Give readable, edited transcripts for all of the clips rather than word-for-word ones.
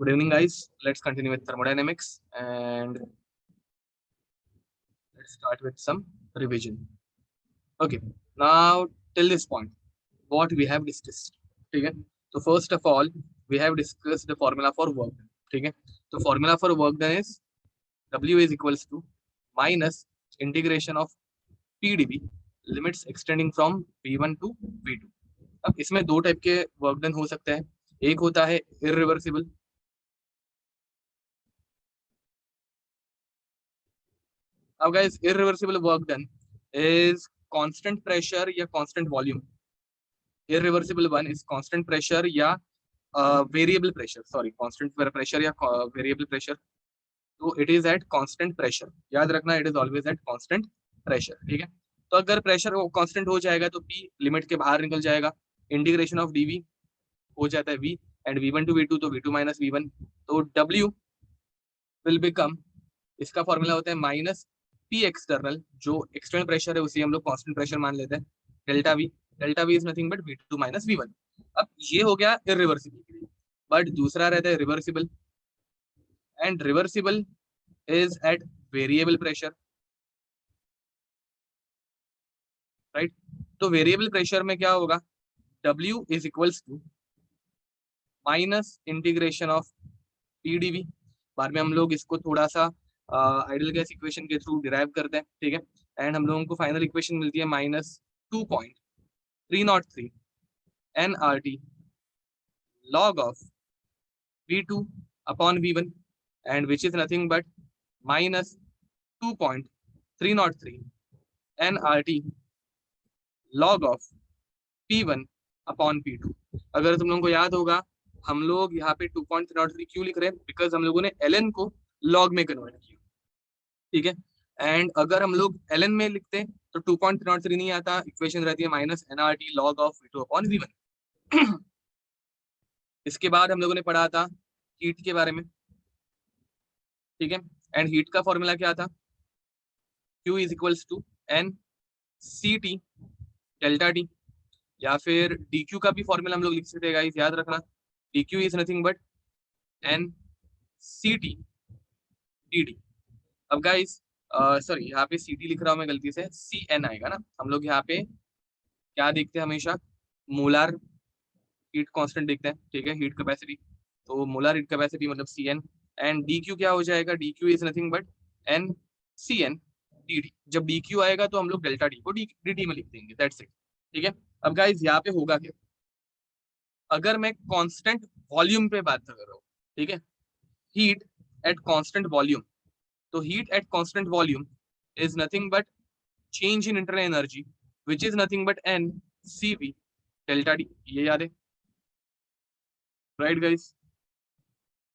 Good evening, guys. Let's continue with thermodynamics and let's start with some revision. Okay, now till this point, what we have discussed. Okay, so first of all, we have discussed the formula for work done. Okay, so formula for work done is W is equals to minus integration of PdV limits extending from V1 to V2. अब इसमें दो type के work done हो सकते हैं. एक होता है इरिवर्सिबल. अब guys irreversible work done is constant pressure या constant volume. Irreversible one is constant pressure या variable pressure. Sorry, constant pressure या variable pressure. तो it is at constant pressure. याद रखना, it is always at constant pressure. ठीक है. तो अगर प्रेशर कांस्टेंट हो जाएगा तो P लिमिट के बाहर निकल जाएगा. इंटीग्रेशन ऑफ dV हो जाता है V and V1 to V2 तो V2 माइनस V1. तो W विल बिकम, इसका फॉर्मूला होता है माइनस पी एक्सटर्नल, जो एक्सटर्नल प्रेशर है उसी हम लोग कांस्टेंट प्रेशर मान लेते हैं, delta we. Delta V is nothing but V2 minus V1. अब ये हो गया इरिवर्सिबल के लिए. बट दूसरा रहता है reversible, and reversible is at variable pressure, right. तो वेरिएबल प्रेशर में क्या होगा, W is equals to minus integration of PdV. बाद में हम लोग इसको थोड़ा सा आइडियल गैस इक्वेशन के थ्रू डिराइव करते हैं. ठीक है. एंड हम लोगों को फाइनल इक्वेशन मिलती है minus 2.303 nRT log of V2 upon V1, and which is nothing but minus 2.303 nRT log of P1 upon P2. अगर तुम लोगों को याद होगा, हम लोग यहाँ पे 2.303 क्यों लिख रहे हैं, बिकॉज हम लोगों ने ln को log में कन्वर्ट किया. ठीक है. एंड अगर हम लोग ln में लिखते हैं तो 2.303 नहीं आता, इक्वेशन रहती है minus nRT log of V2 upon V1. इसके बाद हम लोगों ने पढ़ा था हीट के बारे में. ठीक है. एंड हीट का फॉर्मूला क्या था, Q is equals to N c T delta T, या फिर dQ का भी फॉर्मूला हम लोग लिख सकते हैं गाइस, याद रखना. dQ is nothing but N c T d T. अब गाइस सॉरी, यहाँ पे सी टी लिख रहा हूँ मैं गलती से, सी एन आएगा ना. हम लोग यहाँ पे क्या देखते हैं हमेशा, मोलार हीट कांस्टेंट देखते हैं. ठीक है, हीट कैपेसिटी. तो मोलार हीट कैपेसिटी मतलब c n, and d Q क्या हो जाएगा, d Q is nothing but N C n d d. जब डी क्यू आएगा तो हम लोग डेल्टा डी को डी टी में लिख देंगे, दैट्स इट. ठीक है. अब गाइस यहाँ पे होगा क्या, अगर मैं कांस्टेंट वॉल्यूम पे बात कर रहा हूँ, ठीक है, हीट एट कांस्टेंट वॉल्यूम, तो heat at constant volume is nothing but change in internal energy which is nothing but N c V delta D. ये याद है, राइट गाइस.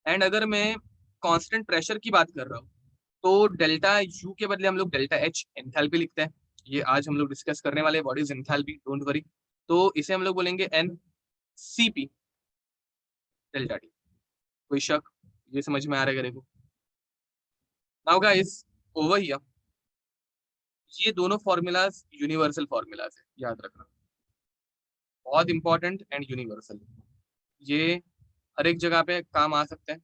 एंड अगर मैं कांस्टेंट प्रेशर की बात कर रहा हूँ तो डेल्टा यू के बदले हम लोग डेल्टा एच एंथैल्पी लिखते हैं. ये आज हम लोग डिस्कस करने वाले, what is enthalpy, don't worry. तो इसे हम लोग बोलेंगे एन सी पी डेल्टा टी. कोई शक, ये समझ में आ रहा है मेरे को. नाउ गाइस ओवर हियर, ये दोनों फॉर्मूलाज यूनिवर्सल फॉर्मूलाज है, याद रखना, बहुत इंपॉर्टेंट एंड यूनिवर्सल. ये हर एक जगह पे काम आ सकते हैं.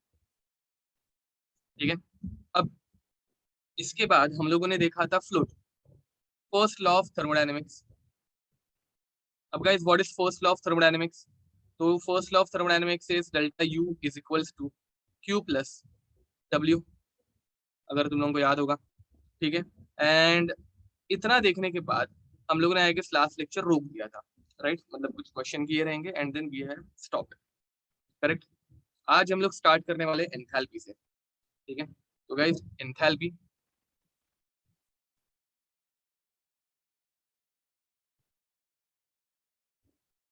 ठीक है. अब इसके बाद हम लोगों ने देखा था fluid, first law of thermodynamics. अब guys what is first law of thermodynamics, तो first law of thermodynamics is delta U is equals to Q plus W, अगर तुम लोगों को याद होगा. ठीक है. एंड इतना देखने के बाद हम लोगों ने आई गेस लास्ट लेक्चर रोक दिया था, राइट. मतलब कुछ क्वेश्चन किए रहेंगे and then we have stop, correct. आज हम लोग स्टार्ट करने वाले एंथैल्पी से. ठीक है. तो guys enthalpy,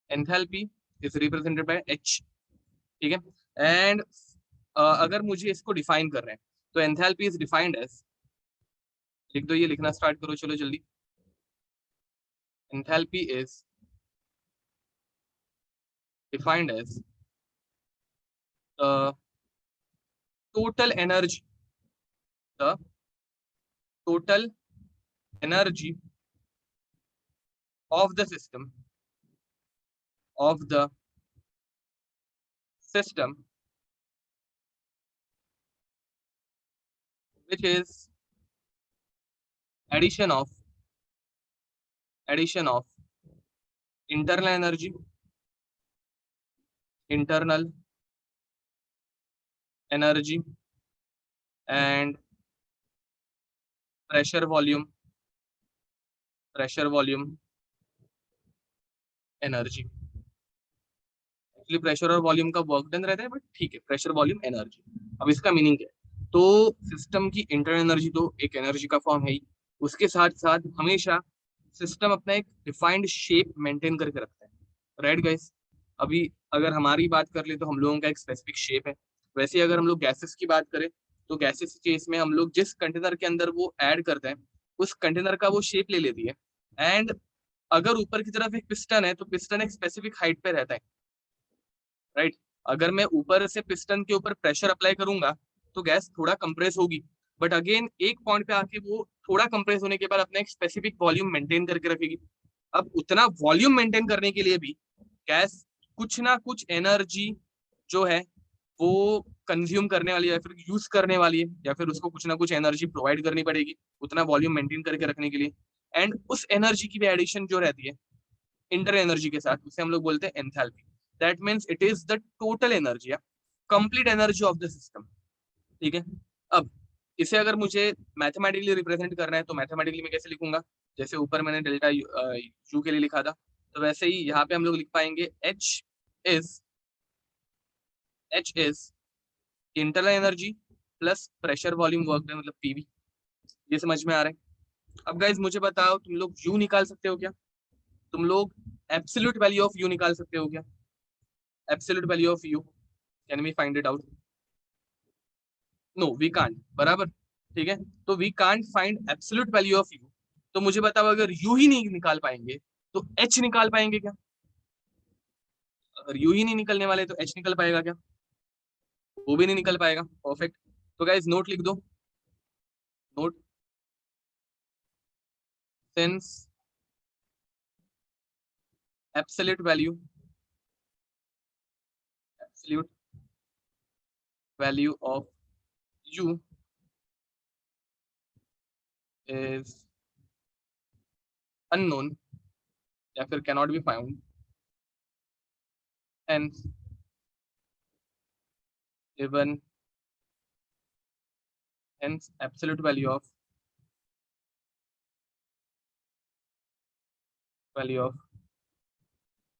enthalpy is represented by H. ठीक है. एंड अगर मुझे इसको डिफाइन कर रहे हैं तो एंथैल्पी इज डिफाइंड एज, लिख दो, ये लिखना स्टार्ट करो, चलो जल्दी. Enthalpy is defined as total energy, the total energy of the system which is addition of internal energy and pressure volume energy. Actually pressure और वॉल्यूम का वर्क डन रहता है, बट ठीक है, प्रेशर वॉल्यूम एनर्जी। अब इसका meaning क्या है? तो सिस्टम की इंटरनल एनर्जी तो एक एनर्जी का फॉर्म है ही, उसके साथ साथ हमेशा सिस्टम अपना एक डिफाइंड शेप मेंटेन करके रखता है, राइट गाइस? अभी अगर हमारी बात कर ले तो हम लोगों का एक स्पेसिफिक शेप है। वैसे अगर हम लोग गैसेस की बात करें तो गैसेस केस में हम लोग जिस कंटेनर के अंदर वो ऐड करते हैं उस कंटेनर का वो शेप ले लेती है। एंड अगर ऊपर की तरफ एक पिस्टन है तो पिस्टन एक स्पेसिफिक हाइट पे रहता है, राइट? अगर मैं ऊपर से पिस्टन के ऊपर प्रेशर अप्लाई करूंगा तो गैस थोड़ा कंप्रेस होगी, बट अगेन एक पॉइंट पे आके वो थोड़ा कंप्रेस होने के बाद अपना एक स्पेसिफिक वॉल्यूम मेंटेन करके रखेगी। अब उतना वॉल्यूम मेंटेन करने के लिए भी गैस कुछ ना कुछ एनर्जी जो है वो कंज्यूम करने वाली है, या फिर यूज करने वाली है, या फिर उसको कुछ ना कुछ एनर्जी प्रोवाइड करनी पड़ेगी उतना वॉल्यूम मेंटेन करके रखने के लिए। एंड उस एनर्जी की भी एडिशन जो रहती है इंटर एनर्जी के साथ, उसे हम लोग बोलते हैं enthalpy. That means it is the total energy या complete energy of the system, ठीक है? अब इसे अगर मुझे मैथमेटिकली रिप्रेजेंट करना है तो मैथमेटिकली मैं कैसे लिखूंगा? जैसे ऊपर मैंने डेल्टा यू के लिए लिखा था, तो वैसे ही यहाँ पे हम लोग लिख पाएंगे is H is internal energy plus pressure volume work done, मतलब पीवी। ये समझ में आ रहा है? अब गाइज मुझे बताओ, तुम लोग यू निकाल सकते हो क्या? तुम लोग एब्सोल्यूट वैल्यू ऑफ यू निकाल सकते हो क्या? Absolute value of U, can we find it out? No we can't, बराबर, ठीक है? तो we can't find absolute value of U. तो मुझे बताओ, अगर यू ही नहीं निकाल पाएंगे तो एच निकाल पाएंगे क्या? अगर यू ही नहीं निकलने वाले तो एच निकल पाएगा क्या? वो भी नहीं निकल पाएगा। परफेक्ट। तो गाइस नोट लिख दो, note, since absolute value of you is unknown या फिर cannot be found, hence given hence absolute value of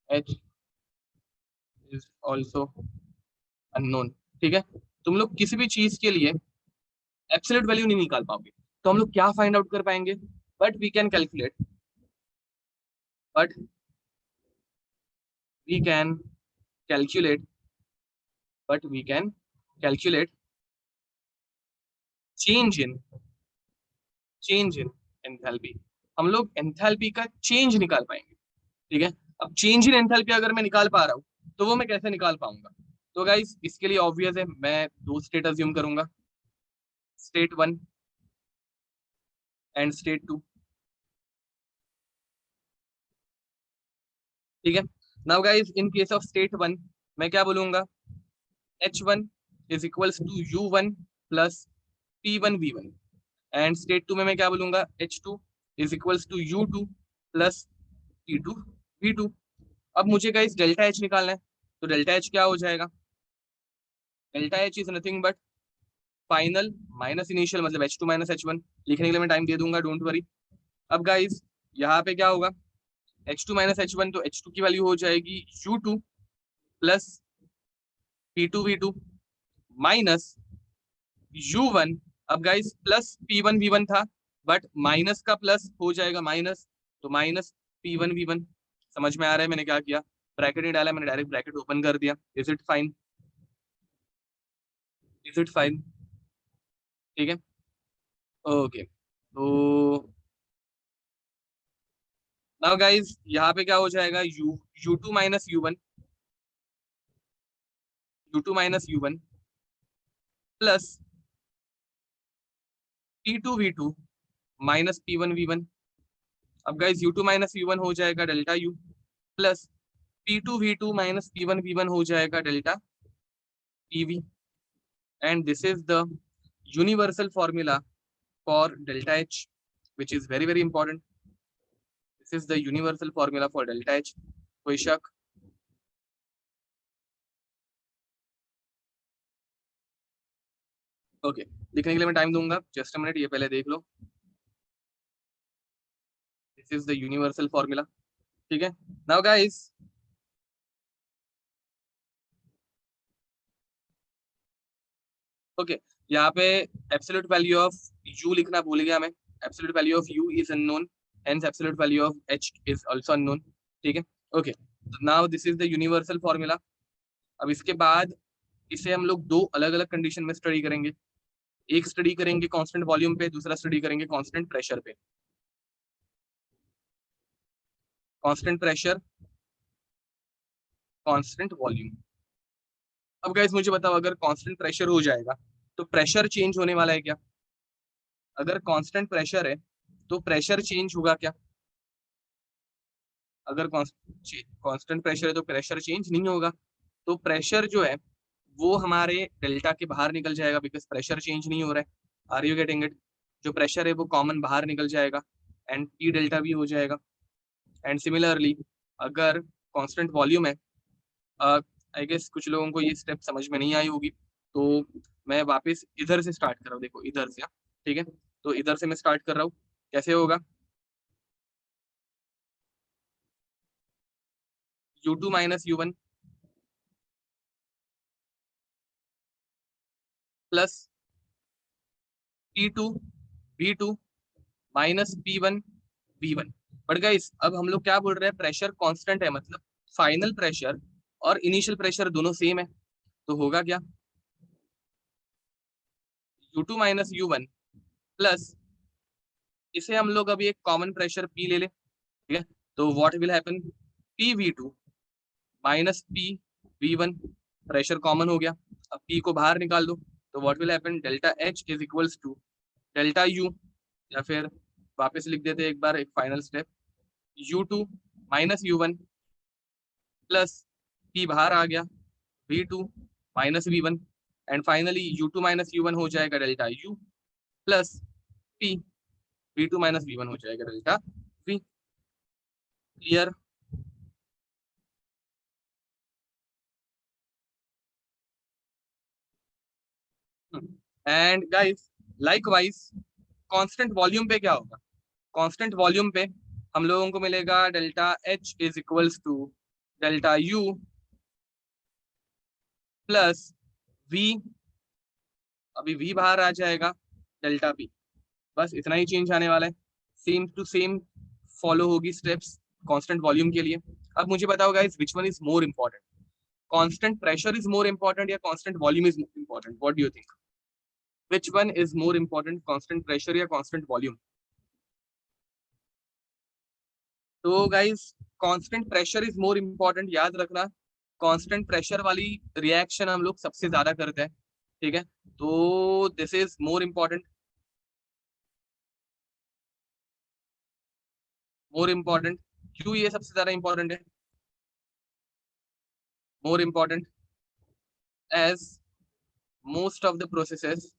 h is also unknown, ठीक है? तुम लोग किसी भी चीज के लिए एब्सोल्यूट वैल्यू नहीं निकाल पाओगे, तो हम लोग क्या फाइंड आउट कर पाएंगे? But we can calculate but we can calculate but we can calculate change in enthalpy. हम लोग एंथैल्पी का चेंज निकाल पाएंगे, ठीक है? अब चेंज इन एंथैल्पी अगर मैं निकाल पा रहा हूँ तो वो मैं कैसे निकाल पाऊंगा? तो गाइस इसके लिए ऑब्वियस है, मैं दो स्टेट अज्यूम करूंगा, स्टेट 1 एंड स्टेट 2, ठीक है? Now guys in case of state 1 मैं क्या बोलूंगा? H1 is equals to U1 plus P1 V1। And state 2 में मैं क्या बोलूंगा? H2 is equals to U2 plus P2 V2। अब मुझे गाइस डेल्टा H निकालना है, तो डेल्टा H क्या हो जाएगा? Delta H is nothing but final minus initial, मतलब H2 माइनस H1। लिखने के लिए मैं टाइम दे दूंगा, डोंट वरी। अब गाइस यहाँ पे क्या होगा? H2 माइनस H1, तो H2 की वैल्यू हो जाएगी U2 plus P2 V2 minus U1। अब गाइस प्लस P1 V1 था, बट माइनस का प्लस हो जाएगा माइनस, तो माइनस P1 V1। समझ में आ रहा है मैंने क्या किया? ब्रैकेट नहीं डाला, मैंने डायरेक्ट ब्रैकेट ओपन कर दिया। Is it fine? Is it fine? ठीक है, ओके। तो नाउ गाइस यहाँ पे क्या हो जाएगा? U2 minus U1 plus P2 V2 minus P1 V1। अब गाइस U2 माइनस U1 हो जाएगा delta U plus P2 V2 minus P1 V1 हो जाएगा delta PV। And this is the universal formula for delta H, which is very, very important. This is the universal formula for delta H. कोई शक? Okay, लिखने के लिए मैं time दूंगा, just a minute, ये पहले देख लो. This is the universal formula. ठीक है, नाउ गाइस, ओके, यहाँ पे एब्सोल्यूट वैल्यू ऑफ u लिखना भूल गया मैं. Absolute value of u is unknown, hence absolute value of h is also unknown. ठीक है, okay, now this is the universal formula. अब इसके बाद इसे हम लोग दो अलग अलग कंडीशन में स्टडी करेंगे. एक स्टडी करेंगे कांस्टेंट वॉल्यूम पे, दूसरा स्टडी करेंगे कांस्टेंट प्रेशर पे. Constant pressure, constant volume. अब गाइस मुझे बताओ, अगर कांस्टेंट प्रेशर हो जाएगा तो प्रेशर चेंज होने वाला है क्या? अगर कांस्टेंट प्रेशर है तो प्रेशर चेंज होगा क्या? अगर कांस्टेंट प्रेशर है तो प्रेशर चेंज नहीं होगा. तो प्रेशर जो है वो हमारे डेल्टा के बाहर निकल जाएगा, बिकॉज प्रेशर चेंज नहीं हो रहा है. Are you getting it? जो प्रेशर है वो कॉमन बाहर निकल जाएगा एंड पी डेल्टा भी हो जाएगा. एंड सिमिलरली अगर कांस्टेंट वॉल्यूम है, आई गेस कुछ लोगों को ये स्टेप समझ में नहीं आई होगी, तो मैं वापस इधर से स्टार्ट कर रहा हूँ. देखो इधर से, ठीक है, तो इधर से मैं स्टार्ट कर रहा हूँ. कैसे होगा? u2 minus u1 plus p2 v2 minus p1 v1. But guys अब हम लोग क्या बोल रहे हैं, प्रेशर कांस्टेंट है, मतलब फाइनल प्रेशर और इनिशियल प्रेशर दोनों सेम है. तो होगा क्या? u2 माइनस u1 प्लस, इसे हम लोग अभी एक कॉमन प्रेशर p ले ले. ठीक है, तो what will happen, P V two minus P V one. Pressure common हो गया, अब p को बाहर निकाल दो. तो what will happen, delta h is equals to delta u, या फिर वापस लिख देते एक बार, एक final step, u2 minus u1 plus p बाहर आ गया, v2 minus v1. And finally u2 minus u1 हो जाएगा delta u plus p, v2 minus v1 हो जाएगा delta v. Clear? And guys likewise constant volume पे क्या होगा? कांस्टेंट वॉल्यूम पे हम लोगों को मिलेगा delta H is equals to delta U plus V, अभी वी बाहर आ जाएगा, डेल्टा पी. बस इतना ही चेंज आने वाला है. सेम टू सेम फॉलो होगी स्टेप्स कांस्टेंट वॉल्यूम के लिए. अब मुझे बताओ guys, which one is more important? Constant pressure is more important या constant volume is more important? What do you think? Which one is more important, constant pressure या constant volume? तो guys constant pressure is more important, याद रखना. Constant pressure वाली reaction हम लोग सबसे ज्यादा करते हैं. ठीक है, तो this is more important. More important क्यों ये सबसे ज्यादा इंपॉर्टेंट है? More important as most of the processes,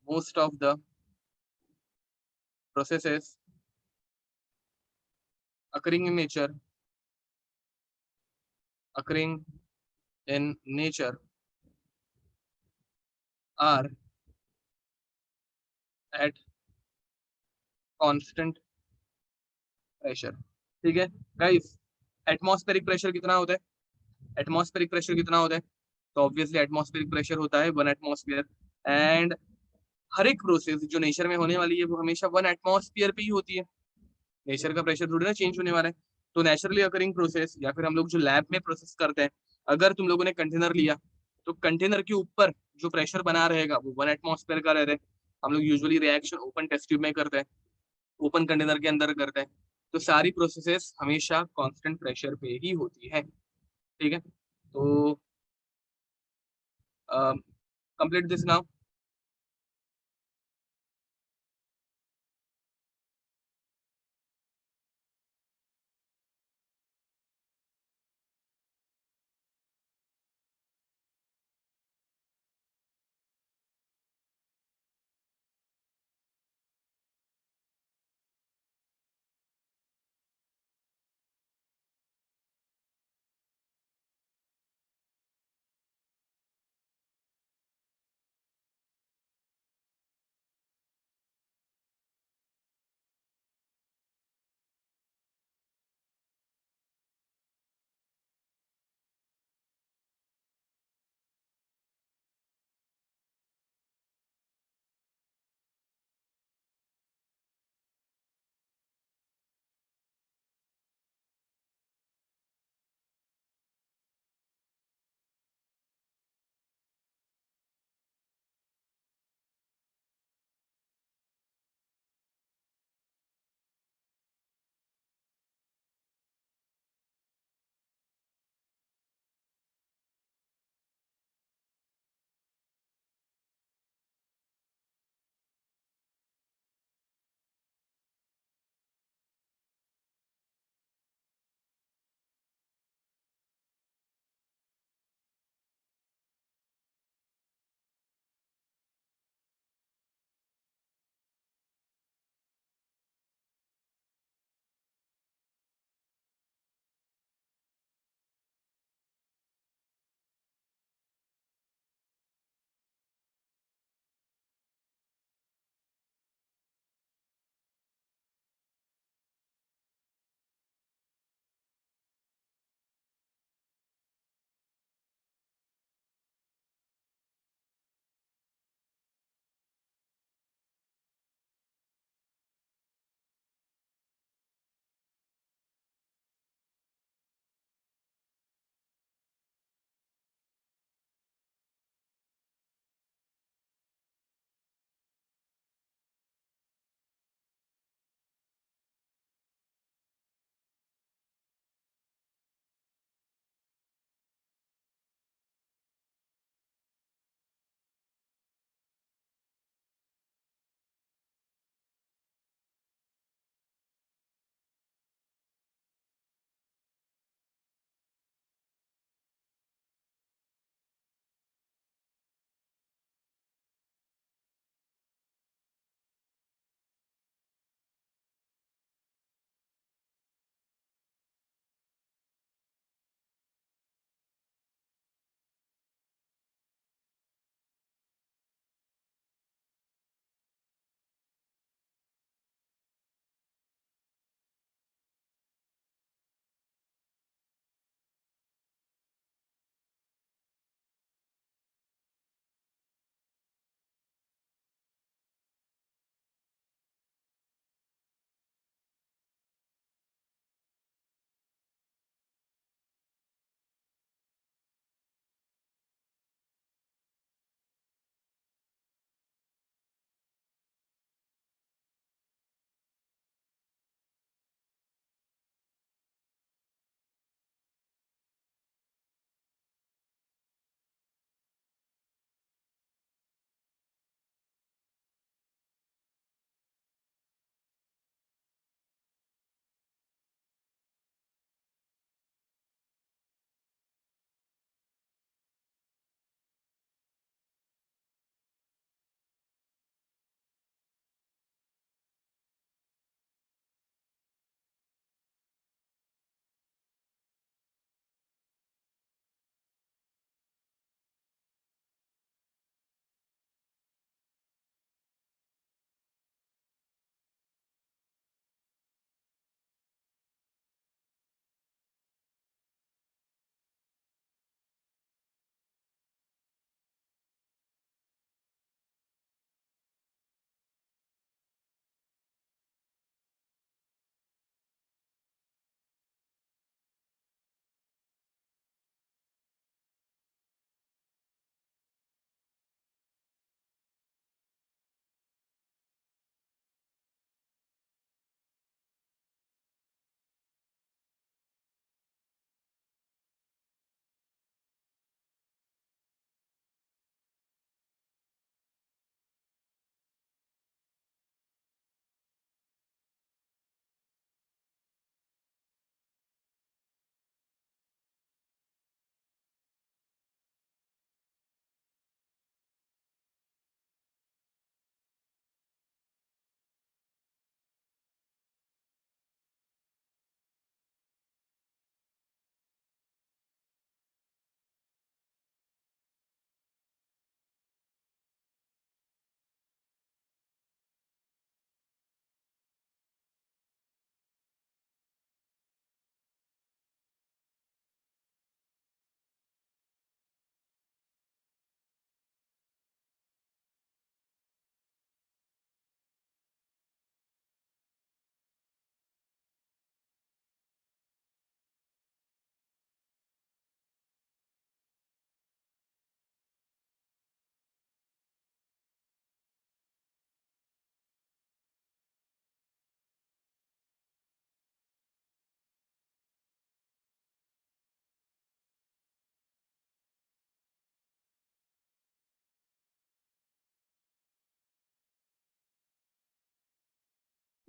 most of the processes occurring in nature, occurring in nature are at constant pressure. ठीक है गाइस, एटमॉस्फेरिक प्रेशर कितना होता है? एटमॉस्फेरिक प्रेशर कितना होता है? तो ऑब्वियसली एटमॉस्फेरिक प्रेशर होता है 1 एटमॉस्फेयर. एंड हर एक प्रोसेस जो नेचर में होने वाली है वो हमेशा 1 एटमॉस्फेयर पे ही होती है. नेचर का प्रेशर थोड़ी ना चेंज होने वाला है. तो नेचुरली अकरिंग प्रोसेस या फिर हम लोग जो लैब में प्रोसेस करते हैं, अगर तुम लोगों ने कंटेनर लिया तो कंटेनर के ऊपर जो प्रेशर बना रहेगा वो 1 एटमॉस्फेयर का रहे. हम लोग usually reaction open test tube में करते हैं, ओपन कंटेनर के अंदर करते हैं. तो सारी प्रोसेसेस हमेशा कांस्टेंट प्रेशर पे ही होती है. ठीक है, तो complete this now.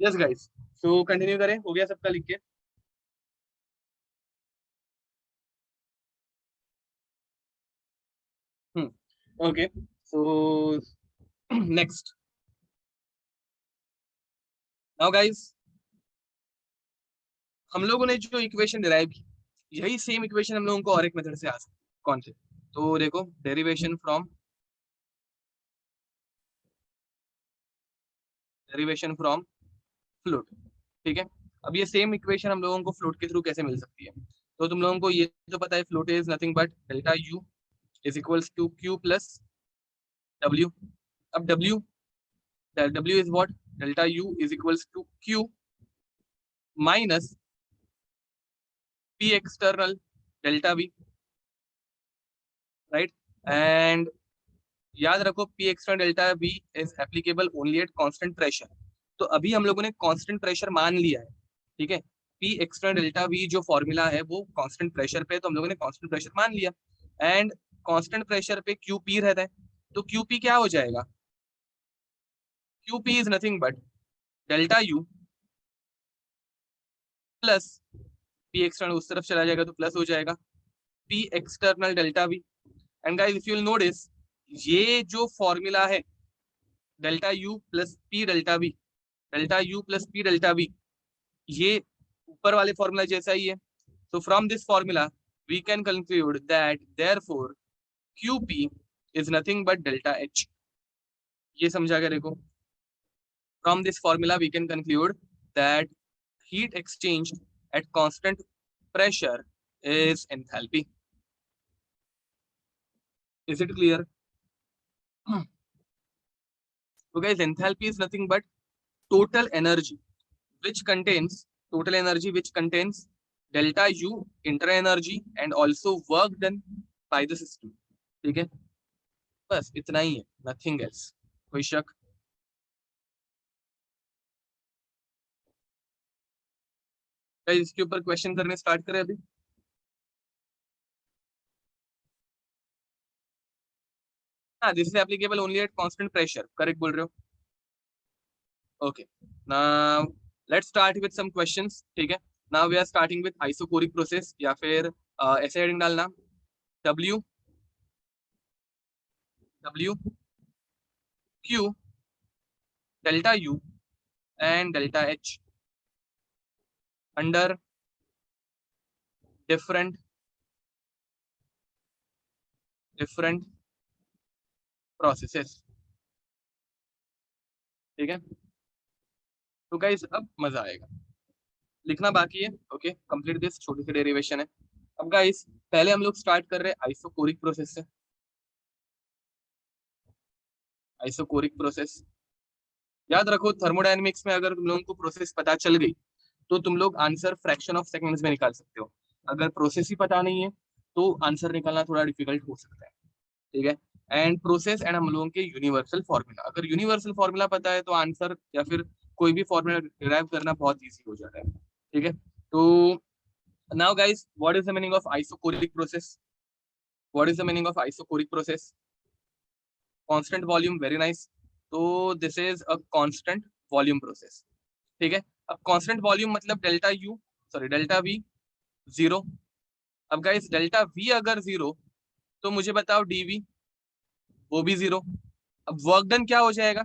Yes guys, so continue करें, हो गया सबका लिख के? Okay, so next now guys, हम लोगों ने जो इक्वेशन डिराइव की, यही सेम इक्वेशन हम लोगों को और एक मेथड से आ सकती है। कौन से? तो देखो, डेरिवेशन फ्रॉम फ्लूइड, ठीक है। अब ये सेम इक्वेशन हम लोगों को फ्लूइड के थ्रू कैसे मिल सकती है? तो तुम लोगों को ये तो पता है, fluid is nothing but delta U is equals to Q plus W. अब W is what? Delta U is equals to Q minus P external delta V, right. And याद रखो, P external delta V is applicable only at constant pressure. तो अभी हम लोगों ने constant pressure मान लिया है, ठीक है। पी एक्सटर्नल डेल्टा वी जो फॉर्मूला है वो कांस्टेंट प्रेशर पे है, तो हम लोगों ने कांस्टेंट प्रेशर मान लिया। एंड कांस्टेंट प्रेशर पे क्यू पी रहता है, तो क्यू पी क्या हो जाएगा? Q P is nothing but delta U plus P external, उस तरफ चला जाएगा तो प्लस हो जाएगा, P external delta we. And guys if you will notice, ये जो फॉर्मूला है delta U plus P delta we, delta U plus P delta we, ये ऊपर वाले फॉर्मूला जैसा ही है। So from this formula, we can conclude that therefore QP is nothing but delta H. ये समझा कर देखो। From this formula, we can conclude that heat exchanged at constant pressure is enthalpy. Is it clear? So guys, enthalpy is nothing but total energy which contains delta U inter energy and also work done by the system. ठीक है, बस इतना ही है, nothing else. कोई शक? इसके ऊपर question करने स्टार्ट करें अभी? हाँ, this is applicable only at constant pressure, correct बोल रहे हो। Okay, now let's start with some questions, ठीक है। Now we are starting with isochoric process, या फिर ऐसे हेडिंग डालना, W Q delta U and delta H under different processes, ठीक है। तो गाइस अब मजा आएगा, लिखना बाकी है। ओके, कंप्लीट दिस, छोटी सी डेरिवेशन है। अब गाइस पहले हम लोग स्टार्ट कर रहे हैं आइसोकोरिक प्रोसेस से। आइसोकोरिक प्रोसेस याद रखो, थर्मोडायनेमिक्स में अगर तुम लोगों को प्रोसेस पता चल गई तो तुम लोग आंसर फ्रैक्शन ऑफ सेकंड्स में निकाल सकते हो। अगर प्रोसेस ही पता नहीं है तो आंसर निकालना थोड़ा डिफिकल्ट हो सकता है, ठीक है। एंड प्रोसेस एंड हम लोगों के यूनिवर्सल फॉर्मूला, अगर यूनिवर्सल फॉर्मूला पता है तो आंसर या फिर कोई भी फॉर्मूला डिराइव करना बहुत ईजी हो जाता है, ठीक है। तो now guys, what is the meaning of isochoric process? What is the meaning of isochoric process? Constant volume, very nice. तो this is a constant volume process, ठीक है। अब कांस्टेंट वॉल्यूम मतलब डेल्टा वी जीरो। अब guys delta V अगर zero तो मुझे बताओ डीवी, वो भी जीरो। अब वर्क डन क्या हो जाएगा?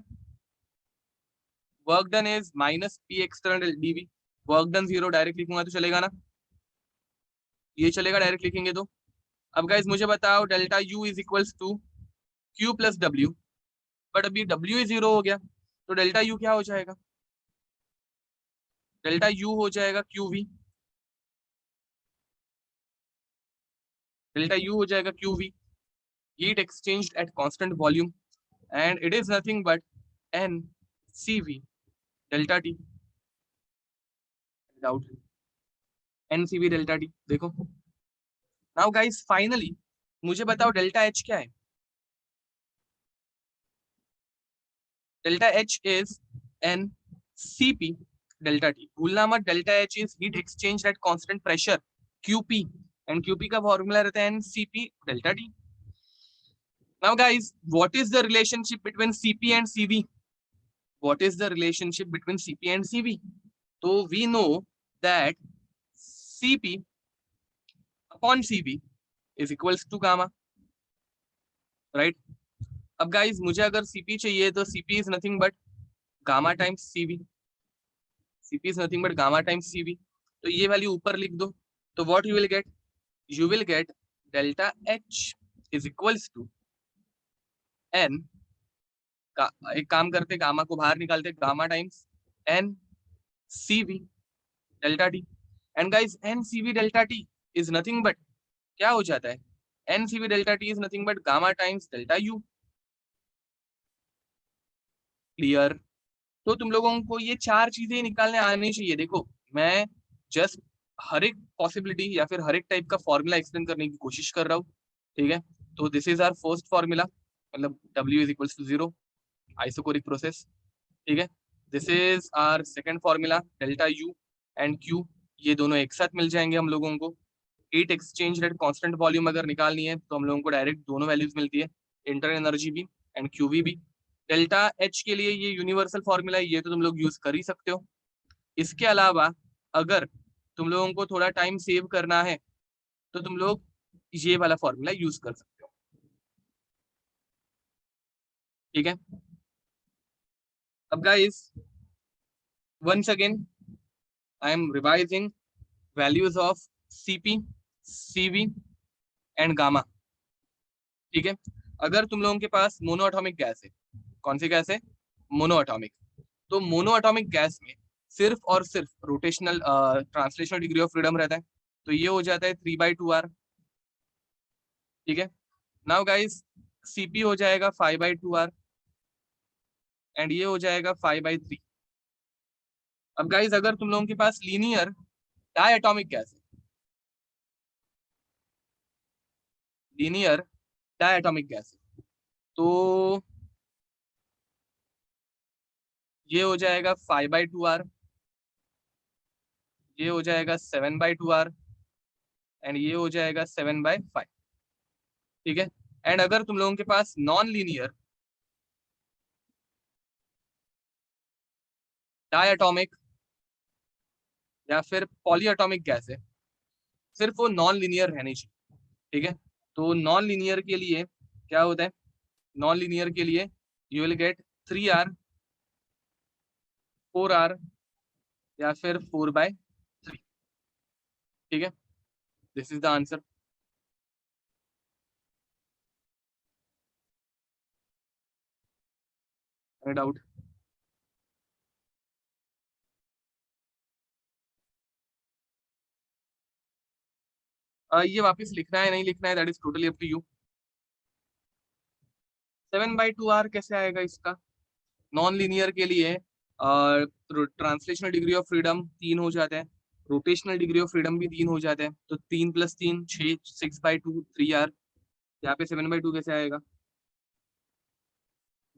Work done is minus P external d V. Work done zero direct लिखूंगा तो चलेगा ना? ये चलेगा डायरेक्ट लिखेंगे तो। अब गाइस मुझे बताओ delta U is equals to Q plus W, but अभी डब्ल्यू ही जीरो हो गया, तो डेल्टा यू क्या हो जाएगा? डेल्टा यू हो जाएगा क्यू वी, डेल्टा यू हो जाएगा Q V, heat exchange at constant volume, and it is nothing but N c V delta T. Doubt? N c V delta T, देखो। Now guys finally मुझे बताओ delta H क्या है? Delta H is N C P delta T. भूलना मत, delta H is heat exchange at constant pressure Q P, and Q P का formula रहता है n C P delta T. Now guys, what is the relationship between CP and CV? what is the relationship between Cp and Cv? So we know that Cp upon Cv is equals to gamma, right? अब guys मुझे अगर Cp चाहिए तो Cp is nothing but gamma times Cv. Cp is nothing but gamma times Cv. तो ये value ऊपर लिख दो. तो what you will get? You will get delta H is equals to n. एक काम करते, गामा को बाहर निकालते, gamma times n Cv delta t. And guys, n Cv delta t is nothing but क्या हो जाता है? n Cv delta t is nothing but gamma times delta u. Clear? तो तुम लोगों को ये चार चीजें निकालने आनी चाहिए. देखो मैं जस्ट हर एक पॉसिबिलिटी या फिर हर एक टाइप का फॉर्मूला एक्सप्लेन करने की कोशिश कर रहा हूँ. ठीक है, तो this is our first formula, मतलब W is equals to 0, isochoric process. ठीक है, this is our second formula, delta U and Q ये दोनों एक साथ मिल जाएंगे हम लोगों को. Heat exchange rate constant volume अगर निकालनी है तो हम लोगों को डायरेक्ट दोनों वैल्यूज मिलती है, इंटरनल एनर्जी भी एंड QV भी. डेल्टा H के लिए ये यूनिवर्सल फॉर्मूला है, ये तो तुम लोग यूज कर ही सकते हो. इसके अलावा अगर तुम लोगों को थोड़ा टाइम सेव करना है तो तुम लोग ये वाला फॉर्मूला यूज कर सकते हो. ठीक है, अब guys once again I am revising values of Cp, Cv and gamma. ठीक है, अगर तुम लोगों के पास मोनोएटॉमिक गैस है, कौन सी गैस है? मोनोएटॉमिक. तो मोनोएटॉमिक गैस में सिर्फ और सिर्फ rotational translational degree of freedom रहता है, तो ये हो जाता है 3/2r. ठीक है, नाउ गाइस Cp हो जाएगा 5/2r एंड ये हो जाएगा 5/3. अब गाइस अगर तुम लोगों के पास लीनियर डायटोमिक गैस है, लीनियर डायटोमिक गैस है, तो ये हो जाएगा 5/2r, ये हो जाएगा 7/2r एंड ये हो जाएगा 7/5. ठीक है, एंड अगर तुम लोगों के पास नॉन लीनियर डायटोमिक या फिर पॉलीएटॉमिक गैस है, सिर्फ वो नॉन लीनियर रहनी चाहिए. ठीक है, तो नॉन लीनियर के लिए क्या होता है? नॉन लीनियर के लिए you will gate 3r, 4r या फिर 4/3. ठीक है, this is the answer. Doubt? ये वापस लिखना है नहीं लिखना है, that is totally up to you. 7/2r कैसे आएगा इसका? नॉन लीनियर के लिए ट्रांसलेशनल डिग्री ऑफ फ्रीडम 3 हो जाता है, रोटेशनल डिग्री ऑफ फ्रीडम भी 3 हो जाता है, तो 3 + 3 6, 6/2 3r. यहाँ पे 7/2 कैसे आएगा?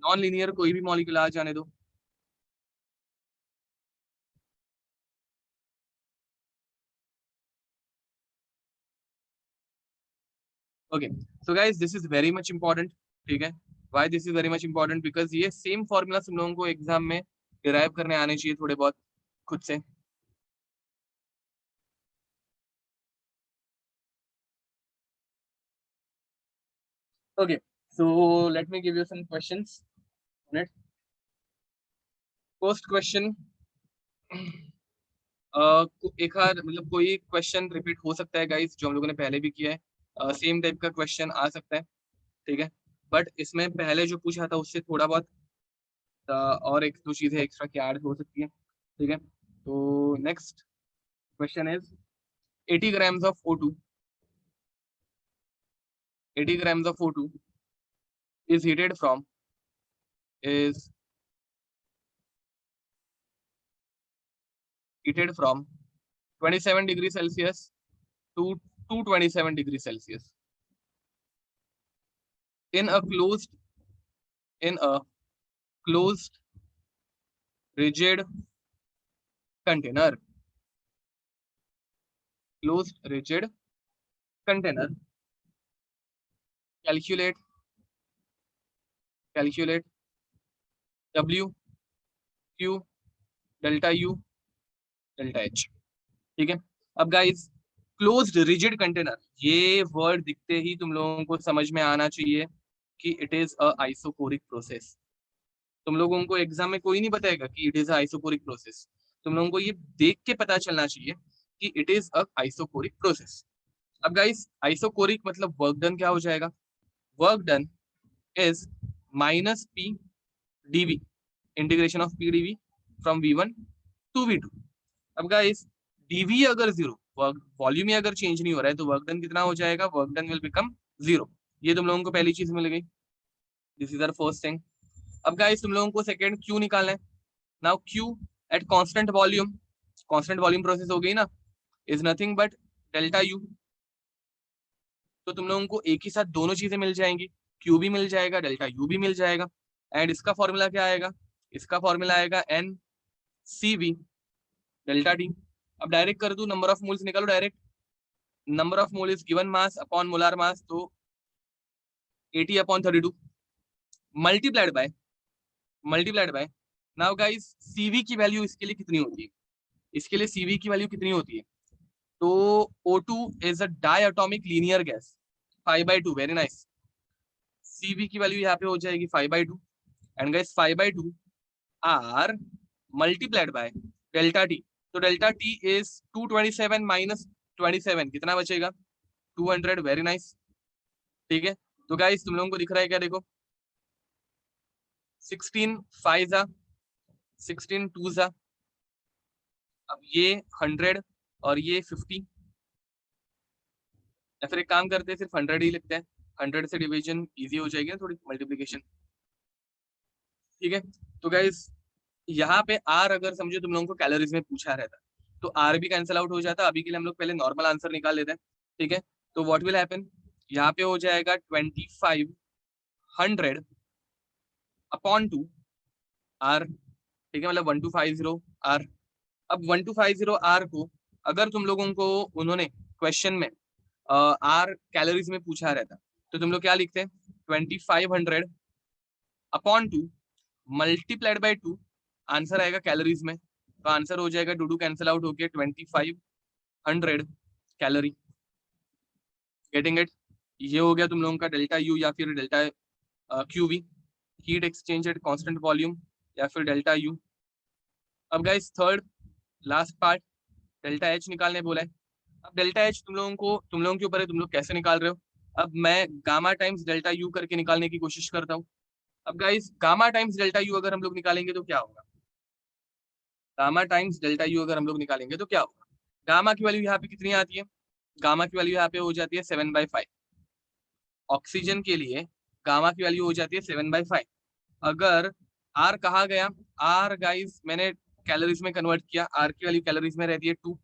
नॉन लीनियर कोई भी मॉलिक्यूल आ जाने दो. Okay, so guys this is very much important. ठीक है, why this is very much important? Because ये सेम फॉर्मूला तुम लोगों को एग्जाम में डिराइव करने आने चाहिए थोड़े बहुत खुद से. Okay, so let me give you some questions. First question, एक आध मतलब कोई क्वेश्चन रिपीट हो सकता है गाइस, जो हम लोगों ने पहले भी किया है, सेम टाइप का क्वेश्चन आ सकता है. ठीक है, बट इसमें पहले जो पूछा था उससे थोड़ा बहुत और एक दो चीजें एक्स्ट्रा की ऐड हो सकती है. ठीक है, तो next question is 80 grams of O2, 80 grams of O2 is heated from is heated from 27 degrees Celsius to 227 degrees Celsius in a closed rigid container. Closed rigid container. Calculate W Q delta you delta H. ठीक है। अब guys closed rigid container, ये word दिखते ही तुम लोगों को समझ में आना चाहिए कि it is a isochoric process. तुम लोगों को एग्जाम में कोई नहीं बताएगा कि it is a isochoric process, तुम लोगों को ये देख के पता चलना चाहिए कि it is a isochoric process. अब गाइस आइसोकोरिक मतलब वर्क डन क्या हो जाएगा, work done is minus P d V, integration of P d V from V1 to V2। अब गाइस डीवी अगर जीरो, वर्क वॉल्यूम ही अगर चेंज नहीं हो रहा है तो वर्क डन कितना हो जाएगा, work done will become zero. ये तुम लोगों को पहली चीज मिल गई, this is our first thing. अब गाइस तुम लोगों को सेकंड क्यू निकालना है। Now Q at constant volume process हो गई ना, is nothing but delta U. तो तुम लोगों को एक ही साथ दोनों चीजें मिल जाएंगी, क्यू भी मिल जाएगा डेल्टा यू भी मिल जाएगा। एंड इसका फॉर्मूला क्या आएगा, इसका फॉर्मूला आएगा n c V delta T. अब डायरेक्ट कर दू, नंबर ऑफ मोल्स निकालो direct, number of mole is given mass upon molar mass, तो 80/32 multiplied by now guys CV की वैल्यू इसके लिए कितनी होती है, इसके लिए सीवी की वैल्यू कितनी होती है, तो O2 is a diatomic linear gas 5/2, very nice. C V की वैल्यू यहाँ पे हो जाएगी 5/2 and guys 5/2 R multiplied by delta T. तो डेल्टा टी इज 227 माइनस 27, कितना बचेगा 200, वेरी नाइस। ठीक है। तो गाइस तुम लोगों को दिख रहा है क्या, देखो 16 5 जा 16 2 जा, अब ये 100 और ये 50, या फिर एक काम करते हैं सिर्फ 100 ही लिखते हैं, 100 से डिवीजन इजी हो जाएगी ना थोड़ी, मल्टीप्लिकेशन। ठीक है। तो गाइस यहाँ पे आर अगर समझो तुम लोगों को कैलोरीज में पूछा रहता तो आर भी कैंसिल आउट हो जाता। अभी के लिए हम लोग पहले नॉर्मल आंसर निकाल लेते हैं। ठीक है। तो व्हाट विल हैपन, यहाँ पे हो जाएगा 2500/2 आर। ठीक है, मतलब 1250 आर। अब 1250 आर को अगर तुम लोगों को उन्होंने क्वेश्चन में आर कैलोरीज में पूछा रहता तो तुम लोग क्या लिखते हैं, 2500/2 मल्टीप्लाइड बाय 2, आंसर आएगा कैलोरीज में, तो आंसर हो जाएगा डू कैंसिल आउट होके 2500 कैलोरी। गेटिंग इट, ये हो गया तुम लोगों का डेल्टा यू या फिर delta Q V, heat exchange at constant volume या फिर डेल्टा यू। अब guys third last part, delta H निकालने बोला है। अब डेल्टा एच तुम लोगों के ऊपर है, तुम लोग कैसे निकाल रहे हो। अब मैं गामा टाइम्स डेल्टा यू करके निकालने की कोशिश करता हूँ। अब guys gamma times delta U अगर हम लोग निकालेंगे तो क्या होगा, गामा टाइम्स डेल्टा यू अगर हम लोग निकालेंगे तो क्या होगा, गामा की वैल्यू यहाँ पे कितनी आती है, गामा की वैल्यू यहाँ पे हो जाती है 7/5। ऑक्सीजन के लिए गामा की वैल्यू हो जाती है 7/5। अगर आर कहा गया, आर गाइस मैंने कैलोरीज में कन्वर्ट किया, आर की वैल्यू कैलोरीज में रहती है 2,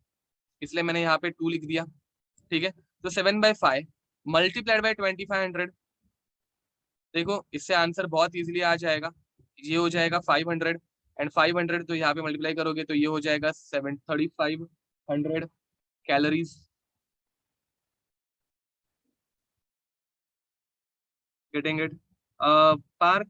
इसलिए मैंने यहाँ पे 2 लिख दिया। ठीक है। तो 7/5 मल्टीप्लाइड बाई 2500, देखो इससे आंसर बहुत इजीली आ जाएगा, ये हो जाएगा 500 एंड 500 तो यहाँ पे मल्टीप्लाई करोगे तो ये हो जाएगा 3500 calories. Getting it. Parth,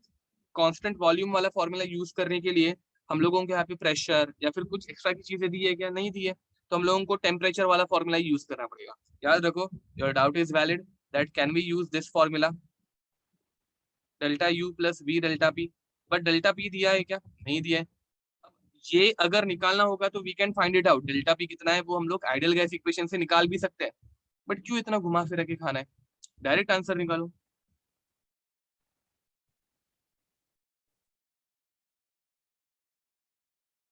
constant volume वाला फॉर्मूला यूज करने के लिए हम लोगों के यहाँ पे प्रेशर या फिर कुछ एक्स्ट्रा की चीजें दी है क्या, नहीं दी है, तो हम लोगों को टेम्परेचर वाला फॉर्मूला यूज करना पड़ेगा। याद रखो, your doubt is valid, that can we use this formula delta U plus V delta P, but delta P दिया है क्या, नहीं दिया है। ये अगर निकालना होगा तो we can find it out, delta P कितना है वो हम लोग आइडियल गैस इक्वेशन से निकाल भी सकते हैं, बट क्यों इतना घुमा फिरा के खाना है, डायरेक्ट आंसर निकालो।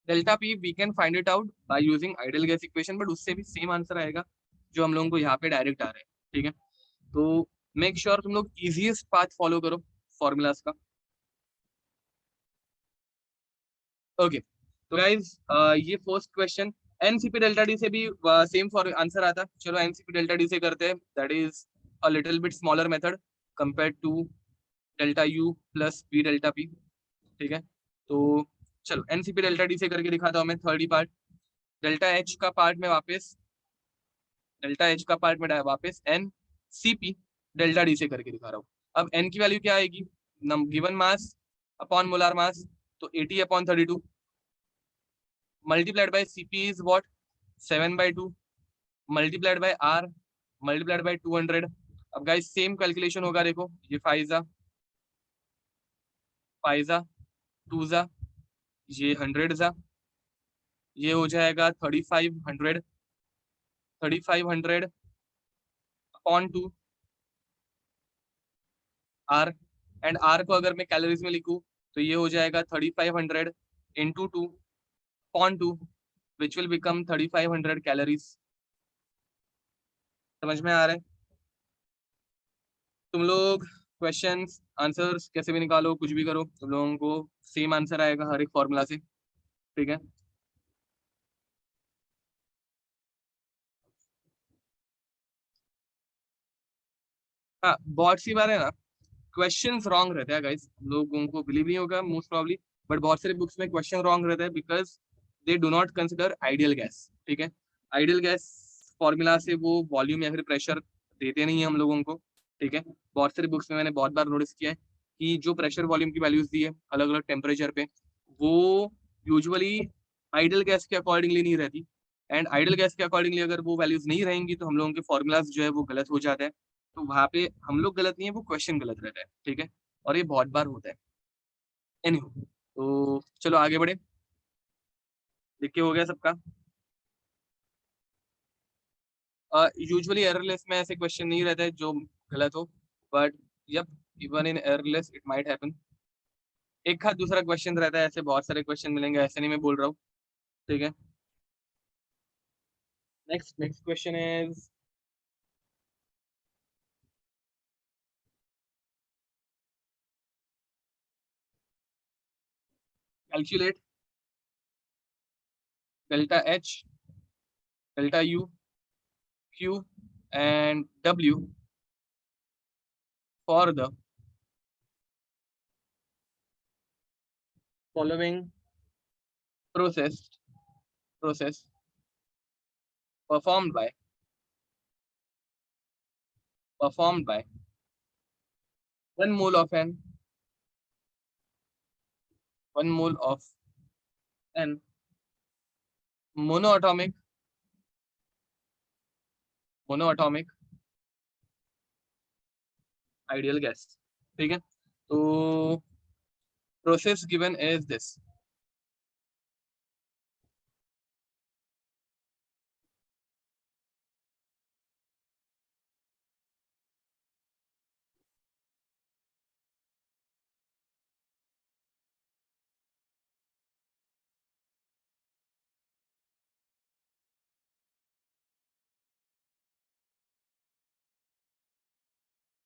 Delta P we can find it out by using ideal gas equation, but उससे भी सेम आंसर आएगा जो हम लोगों को यहाँ पे डायरेक्ट आ रहे हैं। ठीक है। तो मेक श्योर तुम लोग इजीएस्ट पाथ फॉलो करो फॉर्मूलाज का। ओके। तो गाइज ये first question NCP delta d से भी सेम फॉर आंसर आता, चलो एनसीपी डेल्टा डी से करते हैं, that is a little bit smaller method compare to delta U plus B delta P. ठीक है। तो चलो एनसीपी डेल्टा डी से करके दिखाता हूँ मैं थर्ड ही पार्ट। डेल्टा एच का पार्ट में वापस, डेल्टा एच का पार्ट में वापस एन सी पी डेल्टा डी से करके दिखा रहा हूँ। अब एन की वैल्यू क्या आएगी, given mass upon molar mass, तो 80/32 multiplied by c P is what 7/2 multiplied by R multiplied by 200। अब गाइस सेम कैलकुलेशन होगा, देखो ये फाइजा फाइजा 2 जा, ये 100 जा, ये हो जाएगा 3500 अपॉन 2 आर। एंड आर को अगर मैं कैलोरीज में लिखूं तो ये हो जाएगा 3500 into 2 upon 2 which will become 3500 calories. समझ में आ रहा है? तुम लोग क्वेश्चंस आंसर्स कैसे भी निकालो, कुछ भी करो, तुम लोगों को सेम आंसर आएगा हर एक फॉर्मूला से, ठीक है? हाँ, बहुत सी बार है ना क्वेश्चंस रॉन्ग रहता है गाइस, लोगों को बिलीव नहीं होगा मोस्ट प्रॉब्ली, बट बहुत सारे बुक्स में क्वेश्चन रॉन्ग रहता है because they do not consider ideal gas, ठीक है? आइडियल गैस फॉर्मूला से वो वॉल्यूम या फिर प्रेशर देते नहीं है हम लोगों को, ठीक है? बहुत सारे बुक्स में मैंने बहुत बार नोटिस किया है कि जो प्रेशर वॉल्यूम की वैल्यूज दी है अलग अलग टेम्परेचर पे, वो यूजुअली आइडियल गैस के अकॉर्डिंगली नहीं रहती। एंड आइडियल गैस के अकॉर्डिंगली अगर वो वैल्यूज नहीं रहेंगी तो हम लोगों के फॉर्मूलाज जो है वो गलत हो जाता है। तो वहां पे हम लोग गलत नहीं है, वो क्वेश्चन गलत रहता है, ठीक है? और ये बहुत बार होता है। एनीहो, तो चलो आगे बढ़े। लिख के हो गया सबका? यूजुअली एररलेस में ऐसे क्वेश्चन नहीं रहता है जो गलत हो, but yup, even in errorless it might happen. एक हाथ दूसरा क्वेश्चन रहता है, ऐसे बहुत सारे क्वेश्चन मिलेंगे, ऐसे नहीं मैं बोल रहा हूँ, ठीक है? Next question is calculate delta H, delta U, Q and W for the following process performed by performed by 1 mole of an monoatomic monoatomic ideal gas, ठीक है? तो process given is this.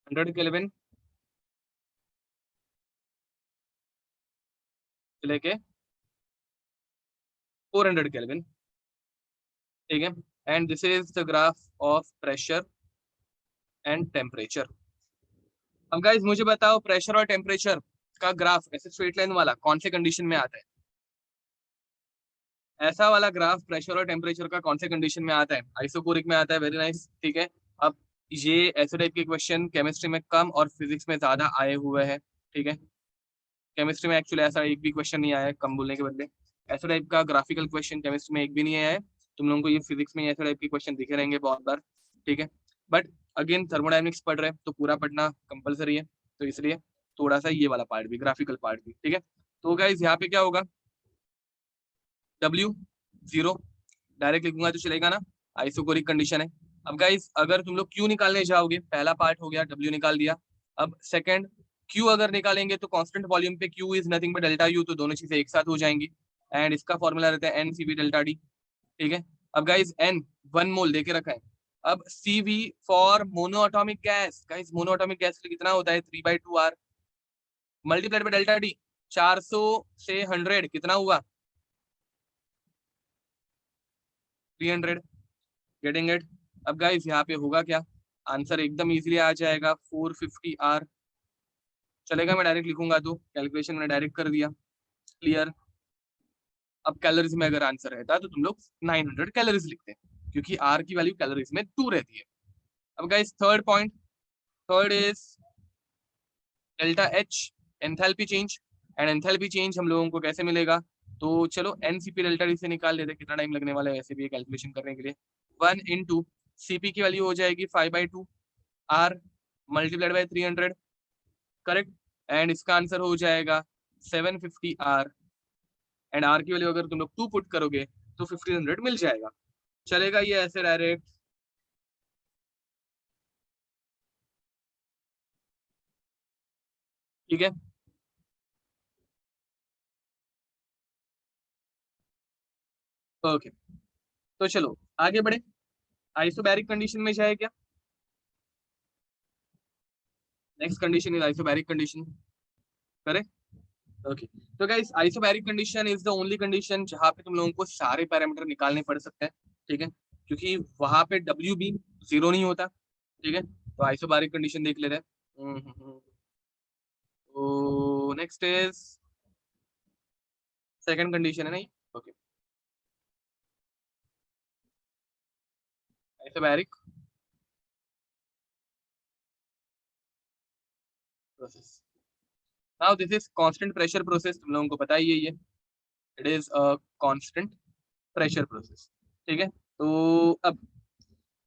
100 kelvin से लेके 400 kelvin, ठीक है? And this is the graph of pressure and temperature. अब guys मुझे बताओ प्रेशर और टेम्परेचर का ग्राफ ऐसे स्ट्रेट लाइन वाला कौन से कंडीशन में आता है? ऐसा वाला ग्राफ प्रेशर और टेम्परेचर का कौन से कंडीशन में आता है? आइसोकोरिक में आता है, वेरी नाइस, ठीक है? अब ये ऐसे टाइप के क्वेश्चन केमिस्ट्री में कम और फिजिक्स में ज्यादा आए हुए हैं, ठीक है? केमिस्ट्री में एक्चुअली ऐसा एक भी क्वेश्चन नहीं आया है, कम बोलने के बदले। ऐसा टाइप का ग्राफिकल क्वेश्चन केमिस्ट्री में एक भी नहीं आया है। तुम लोगों को ये फिजिक्स में ऐसे टाइप के क्वेश्चन दिखे रहेंगे बहुत बार, ठीक है? बट अगेन थर्मोडायनेमिक्स पढ़ रहे हैं तो पूरा पढ़ना कंपलसरी है, तो इसलिए थोड़ा सा ये वाला पार्ट भी, ग्राफिकल पार्ट भी, ठीक है? तो गाइज यहाँ पे क्या होगा, W 0 डायरेक्ट लिखूंगा तो चलेगा ना, आइसोकोरिक कंडीशन है। अब गाइज अगर तुम लोग Q निकालने जाओगे, पहला पार्ट हो गया, W निकाल दिया। अब सेकंड Q अगर निकालेंगे तो कांस्टेंट वॉल्यूम पे Q is nothing but delta U, तो दोनों चीजें एक साथ हो जाएंगी। एंड इसका फॉर्मूला रहता है NCV डेल्टा D, ठीक है? अब गाइज N 1 मोल देके रखा है। अब CV for monoatomic gas, guys monoatomic gas कितना होता है 3/2R multiplied by delta D, 400 से 100 कितना हुआ 300, गेटिंग इट? अब गाइस यहाँ पे होगा क्या, आंसर एकदम इजीली आ जाएगा 450R। चलेगा? मैं डायरेक्ट लिखूंगा तो कैलकुलेशन मैंने डायरेक्ट कर दिया, क्लियर? अब कैलोरीज में अगर आंसर रहता तो तुम लोग 900 कैलोरीज लिखते, क्योंकि आर की वैल्यू कैलोरीज में 2 रहती है। अब guys third point, third is delta H, enthalpy change. And enthalpy change हम लोगों को कैसे मिलेगा, तो चलो एनसीपी डेल्टा डी से निकाल लेते, कितना टाइम लगने वाला है वैसे भी ये कैलकुलेशन करने के लिए। 1 × सीपी की वैल्यू हो जाएगी 5/2 R multiplied by 300, correct. And इसका आंसर हो जाएगा 750 आर, एंड आर की वैल्यू अगर तुम लोग 2 पुट करोगे तो 1500 मिल जाएगा। चलेगा ये ऐसे डायरेक्ट? ठीक है, ओके। तो चलो आगे बढ़े, आइसोबैरिक कंडीशन में जाए क्या? Next condition is isobaric condition, correct. Okay, तो guys isobaric condition is the only condition जहां पे तुम लोगों को सारे पैरामीटर निकालने पड़ सकते हैं, ठीक है, क्योंकि वहां पे डब्ल्यू बी जीरो नहीं होता, ठीक है। तो आइसोबैरिक कंडीशन देख लेते हैं। तो नेक्स्ट इज सेकंड कंडीशन है नहीं, okay. Isobaric process, now this is constant pressure process, तुम लोगों को पता ही है ये, it is a constant pressure process, ठीक है। तो अब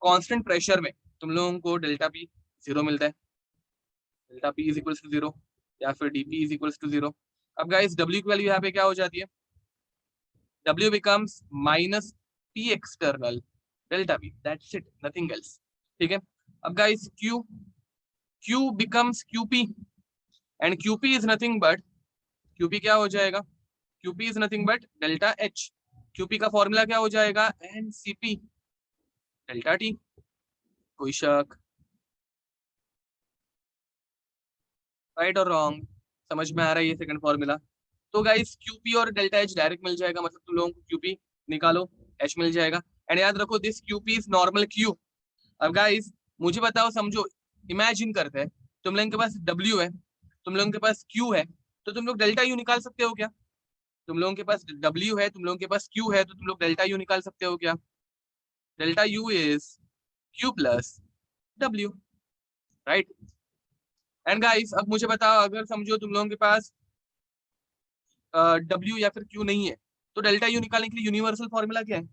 कांस्टेंट प्रेशर में तुम लोगों को डेल्टा पी जीरो मिलता है, delta P is equals to zero, या फिर d P is equals to zero. अब गाइस डब्ल्यू की वैल्यू यहाँ पे क्या हो जाती है? W becomes minus P external delta P, that's it, nothing else, ठीक है। अब guys Q, Q becomes Q P, and Q P is nothing but, Q P क्या हो जाएगा? Q P is nothing but delta H. Q P का फॉर्मूला क्या हो जाएगा? N c P delta T. कोई शक? राइट और रॉन्ग? समझ में आ रहा है ये सेकंड फॉर्मूला? तो गाइस क्यूपी और डेल्टा एच डायरेक्ट मिल जाएगा, मतलब तुम लोगों को क्यूपी निकालो, एच मिल जाएगा। एंड याद रखो this Q P is normal Q. अब गाइस मुझे बताओ, समझो, इमेजिन करते हैं तुम लोगों के पास डब्ल्यू है, तुम लोगों के पास क्यू है, तो तुम लोग डेल्टा यू निकाल सकते हो क्या? तुम लोगों के पास डब्ल्यू है, तुम लोगों के पास क्यू है, तो तुम लोग डेल्टा यू निकाल सकते हो क्या? Delta U is Q plus W, right. And guys अब मुझे बताओ, अगर समझो तुम लोगों के पास डब्ल्यू या फिर क्यू नहीं है, तो डेल्टा यू निकालने के लिए यूनिवर्सल फॉर्मूला क्या है?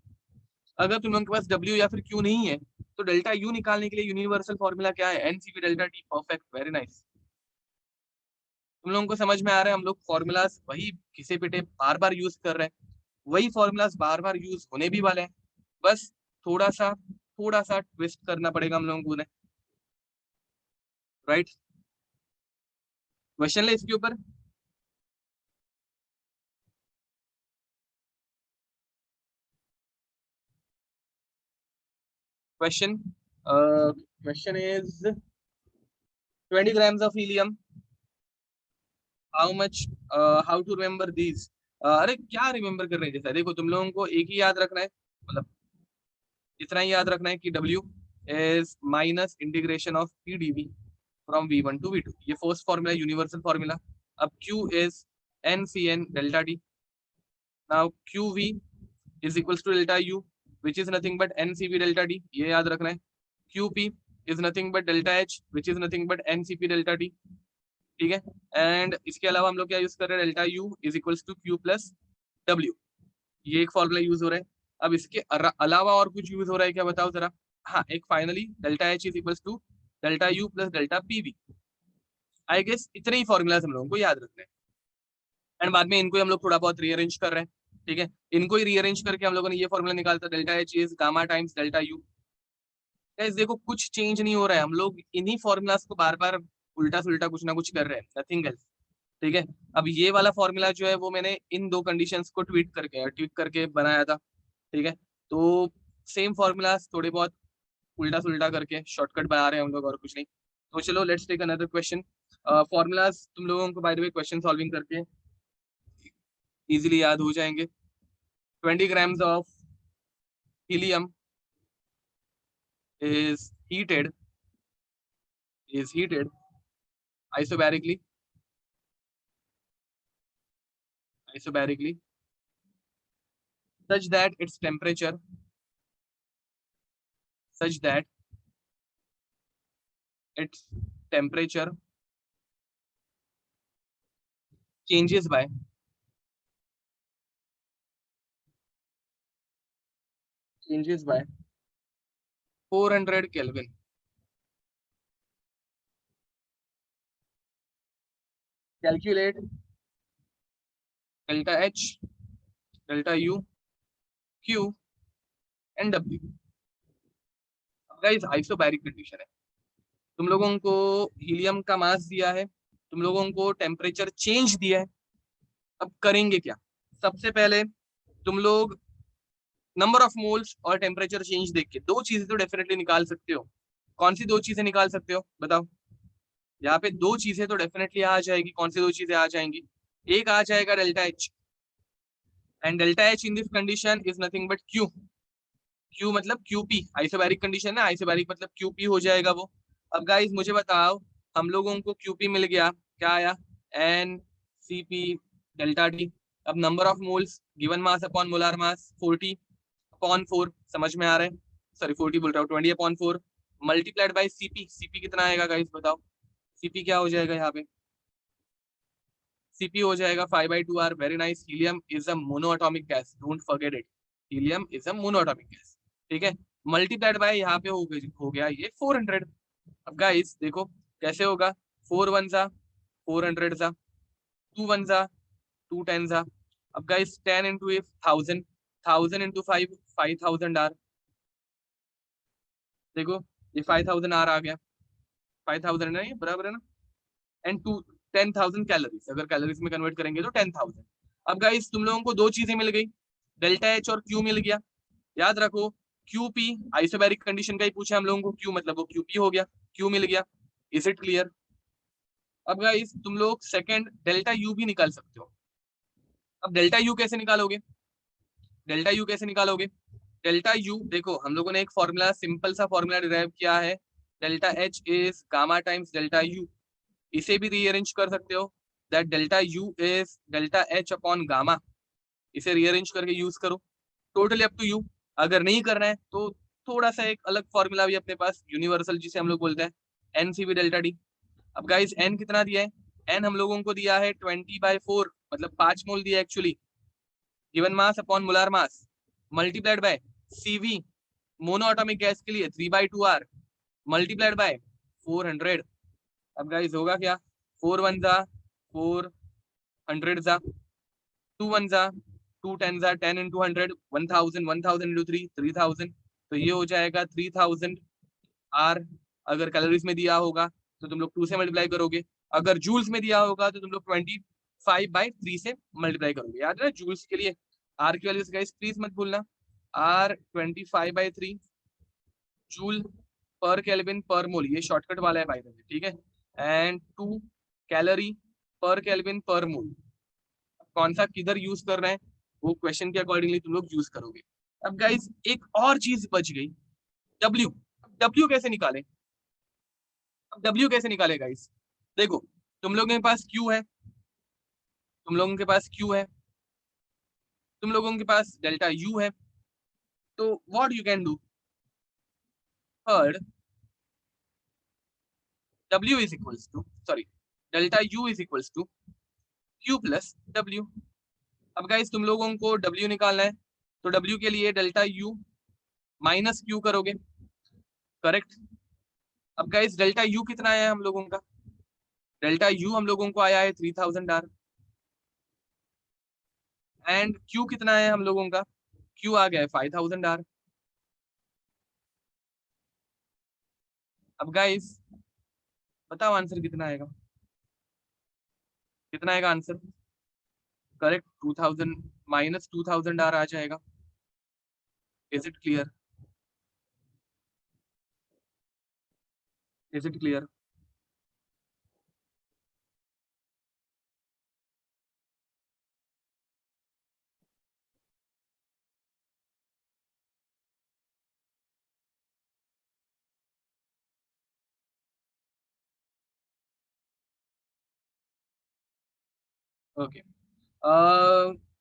अगर तुम लोगों के पास डब्ल्यू या फिर क्यू नहीं है, तो डेल्टा यू निकालने के लिए यूनिवर्सल फॉर्मूला क्या है? NCP delta T, perfect, very nice. तुम लोगों को समझ में आ रहा है? हम लोग फॉर्मूलाज वही घिसे पिटे बार बार यूज कर रहे हैं, वही फॉर्मूलाज बार बार यूज होने भी वाले हैं, बस थोड़ा सा ट्विस्ट करना पड़ेगा हम लोगों को उन्हें, राइट। क्वेश्चन ले इसके ऊपर। Question, question is 20 grams of helium, how much, how to remember these. अरे क्या रिमेम्बर करने जैसा है? देखो तुम लोगों को एक ही याद रखना है, मतलब इतना ही याद रखना है कि W is minus integration of P D V from V1 to V2, ये फर्स्ट फॉर्मूला, यूनिवर्सल फॉर्मूला। अब Q is N C N delta D, now Q V is equals to delta U which is nothing but N C P delta D, ये याद रखना है। Q P is nothing but delta H which is nothing but N C P delta D, ठीक है। And इसके अलावा हम लोग क्या यूज कर रहे हैं? Delta U is equals to Q plus W, ये एक फॉर्मूला यूज हो रहा है। अब इसके अलावा और कुछ यूज हो रहा है क्या, बताओ जरा? हाँ, एक finally delta H is equals to delta U plus delta P V. I guess इतने ही फॉर्मूलाज हम लोगों को याद रखने हैं, एंड बाद में इनको ही हम लोग थोड़ा बहुत रीअरेंज कर रहे हैं, ठीक है। इनको ही रीअरेंज करके हम लोगों ने ये फॉर्मूला निकालता, delta H is gamma times delta U. Guys देखो कुछ चेंज नहीं हो रहा है, हम लोग इन्हीं फॉर्मूलाज को बार बार उल्टा सुल्टा कुछ ना कुछ कर रहे हैं, नथिंग एल्स, ठीक है। अब ये वाला फॉर्मूला जो है वो मैंने इन दो कंडीशंस को ट्वीट करके बनाया था, ठीक है। तो सेम फॉर्मूलाज थोड़े बहुत उल्टा सुल्टा करके शॉर्टकट बना रहे हैं हम लोग, और कुछ नहीं। तो चलो let's take another question. Formulas तुम लोगों को by the way question solving करके इजीली याद हो जाएंगे। 20 grams of helium is heated isobarically isobarically such that its temperature such that its temperature changes by changes by 400 Kelvin. Calculate delta H, delta U, Q and W. Guys isobaric condition है, तुम लोगों को helium का मास दिया है, तुम लोगों को टेम्परेचर चेंज दिया है। अब करेंगे क्या? सबसे पहले तुम लोग नंबर ऑफ मोल्स और टेम्परेचर चेंज देख के दो चीजें तो डेफिनेटली निकाल सकते हो। कौन सी दो चीजें निकाल सकते हो बताओ? यहाँ पे दो चीजें तो डेफिनेटली आ जाएगी। कौन सी दो चीजें आ जाएंगी? एक आ जाएगा delta H, and delta H in this condition is nothing but Q. Q मतलब क्यूपी, आइसोबैरिक कंडीशन है, आइसोबैरिक मतलब क्यूपी हो जाएगा वो। अब गाइस मुझे बताओ, हम लोगों को क्यूपी मिल गया, क्या आया? एन सी पी डेल्टा टी। अब number of moles given mass upon molar mass 40 upon 4, समझ में आ रहा है? सॉरी 40 बोल रहा हूँ, 20 upon 4 multiplied by CP. CP कितना आएगा गाइस बताओ? सीपी क्या हो जाएगा यहाँ पे? सीपी हो जाएगा 5/2 R. Very nice. Helium is a monoatomic gas, don't forget it. Helium is a monoatomic gas, ठीक है। मल्टीप्लाइड बाय यहाँ पे हो गया ये 400। अब गाइस देखो कैसे होगा, 4 1 जा 400 जा, 2 1 जा 2 10 जा। अब गाइस 10 इंटू 1000, 1000 इंटू 5 5000 आर। देखो ये 5000 आर आ गया, 5000 ना, ये बराबर है ना? एंड 10,000 कैलोरीज, अगर कैलोरीज में कन्वर्ट करेंगे तो 10,000। अब गाइस तुम लोगों को दो चीजें मिल गई, डेल्टा एच और क्यू मिल गया। याद रखो क्यू पी आइसोबैरिक कंडीशन का ही पूछा हम लोगों को, क्यू मतलब वो क्यू पी हो गया, क्यू मिल गया। Is it clear? अब गाइस तुम लोग सेकंड डेल्टा यू भी निकाल सकते हो। अब डेल्टा यू कैसे निकालोगे? डेल्टा यू कैसे निकालोगे? डेल्टा यू देखो, हम लोगों ने एक फॉर्मूला, सिंपल सा फॉर्मूला डिराइव किया है, delta H is gamma times delta U. इसे भी रीअरेंज कर सकते हो, that delta U is delta H upon gamma. इसे रीअरेंज करके यूज करो, टोटली अप टू यू। अगर नहीं करना है तो थोड़ा सा एक अलग फॉर्मूला भी अपने पास, यूनिवर्सल जिसे हम लोग बोलते हैं, N C B delta D. अब गाइस एन कितना दिया है? एन हम लोगों को दिया है 20/4, मतलब 5 मोल दिया actually, given mass upon molar mass multiplied by CV, mono atomic gas के लिए 3/2 आर मल्टीप्लाइड बाय 400। अब गाइस होगा क्या? 4 1 जा 400 जा, 2 1 जा 2 10 जा, 10 इंटू 100 1000, 1000 इंटू 3 3000। तो ये हो जाएगा 3000 आर। अगर कैलोरीज में दिया होगा तो तुम लोग 2 से मल्टीप्लाई करोगे, अगर जूल्स में दिया होगा तो तुम लोग 25/3 से मल्टीप्लाई करोगे। याद है जूल्स के लिए आर की वैल्यू गाइस प्लीज मत भूलना, आर 25/3 जूल पर केल्विन पर मोल, ये शॉर्टकट वाला है भाई, ठीक है। एंड 2 कैलोरी पर केल्विन पर मोल। कौन सा किधर यूज कर रहे हैं वो क्वेश्चन के अकॉर्डिंगली तुम लोग यूज करोगे। अब गाइस एक और चीज बच गई, डब्ल्यू। डब्ल्यू कैसे निकाले? अब डब्ल्यू कैसे निकाले गाइस? देखो तुम लोगों के पास क्यू है, तुम लोगों के पास क्यू है, तुम लोगों के पास डेल्टा यू है, तो what you can do, third W is equals to, sorry delta U is equals to Q plus W. अब गाइस तुम लोगों को डब्ल्यू निकालना है, तो डब्ल्यू के लिए डेल्टा यू माइनस क्यू करोगे, करेक्ट। अब गाइस डेल्टा यू कितना आया है हम लोगों का? डेल्टा यू हम लोगों को आया है 3000 आर, एंड क्यू कितना है हम लोगों का? क्यू आ गया है 5000 आर। अब गाइस बताओ आंसर कितना आएगा? कितना आएगा आंसर? करेक्ट 2000 माइनस 2000 आर आ जाएगा। Is it clear? Is it clear? Okay,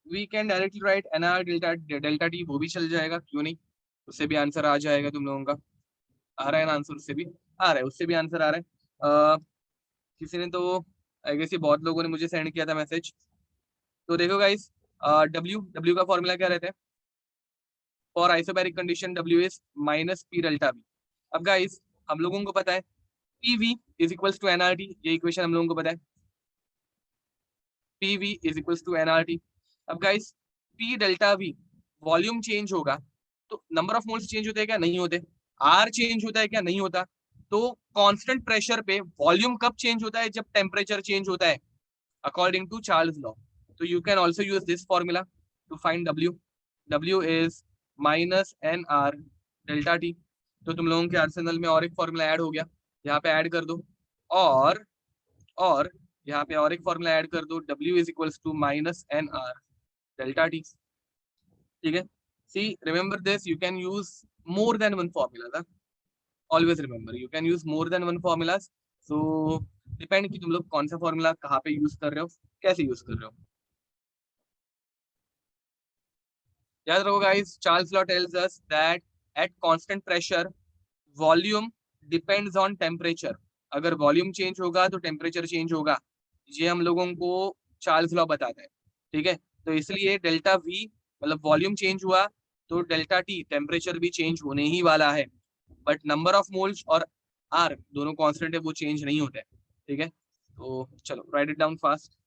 we can directly write N R delta delta T, वो भी चल जाएगा, क्यों नहीं? उससे भी आंसर आ जाएगा तुम लोगों का। आ रहा है ना आंसर? उससे भी आ रहा है, उससे भी आंसर आ रहा है। किसी ने तो आई गेस ये बहुत लोगों ने मुझे सेंड किया था मैसेज। तो देखो गाइस, डब्ल्यू डब्ल्यू का फॉर्मूला क्या रहता है? For isobaric condition W is minus P delta V। अब गाइस हम लोगों को पता है PV is equals to NRT, ये इक्वेशन हम लोगों को पता है, PV is equals to NRT। अब guys P delta V volume change होगा तो नंबर ऑफ मोल्स चेंज होते हैं क्या? नहीं होते। R चेंज होता है क्या? नहीं होता। तो कांस्टेंट प्रेशर पे वॉल्यूम कब चेंज होता है? जब टेम्परेचर चेंज होता है, अकॉर्डिंग टू चार्ल्स लॉ। तो you can also use this formula to find W। W is minus NR delta T। तो तुम लोगों के आर्सेनल में और एक फॉर्मूला ऐड हो गया, यहाँ पे ऐड कर दो। और यहाँ पे और एक फॉर्मूला ऐड कर दो, W is equals to minus NR delta T। ठीक है, see remember this, you can use more than one formula. Always remember you can use more than one formulas. So depend कि तुम लोग कौन सा formula कहाँ पे यूज कर रहे हो, कैसे यूज कर रहे हो। याद रखो guys, Charles law tells us that at constant pressure volume depends on temperature. अगर वॉल्यूम चेंज होगा तो टेम्परेचर चेंज होगा, ये हम लोगों को चार्ल्स लॉ बताता है। ठीक है, तो इसलिए डेल्टा V मतलब वॉल्यूम चेंज हुआ तो डेल्टा T टेम्परेचर भी चेंज होने ही वाला है, बट नंबर ऑफ मोल्स और R दोनों कांस्टेंट है, वो चेंज नहीं होते। ठीक है, तो चलो राइट इट डाउन फास्ट।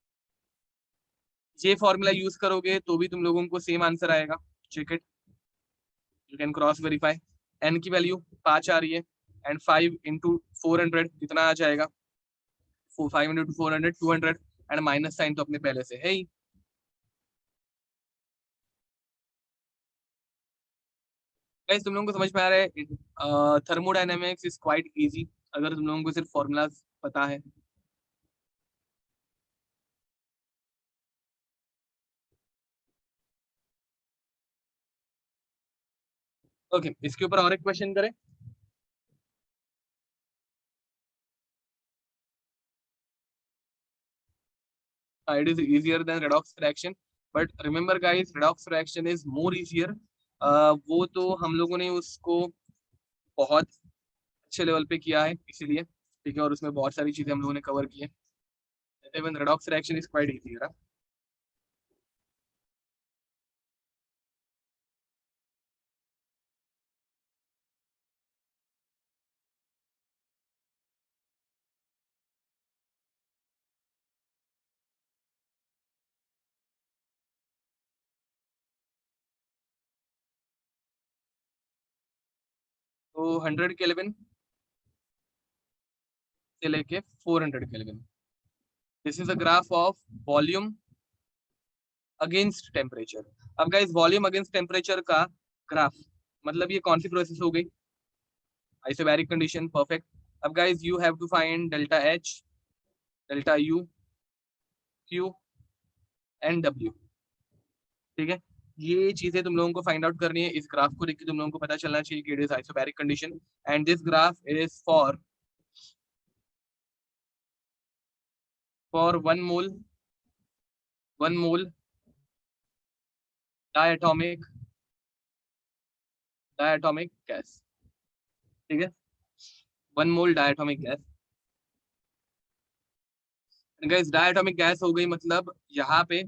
ये फॉर्मूला यूज करोगे तो भी तुम लोगों को सेम आंसर आएगा। Check it, you can cross verify. N की वैल्यू 5 आ रही है एंड 5 इंटू 400 कितना आ जाएगा? 5 इंटू 400 200 एंड माइनस साइन तो अपने पहले से है ही। गाइस तुम लोगों को समझ में आ रहा है? थर्मोडायनेमिक्स इज क्वाइट इजी अगर तुम लोगों को सिर्फ फॉर्मूलाज पता है। ओके, इसके ऊपर और एक क्वेश्चन करें। It is easier than redox reaction, but remember guys, redox reaction is more easier। वो तो हम लोगों ने उसको बहुत अच्छे लेवल पे किया है इसीलिए। ठीक है, और उसमें बहुत सारी चीजें हम लोगों ने कवर की है। Even redox reaction is quite easier। तो 100 केल्विन से लेके 400 kelvin, this is a graph of volume against temperature. अब गाइस वॉल्यूम अगेंस्ट टेम्परेचर का ग्राफ मतलब ये कौन सी प्रोसेस हो गई? Isobaric condition, perfect. अब guys you have to find delta H, delta U, Q and W। ठीक है, ये चीजें तुम लोगों को फाइंड आउट करनी है। इस ग्राफ को देख के तुम लोगों को पता चलना चाहिए कि it is isobaric condition and this graph is for 1 mole diatomic diatomic gas. ठीक है, 1 mole diatomic gas. Gas diatomic gas हो गई, मतलब यहाँ पे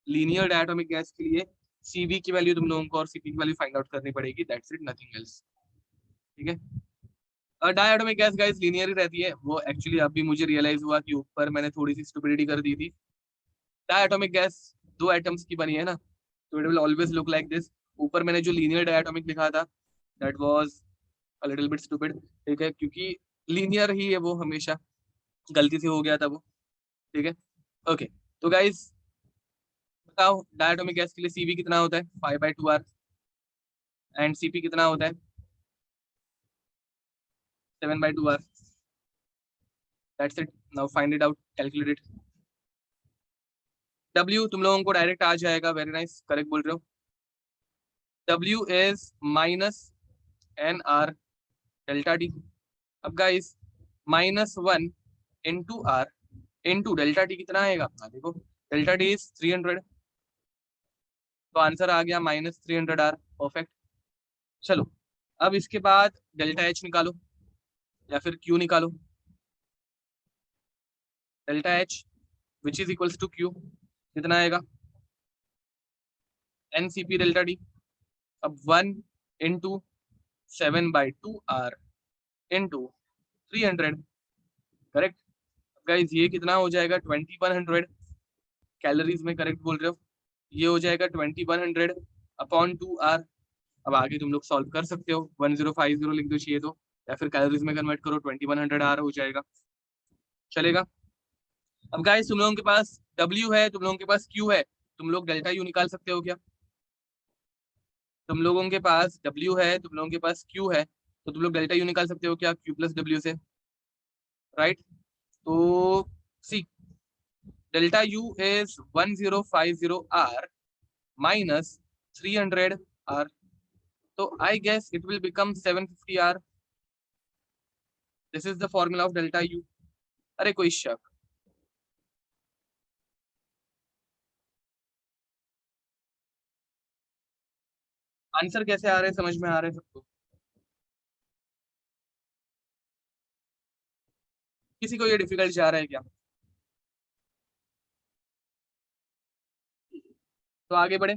लीनियर डायटोमिक गैस के लिए CV की वैल्यू तुम लोगों को और CP की वैल्यू फाइंड आउट करनी पड़ेगी, दैट्स इट, नथिंग एल्स। ठीक है, डायटोमिक गैस गाइस लीनियर ही रहती है। वो एक्चुअली अभी मुझे रियलाइज हुआ कि ऊपर मैंने थोड़ी सी स्टुपिडिटी कर दी थी। डायटोमिक गैस दो एटम्स की बनी है ना, तो it will always look like this. ऊपर मैंने जो लीनियर डायटोमिक लिखा था that was a little bit stupid. ठीक है, क्योंकि लीनियर ही है वो, हमेशा गलती से हो गया था वो। ठीक है, ओके। तो गाइस बताओ डायटोमिक गैस के लिए CV कितना होता है? 5/2R। एंड CP कितना होता है? 7/2R। That's it, now find it out, calculate it. W तुम लोगों को डायरेक्ट आ जाएगा, वेरी नाइस, करेक्ट बोल रहे हो। W is minus NR delta D। अब guys -1 into R into delta T कितना आएगा अपना? देखो डेल्टा T इज 300, तो आंसर आ गया -300R, परफेक्ट। चलो अब इसके बाद डेल्टा H निकालो या फिर Q निकालो। Delta H which is equals to Q कितना आएगा? NCP delta D। अब 1 into 7/2r into 300, correct guys. ये कितना हो जाएगा 2100 कैलोरीज में, करेक्ट बोल रहे हो। ये हो जाएगा 2100 अपॉन 2r। अब आगे तुम लोग सॉल्व कर सकते हो, 1050 लिख दो चाहिए तो, या फिर कैलोरीज में कन्वर्ट करो, 2100 r हो जाएगा, चलेगा। अब गाइस तुम लोगों के पास W है, तुम लोगों के पास Q है, तुम लोग डेल्टा U निकाल सकते हो क्या? तुम लोगों के पास W है, तुम लोगों के पास Q है, तो तुम लोग डेल्टा U निकाल सकते हो क्या Q प्लस W से, राइट? तो C delta U is 1050 r minus 300 r, तो I guess it will become 750 r। This is the formula of delta U। अरे कोई शक? आंसर कैसे आ रहे हैं, समझ में आ रहे हैं सबको? किसी को ये डिफिकल्ट जा रहा है क्या? तो आगे बढ़े।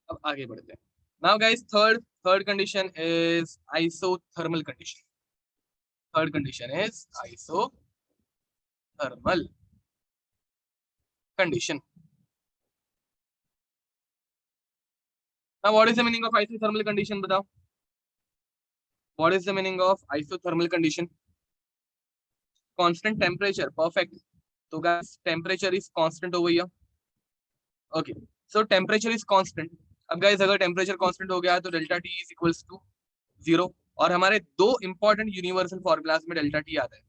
अब आगे बढ़ते हैं। Now guys third condition is isothermal condition. Third condition is isothermal condition. Now what is the meaning of isothermal condition, बताओ। What is the meaning of isothermal condition? Constant temperature, perfect. तो गाइस टेम्परेचर इज कांस्टेंट हो गया, okay. So temperature is constant. अब guys अगर temperature constant हो गया तो delta T is equals to 0। और हमारे दो इंपॉर्टेंट यूनिवर्सल फॉर्मूलाज में डेल्टा टी आता है,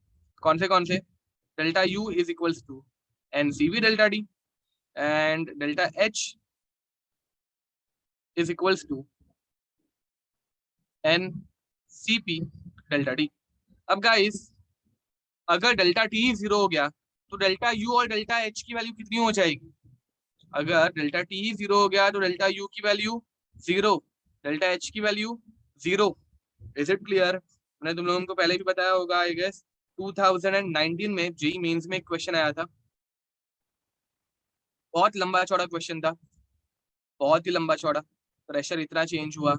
कौन से? Delta U is equals to NCV delta D and delta H is equals to N C P delta D. अब गाइस अगर डेल्टा टी 0 हो गया तो डेल्टा यू और डेल्टा एच की वैल्यू कितनी हो जाएगी? अगर डेल्टा टी 0 हो गया तो डेल्टा यू की वैल्यू 0, डेल्टा एच की वैल्यू 0। Is it clear? मैंने तुम लोगों को पहले भी बताया होगा, आई गेस 2019 में जेई मेंस में एक क्वेश्चन आया था, बहुत लंबा चौड़ा क्वेश्चन था, बहुत ही लंबा चौड़ा। प्रेशर इतना चेंज हुआ,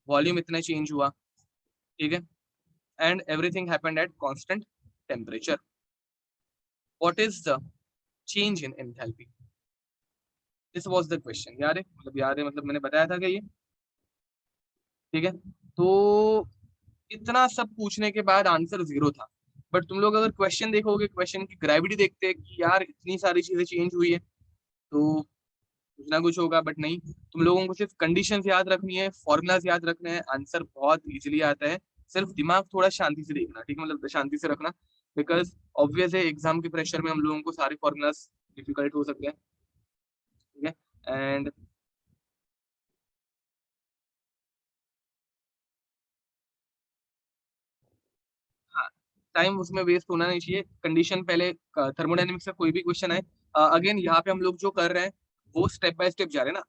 वॉल्यूम इतना चेंज हुआ, ठीक है, and everything happened at constant temperature. What is the change in enthalpy? This was the question. याद है? मतलब याद है, मतलब मैंने बताया था कि ये, ठीक है। तो इतना सब पूछने के बाद आंसर 0 था, बट तुम लोग अगर क्वेश्चन देखोगे, क्वेश्चन की ग्रेविटी देखते हैं कि यार इतनी सारी चीजें चेंज हुई है, तो कुछ ना कुछ होगा, बट नहीं। तुम लोगों को सिर्फ कंडीशंस याद रखनी है, फॉर्मूलाज याद रखने हैं, आंसर बहुत इजीली आता है। सिर्फ दिमाग थोड़ा शांति से देखना, ठीक है, मतलब शांति से रखना, बिकॉज ऑब्वियस है एग्जाम के प्रेशर में हम लोगों को सारे फॉर्मूलाज डिफिकल्ट हो सकते हैं, ठीक है। एंड हाँ, टाइम उसमें वेस्ट होना नहीं चाहिए। कंडीशन पहले, थर्मोडायनेमिक्स का कोई भी क्वेश्चन है, अगेन यहाँ पे हम लोग जो कर रहे हैं वो स्टेप बाय स्टेप जा रहे हैं ना,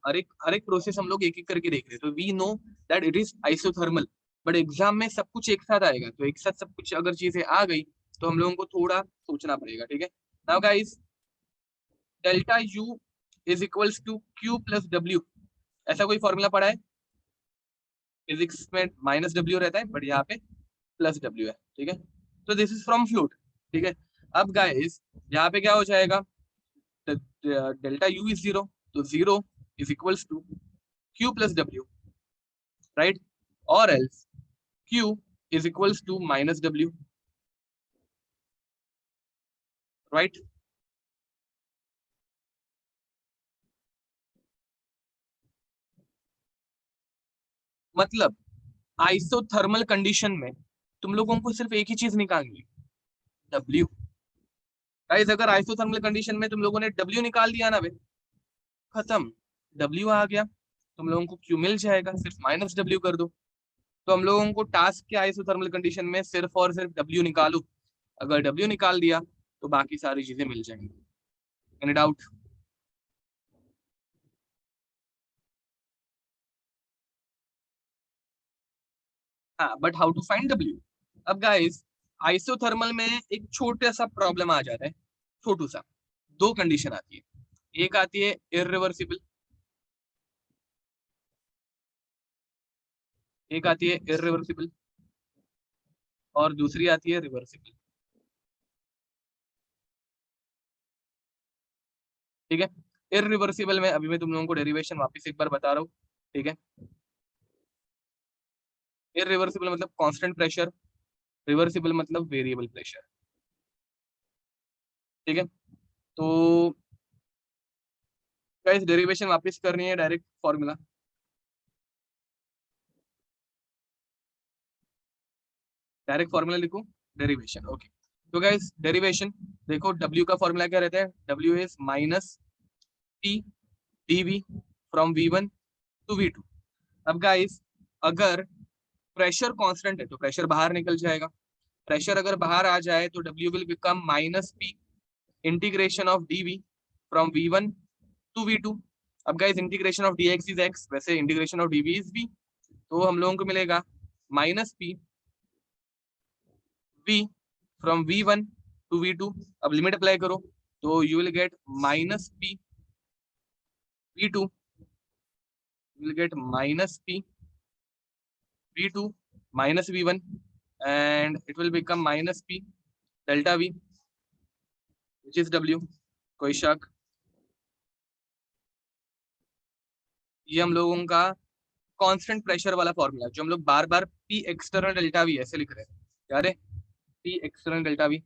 हर एक प्रोसेस हम लोग एक एक करके देख रहे हैं, तो we know that it is isothermal. But exam में सब कुछ एक साथ आएगा, तो एक साथ सब कुछ अगर चीजें आ गई तो हम लोगों को थोड़ा सोचना पड़ेगा, ठीक है। Now guys delta U is equals to Q plus W, ऐसा कोई फॉर्मूला पढ़ा है? फिजिक्स में माइनस डब्ल्यू रहता है, बट यहाँ पे प्लस डब्ल्यू है, ठीक है। तो दिस इज फ्रॉम फ्लूइड, ठीक है। अब गाइस यहाँ पे क्या हो जाएगा, डेल्टा यू इज 0, तो 0 is equals to Q plus W, right? और else Q is equals to minus W, right? मतलब आइसोथर्मल कंडीशन में तुम लोगों को सिर्फ एक ही चीज निकालनी है, डब्ल्यू। गाइस अगर आइसोथर्मल कंडीशन में तुम लोगों ने डब्ल्यू निकाल दिया ना बे, खत्म, डब्ल्यू आ गया, तुम लोगों को क्यू मिल जाएगा, सिर्फ माइनस डब्ल्यू कर दो। तो हम लोगों को टास्क क्या है आइसोथर्मल कंडीशन में, सिर्फ और सिर्फ डब्ल्यू निकालो। अगर डब्ल्यू निकाल दिया तो बाकी सारी चीजें मिल जाएंगी। Any doubt? हाँ, but how to find W? अब गाइस आइसोथर्मल में एक छोटा सा प्रॉब्लम आ जाता है, छोटू सा। दो कंडीशन आती है, एक आती है इरिवर्सिबल, एक आती है इरिवर्सिबल और दूसरी आती है रिवर्सिबल। ठीक है, इरिवर्सिबल में अभी मैं तुम लोगों को डेरिवेशन वापस एक बार बता रहा हूँ। ठीक है, इरिवर्सिबल मतलब कांस्टेंट प्रेशर, रिवर्सिबल मतलब वेरिएबल प्रेशर। ठीक है, तो गाइस डेरिवेशन वापस करनी है, डायरेक्ट फॉर्मूला, डायरेक्ट फॉर्मूला लिखो, डेरिवेशन। ओके, तो गाइस डेरिवेशन देखो, W का फॉर्मूला क्या रहता है, W is minus P dV from V1 to V2। अब गाइस अगर प्रेशर कांस्टेंट है तो प्रेशर बाहर निकल जाएगा, प्रेशर अगर बाहर आ जाए तो W will become minus P integration of dV from V1 to V2। अब guys integration of dx is x, वैसे integration of dv is v, तो हम लोगों को मिलेगा minus P v from V1 to V2। अब लिमिट अप्लाई करो तो you will get minus P V2, you will get minus P V2 minus V1 and it will become minus P delta V which is W। कोई शक? ये हम लोगों का constant pressure वाला फॉर्मूला जो हम लोग बार बार P एक्सटर्नल डेल्टा V ऐसे लिख रहे हैं, याद है, P external delta V।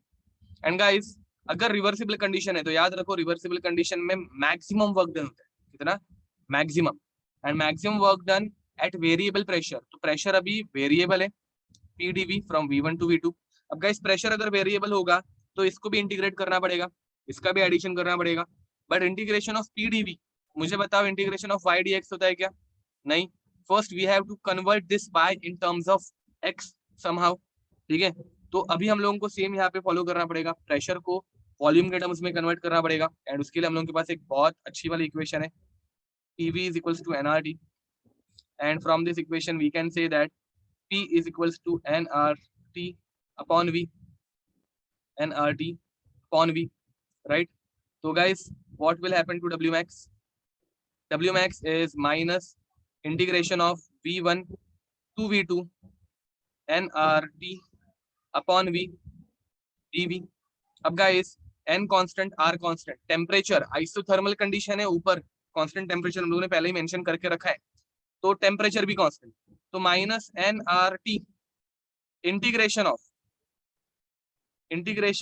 And guys अगर रिवर्सिबल कंडीशन है तो याद रखो, रिवर्सिबल कंडीशन में मैक्सिमम वर्क डन होता है, कितना, maximum, and maximum work done at variable pressure. तो प्रेशर अभी वेरिएबल है, PdV from V1 to V2। अब गाइस प्रेशर अगर वेरिएबल होगा तो इसको भी इंटीग्रेट करना पड़ेगा, इसका भी एडिशन करना पड़ेगा, बट इंटीग्रेशन ऑफ PdV, मुझे बताओ इंटीग्रेशन ऑफ y dx होता है क्या? नहीं, first we have to convert this by in terms of x somehow. ठीक है, तो अभी हम लोगों को सेम यहाँ पे फॉलो करना पड़ेगा, प्रेशर को वॉल्यूम के टर्म्स में कन्वर्ट करना पड़ेगा, एंड उसके लिए हम लोगों के पास एक बहुत अच्छी वाली इक्वेशन है, PV is equals to nRT, and from this equation we can say that P is equals to nRT upon V, nRT upon V, right? So guys, what will happen to W max? W max is minus integration of V1 to V2 nRT upon V dV। अब guys n constant, r constant, temperature isothermal condition है, ऊपर constant temperature हम लोगों ने पहले ही mention करके रखा है, तो टेम्परेचर भी कांस्टेंट, तो minus nRT integration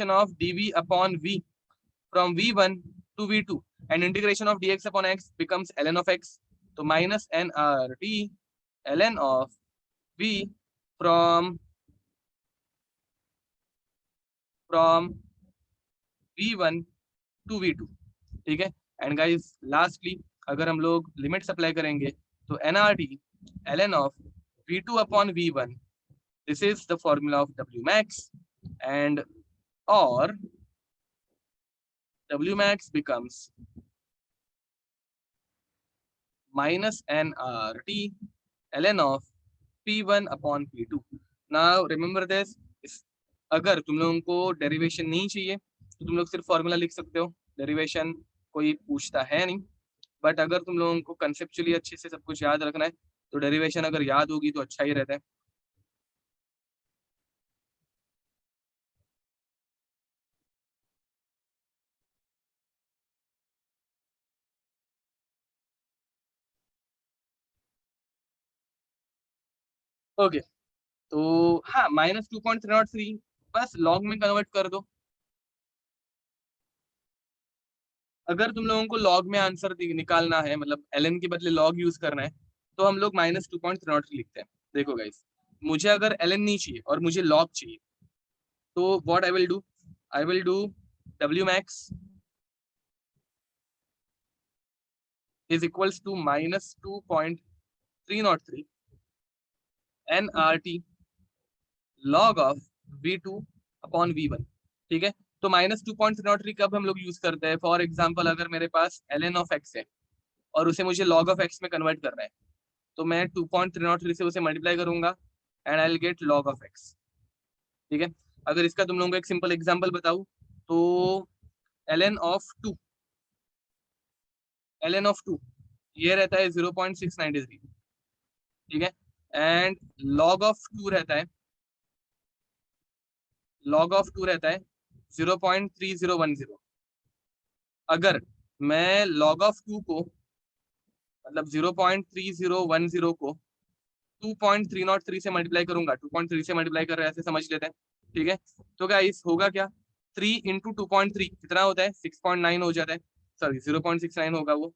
of dV upon V from V1 to V2 and integration of dx upon x becomes ln of x, तो minus nRT ln of V from V1 to V2। ठीक है, and guys lastly अगर हम लोग limits apply करेंगे तो nRT ln of V2 upon V1, this is the formula of W max, and or W max becomes minus nRT ln of P1 upon P2। Now remember this, अगर तुम लोगों को derivation नहीं चाहिए तो तुम लोग सिर्फ फॉर्मूला लिख सकते हो, डेरिवेशन कोई पूछता है नहीं, बट अगर तुम लोगों को कंसेप्चुअली अच्छे से सब कुछ याद रखना है तो डेरिवेशन अगर याद होगी तो अच्छा ही रहता है। ओके, तो हाँ -2.303 बस लॉग में कन्वर्ट कर दो। अगर तुम लोगों को लॉग में आंसर निकालना है, मतलब ln के बदले लॉग यूज करना है, तो हम लोग -2.303 लिखते हैं। देखो गाइस, मुझे अगर ln नहीं चाहिए और मुझे लॉग चाहिए, तो what I will do W max is equals to -2.303 nRT log of V2 upon V1। ठीक है, तो -2.303 कब हम लोग यूज करते हैं, फॉर एग्जाम्पल अगर मेरे पास ln ऑफ x है और उसे मुझे log ऑफ x में कन्वर्ट करना है, तो मैं 2.303 से उसे मल्टीप्लाई करूंगा and I will gate log of x। ठीक है, अगर इसका तुम लोगों को एक सिंपल एग्जांपल बताऊं तो ln ऑफ 2 ये रहता है 0.693, ठीक है, एंड log ऑफ 2 रहता है 0.3010। अगर मैं log ऑफ 2 को मतलब 0.3010 को 2.303 से मल्टीप्लाई करूंगा, 2.3 से मल्टीप्लाई कर रहे हैं ऐसे समझ लेते हैं, ठीक है। तो गाइस होगा क्या, 3 इंटू 2.3 कितना होता है, 6.9 हो जाता है, सॉरी 0.69 होगा वो,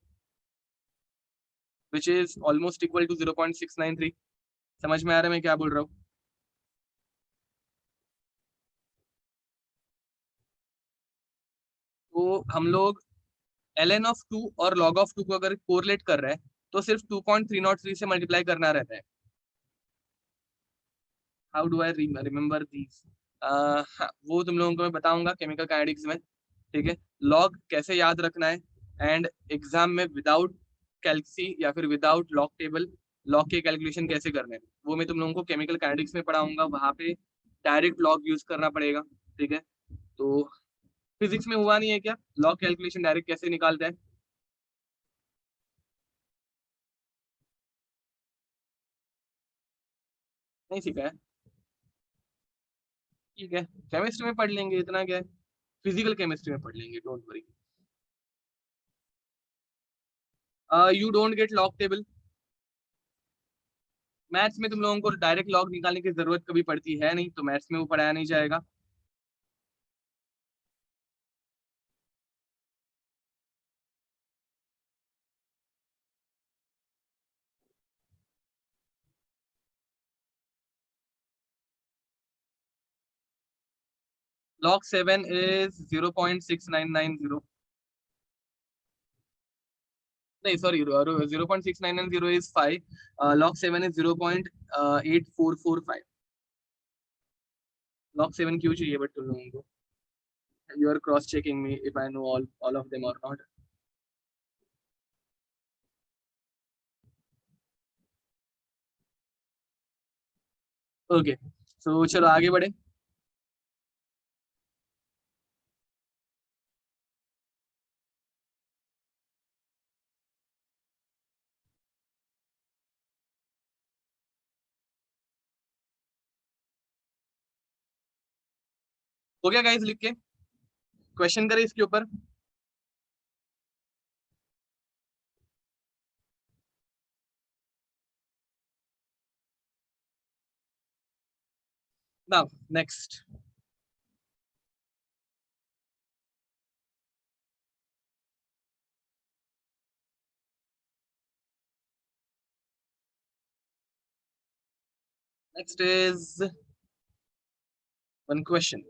which is almost equal to 0.693। समझ में आ रहा है मैं क्या बोल रहा हूँ? तो हम लोग ln ऑफ 2 और log ऑफ 2 को अगर कोरिलेट कर रहे हैं तो सिर्फ 2.303 से मल्टीप्लाई करना रहता है। How do I remember these, वो तुम लोगों को मैं बताऊंगा केमिकल काइनेटिक्स में, ठीक है। लॉग कैसे याद रखना है एंड एग्जाम में विदाउट कैल्सी या फिर विदाउट लॉग टेबल लॉग के कैलकुलेशन कैसे करने हैं वो मैं तुम लोगों को केमिकल काइनेटिक्स में पढ़ाऊंगा, वहां पे डायरेक्ट लॉग यूज करना पड़ेगा, ठीक है। तो फिजिक्स में हुआ नहीं है क्या, लॉग कैलकुलेशन डायरेक्ट कैसे निकालते हैं? नहीं सीखा है, ठीक है, केमिस्ट्री में पढ़ लेंगे, इतना क्या है, फिजिकल केमिस्ट्री में पढ़ लेंगे, don't worry. You don't get log table, maths में तुम लोगों को डायरेक्ट लॉग निकालने की जरूरत कभी पड़ती है नहीं, तो मैथ्स में वो पढ़ाया नहीं जाएगा। log 7 is 0.6990, नहीं sorry 0.6990 is 5, log 7 is 0.8445। log 7 क्यों चाहिए बट तुम लोगों को, you are cross checking me if I know all of them or not। Okay, so चलो आगे बढ़े। हो गया गाइस, लिख के क्वेश्चन करें इसके ऊपर। Now next, next is one question.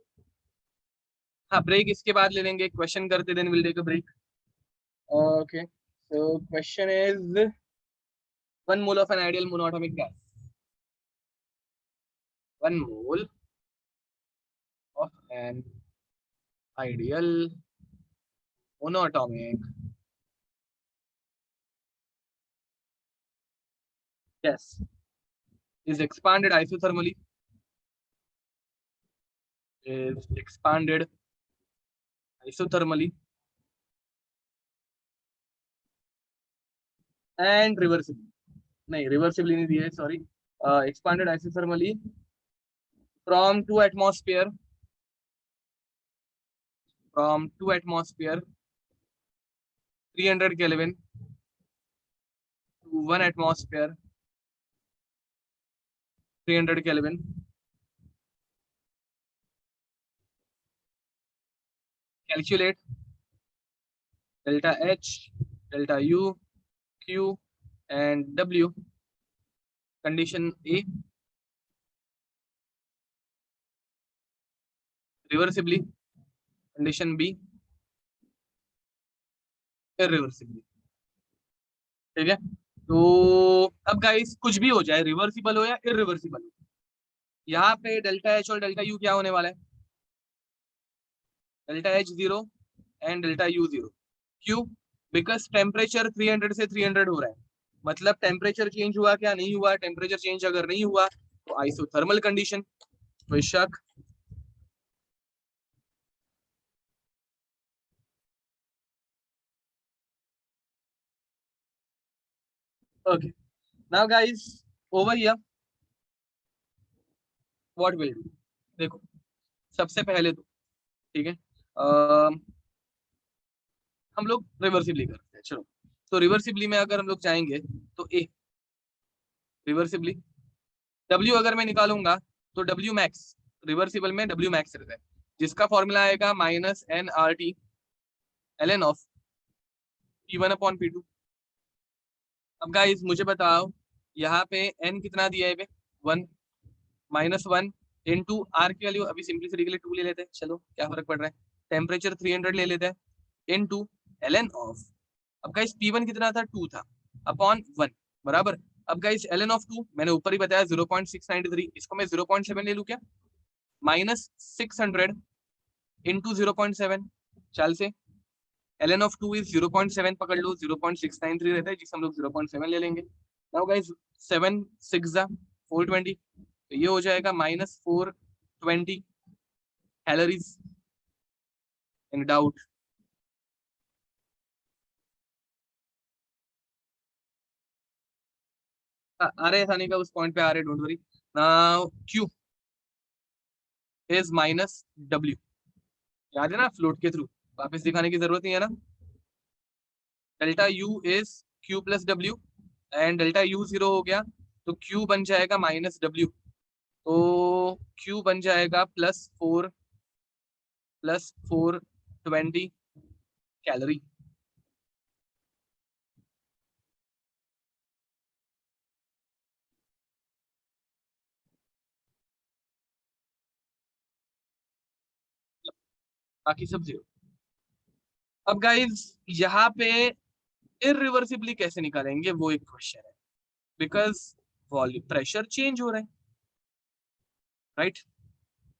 हाँ ब्रेक इसके बाद ले लेंगे, क्वेश्चन करते then will take a break. Okay, so question is 1 mole of an ideal monatomic gas, 1 mole of an ideal monatomic gas is expanded isothermally, is expanded isothermally and reversibly, नहीं reversibly नहीं दिया है, sorry, expanded isothermally from 2 atmosphere, from 2 atmosphere 300 Kelvin to 1 atmosphere 300 Kelvin। Calculate delta H, delta U, Q and W, condition A, reversibly, condition B, irreversibly, ठीक है। तो अब guys कुछ भी हो जाए, रिवर्सिबल हो या इरिवर्सिबल हो, यहाँ पे डेल्टा एच और डेल्टा यू क्या होने वाला है, delta H 0 and delta you 0। क्यों? बिकॉज टेम्परेचर 300 से 300 हो रहा है, मतलब टेम्परेचर चेंज हुआ क्या, नहीं हुआ, टेम्परेचर चेंज अगर नहीं हुआ तो आइसोथर्मल कंडीशन, बेशक Okay. Now guys, over here, what will do? देखो, सबसे पहले तो ठीक है, हम लोग रिवर्सिबली करते हैं। चलो, तो रिवर्सिबली में अगर हम लोग जाएंगे तो ए रिवर्सिबली W अगर मैं निकालूंगा तो W मैक्स, रिवर्सिबल में W मैक्स रहता है, जिसका फॉर्मूला आएगा minus N R T L N of P1/P2। अब गाइस मुझे बताओ, यहाँ पे n कितना दिया है? 1 -1 इंटू आर की वैल्यू अभी सिंपलिसिटी के लिए 2 ले लेते हैं, चलो क्या फर्क पड़ रहा है, टेम्परेचर 300 ले लेते हैं इंटू एल एन ऑफ, अब गाइस P1 कितना था? 2 था, अपॉन 1 बराबर। अब गाइस एल एन ऑफ 2 मैंने ऊपर ही बताया 0.693, इसको मैं 0.7 ले लूं क्या? माइनस 600 इंटू 0.7, चाल से एल एन ऑफ 2 इज 0.7 पकड़ लो, 0.693 रहता है, जिसे हम लोग 0.7 ले लेंगे। नाउ गाइस 7 6 420, तो ये हो जाएगा माइनस 420 कैलोरीज। In doubt? आ रहे थाने का उस पॉइंट पे आ रहे, don't worry. Now Q is minus W, याद है ना फ्लोट के थ्रू, वापस दिखाने की जरूरत नहीं है ना। Delta U is Q plus W, and delta you 0 हो गया तो क्यू बन जाएगा माइनस डब्ल्यू, तो क्यू बन जाएगा +420 कैलोरी। बाकी सब 0। अब गाइज यहाँ पे इरिवर्सिबली कैसे निकालेंगे वो एक क्वेश्चन है, बिकॉज वॉल्यूम प्रेशर चेंज हो रहा है, राइट?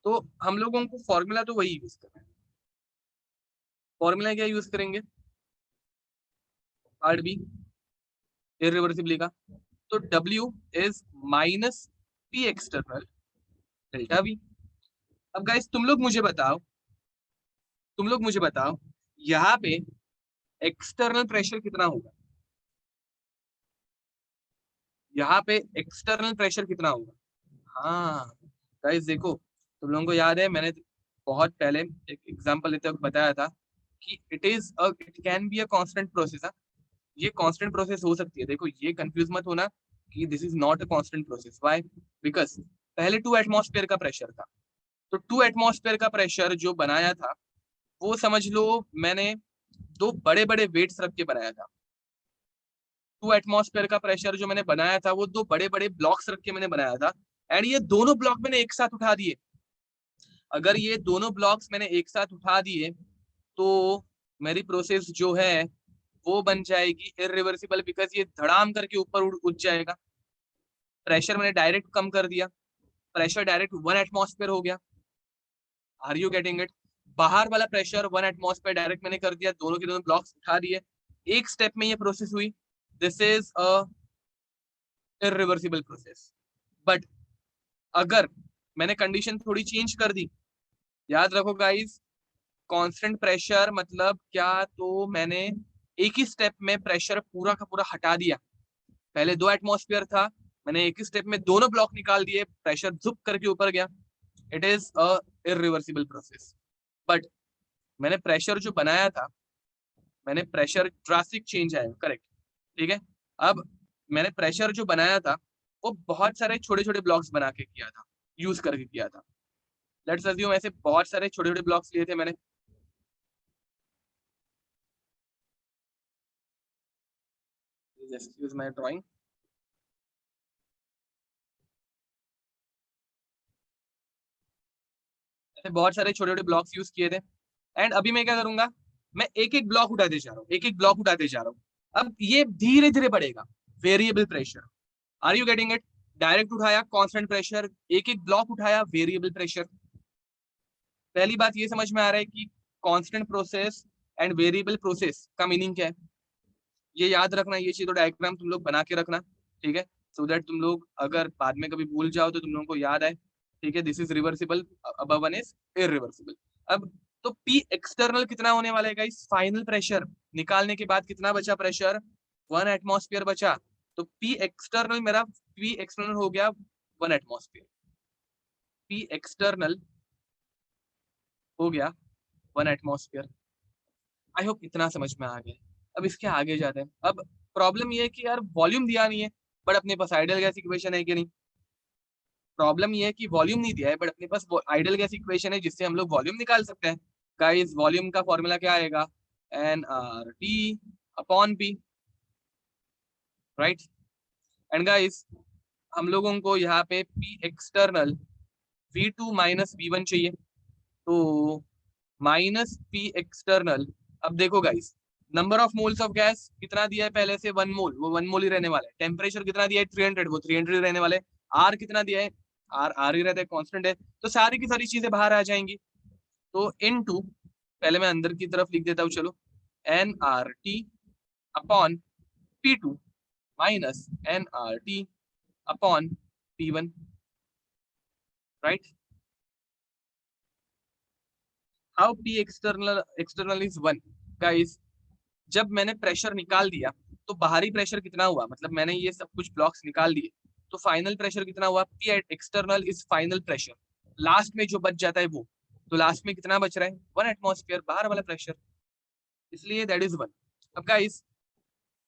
तो हम लोगों को फॉर्मूला तो वही यूज करना है। फॉर्मूला क्या यूज करेंगे? पार्ट बी इरिवर्सिबली का, तो W is minus P external delta V। अब गाइस तुम लोग मुझे बताओ यहाँ पे एक्सटर्नल प्रेशर कितना होगा? यहाँ पे एक्सटर्नल प्रेशर कितना होगा? हाँ गाइस देखो, तुम लोगों को याद है मैंने बहुत पहले एक एग्जांपल लेते वक्त बताया था कि it can be a constant process. ये कांस्टेंट प्रोसेस हो सकती है, देखो ये कंफ्यूज मत होना कि this is not a constant process. Why? Because पहले 2 एटमॉस्फेयर का प्रेशर था, तो 2 एटमॉस्फेयर का प्रेशर जो बनाया था वो समझ लो मैंने 2 बड़े बड़े वेट्स रख के बनाया था। 2 एटमॉस्फेयर का प्रेशर जो मैंने बनाया था वो 2 बड़े बड़े ब्लॉक्स रख के मैंने बनाया था, एंड ये दोनों ब्लॉक मैंने एक साथ उठा दिए। अगर ये दोनों ब्लॉक्स मैंने एक साथ उठा दिए तो मेरी प्रोसेस जो है वो बन जाएगी इरिवर्सिबल, बिकॉज ये धड़ाम करके ऊपर उठ जाएगा। प्रेशर मैंने डायरेक्ट कम कर दिया, प्रेशर डायरेक्ट 1 एटमॉस्फेयर हो गया। Are you getting it? बाहर वाला प्रेशर 1 एटमॉस्फेयर डायरेक्ट मैंने कर दिया, दोनों के दोनों ब्लॉक्स उठा दिए, एक स्टेप में ये प्रोसेस हुई। This is a irreversible process. But अगर मैंने कंडीशन थोड़ी चेंज कर दी, याद रखो गाइस, कांस्टेंट प्रेशर मतलब क्या, तो मैंने एक ही स्टेप में प्रेशर पूरा का पूरा हटा दिया। पहले 2 एटमॉस्फेयर था, मैंने एक ही स्टेप में दोनों ब्लॉक निकाल दिए, प्रेशर झुक करके ऊपर गया। It is a irreversible process. But मैंने प्रेशर जो बनाया था, मैंने प्रेशर ड्रास्टिक चेंज आया, करेक्ट, ठीक है। अब मैंने प्रेशर जो बनाया था वो बहुत सारे छोटे छोटे ब्लॉक्स बना के किया था, यूज करके किया था। लेट्स अज्यूम ऐसे बहुत सारे छोटे छोटे ब्लॉक्स लिए थे मैंने। Excuse my drawing. ऐसे बहुत सारे छोटे छोटे ब्लॉक्स यूज किए थे, एंड अभी मैं क्या करूंगा, मैं एक एक ब्लॉक उठाते जा रहा हूँ, एक एक ब्लॉक उठाते जा रहा हूँ। अब ये धीरे धीरे बढ़ेगा, variable pressure. Are you getting it? Direct उठाया कांस्टेंट प्रेशर, एक एक ब्लॉक उठाया वेरिएबल प्रेशर। पहली बात ये समझ में आ रहा है कि constant process and variable process का मीनिंग क्या है, ये याद रखना, ये चीज तो डायग्राम तुम लोग बना के रखना, ठीक है, सो दैट तुम लोग अगर बाद में कभी भूल जाओ तो तुम लोगों को याद आए, ठीक है। This is reversible, above one is irreversible. अब तो पी एक्सटर्नल कितना होने वाला है गाइस? फाइनल प्रेशर निकालने के बाद कितना बचा प्रेशर? 1 एटमॉस्फेयर बचा, तो पी एक्सटर्नल मेरा पी एक्सटर्नल हो गया 1 एटमॉस्फेयर, पी एक्सटर्नल हो गया 1 एटमॉस्फेयर। आई होप इतना समझ में आ गया। अब इसके आगे जाते हैं। अब प्रॉब्लम ये है कि यार वॉल्यूम दिया नहीं है, बट अपने पास आइडियल गैस इक्वेशन है कि नहीं। प्रॉब्लम ये है कि वॉल्यूम नहीं दिया है, बट अपने पास आइडियल गैस इक्वेशन है जिससे हम लोग वॉल्यूम निकाल सकते हैं। गाइस वॉल्यूम का फॉर्मूला क्या आएगा, N R T upon P, right. And guys हम लोगों को यहाँ पे P external V2 minus V1 चाहिए, तो माइनस पी एक्सटर्नल। अब देखो guys, number of moles of gas कितना दिया है पहले से, 1 मोल, वो 1 मोल ही रहने वाला है। टेम्परेचर कितना दिया है 300, वो 300 ही रहने वाले। आर कितना दिया है, आर आर ही रहता है, कांस्टेंट है। तो सारी की सारी चीजें बाहर आ जाएंगी। तो इन टू, पहले मैं अंदर की तरफ लिख देता हूँ, चलो, N R T upon P2 minus N R T upon P1, right. How P external is 1। Guys जब मैंने प्रेशर निकाल दिया तो बाहरी प्रेशर कितना हुआ, मतलब मैंने ये सब कुछ ब्लॉक्स निकाल दिए, तो फाइनल प्रेशर कितना हुआ, P external is final pressure. Last में जो बच जाता है वो, तो लास्ट में कितना बच रहा है, 1 एटमॉस्फेयर बाहर वाला प्रेशर, इसलिए दैट इज 1। अब गाइस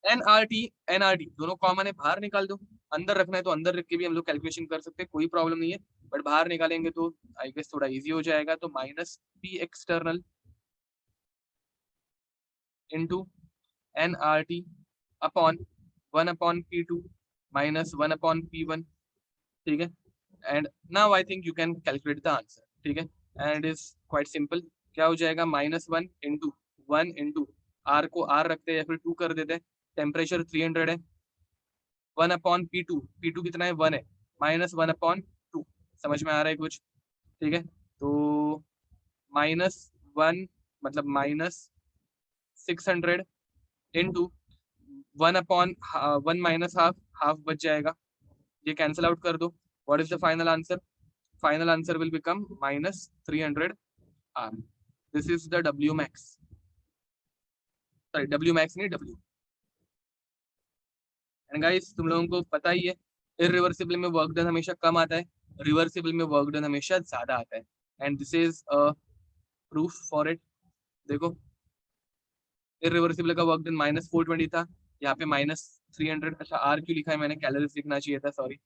एनआरटी एनआरटी दोनों कॉमन है, बाहर निकाल दो। अंदर रखना है तो अंदर रख के भी हम लोग कैलकुलेशन कर सकते हैं, कोई प्रॉब्लम नहीं है, बट बाहर निकालेंगे तो आई गेस थोड़ा इजी हो जाएगा। तो minus P external into N R T upon 1 upon P2 minus 1 upon P1, ठीक है। And now I think you can calculate the answer, ठीक है। एंड इज क्वाइट सिंपल, क्या हो जाएगा, -1 इंटू आर को आर रखते हैं या फिर 2 कर देते हैं, टेम्परेचर 300 है, 1 अपॉन P2 कितना है 1 है, -1/2। समझ में आ रहा है कुछ, ठीक है। तो -1 मतलब -600 इंटू 1/1 माइनस हाफ, हाफ बच जाएगा, ये कैंसिल आउट कर दो। What is the final answer, final answer will become -300 R। This is the W max, sorry W max नहीं, W। एंड गाइस तुम लोगों को पता ही है, इरिवर्सिबल में वर्क डन हमेशा कम आता है, रिवर्सिबल में वर्क डन हमेशा ज्यादा आता है। And this is a proof for it. देखो इरिवर्सिबल का वर्क डन -420 था, यहाँ पे -300। अच्छा आर क्यों लिखा है मैंने, कैलोरीज लिखना चाहिए था, सॉरी।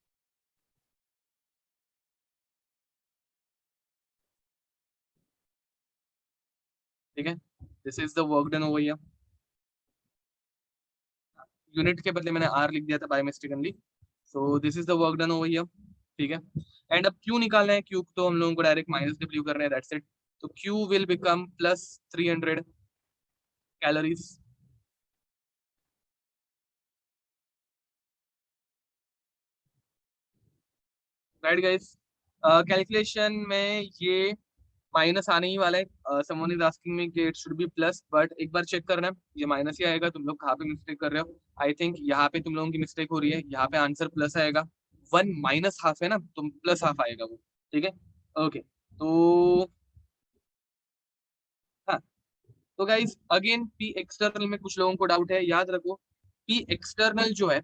ठीक है, this is the work done over here. Unit के बदले मैंने आर लिख दिया था by mistakenly, so this is the work done over here, ठीक है। एंड अब क्यू निकालना है, क्यू तो हम लोगों को डायरेक्ट -W करना है, दैट्स इट। तो Q will become +300 calories. Right guys, calculation में ये माइनस आने ही वाला है। समवन इज आस्किंग मी कि it should B plus, but एक बार चेक करना, ये माइनस ही आएगा। तुम लोग कहाँ पे मिस्टेक कर रहे हो, आई थिंक यहाँ पे तुम लोगों की मिस्टेक हो रही है, यहाँ पे आंसर प्लस आएगा। 1 माइनस हाफ है ना, तुम प्लस हाफ आएगा वो, ठीक है। ओके, तो हाँ, तो गाइस अगेन पी एक्सटर्नल में कुछ लोगों को डाउट है, याद रखो पी एक्सटर्नल जो है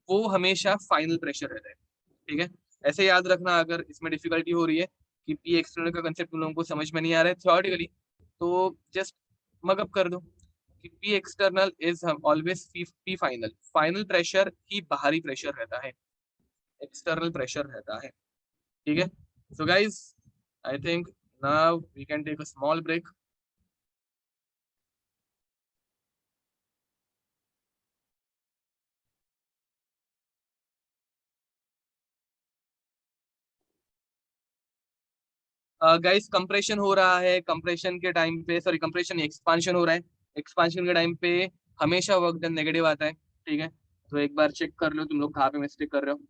वो हमेशा फाइनल प्रेशर रहता है, ठीक है। ऐसे याद रखना, अगर इसमें डिफिकल्टी हो रही है कि पी एक्सटर्नल का कंसेप्ट तुम लोगों को समझ में नहीं आ रहा है थ्योरेटिकली, तो जस्ट मगअप कर दो कि P external is always P final, final pressure ही बाहरी प्रेशर रहता है, एक्सटर्नल प्रेशर रहता है, ठीक है। So guys I think now we can take a small break. Guys compression हो रहा है, कंप्रेशन के टाइम पे, सॉरी कंप्रेशन एक्सपांशन हो रहा है, एक्सपांशन के टाइम पे हमेशा वर्क डन नेगेटिव आता है, ठीक है। तो एक बार चेक कर लो तुम लोग कहाँ पे मिस्टेक कर रहे हो।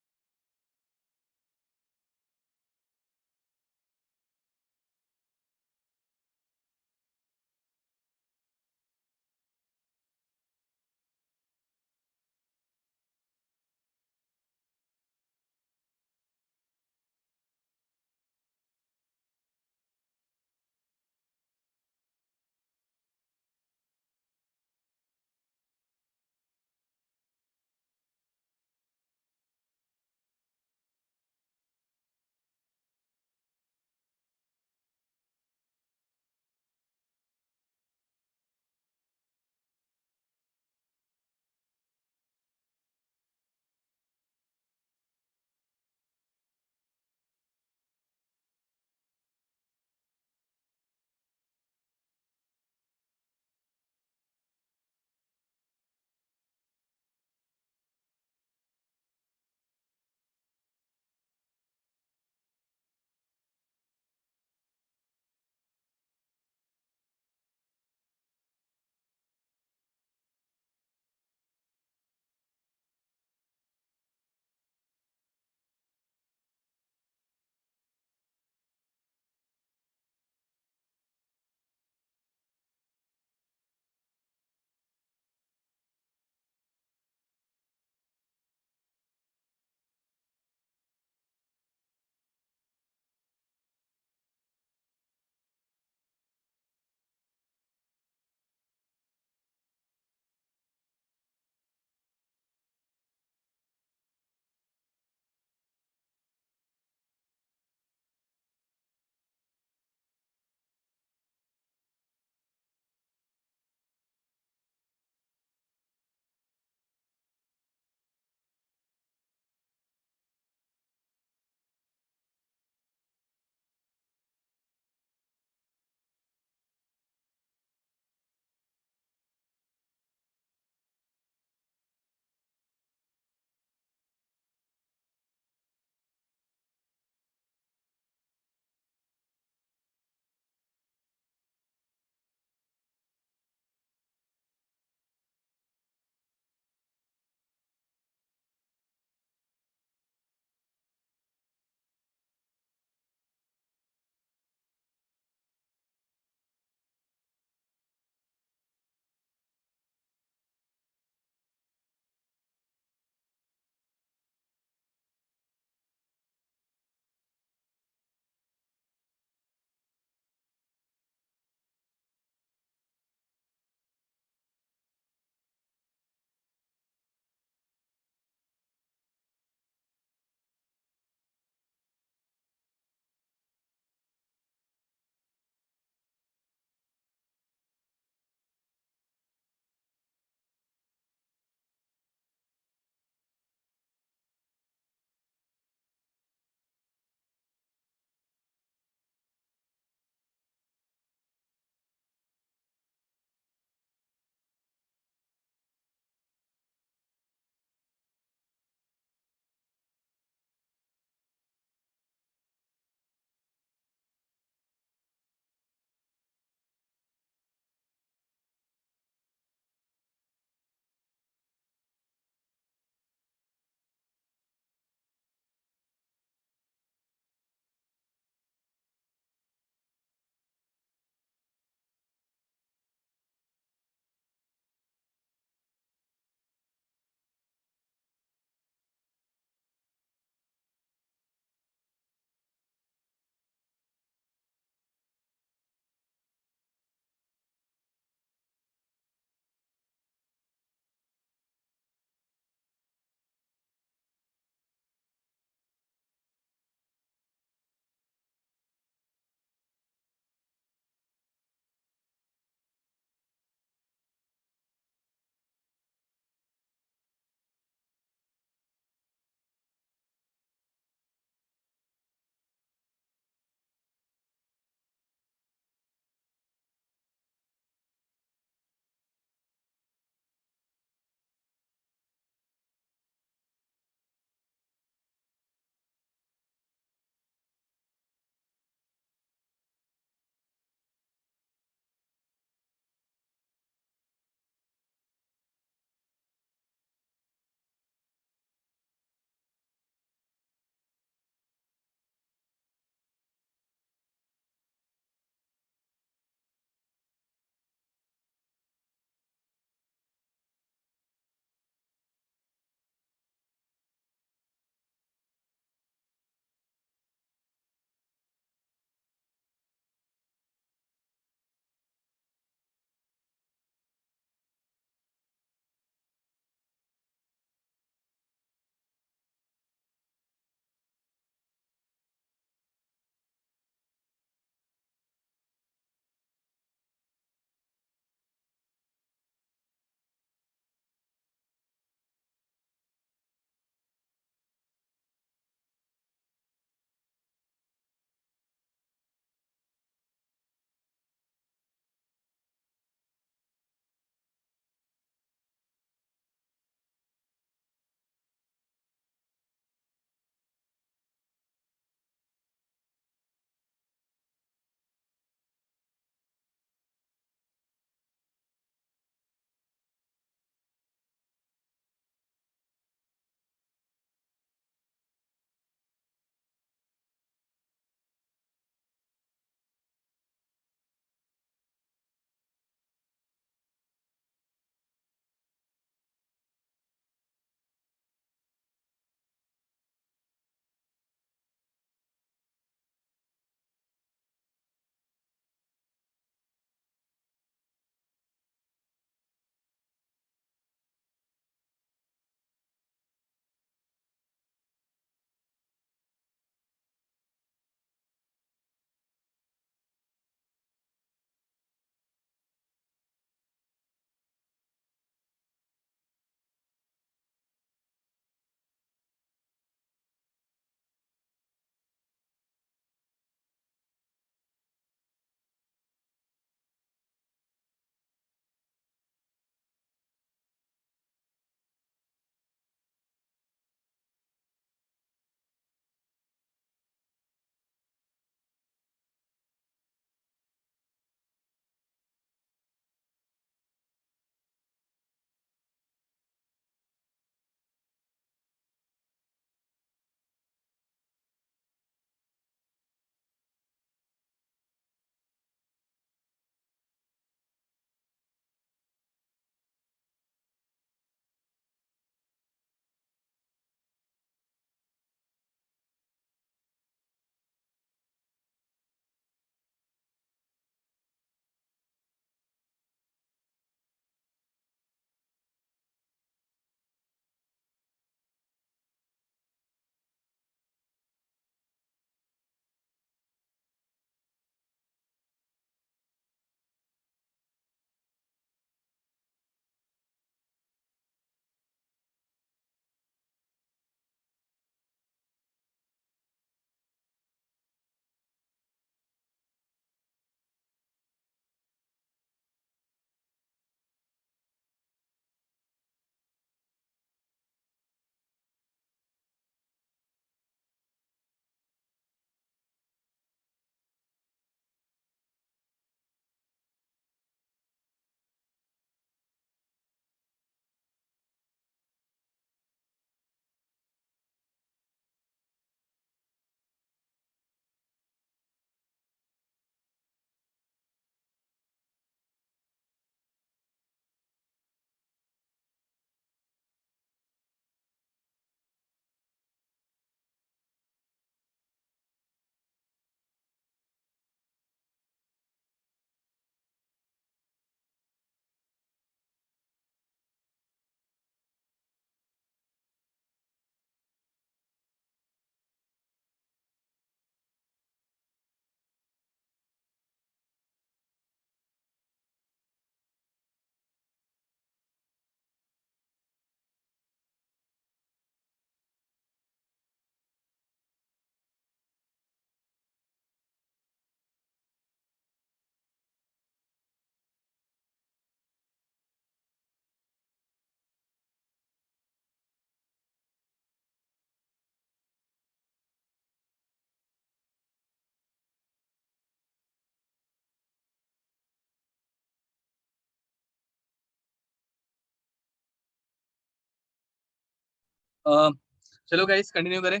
चलो गाइस कंटिन्यू करें।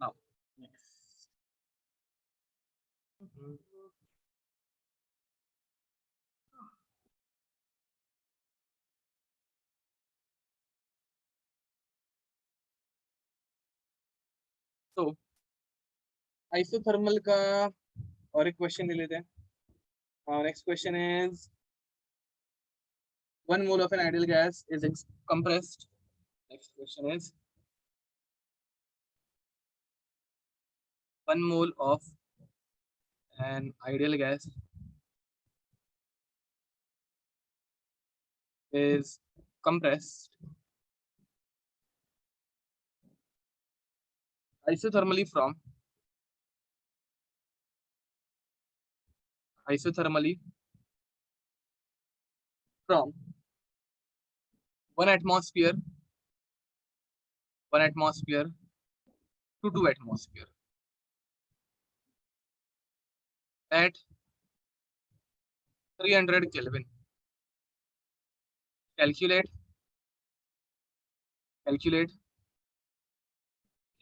Now, next. तो आइसोथर्मल का और एक क्वेश्चन ले लेते हैं। Next question is 1 mole of an ideal gas is compressed. Next question is 1 mole of an ideal gas is compressed isothermally from 1 atmosphere to 2 atmosphere at 300 Kelvin. Calculate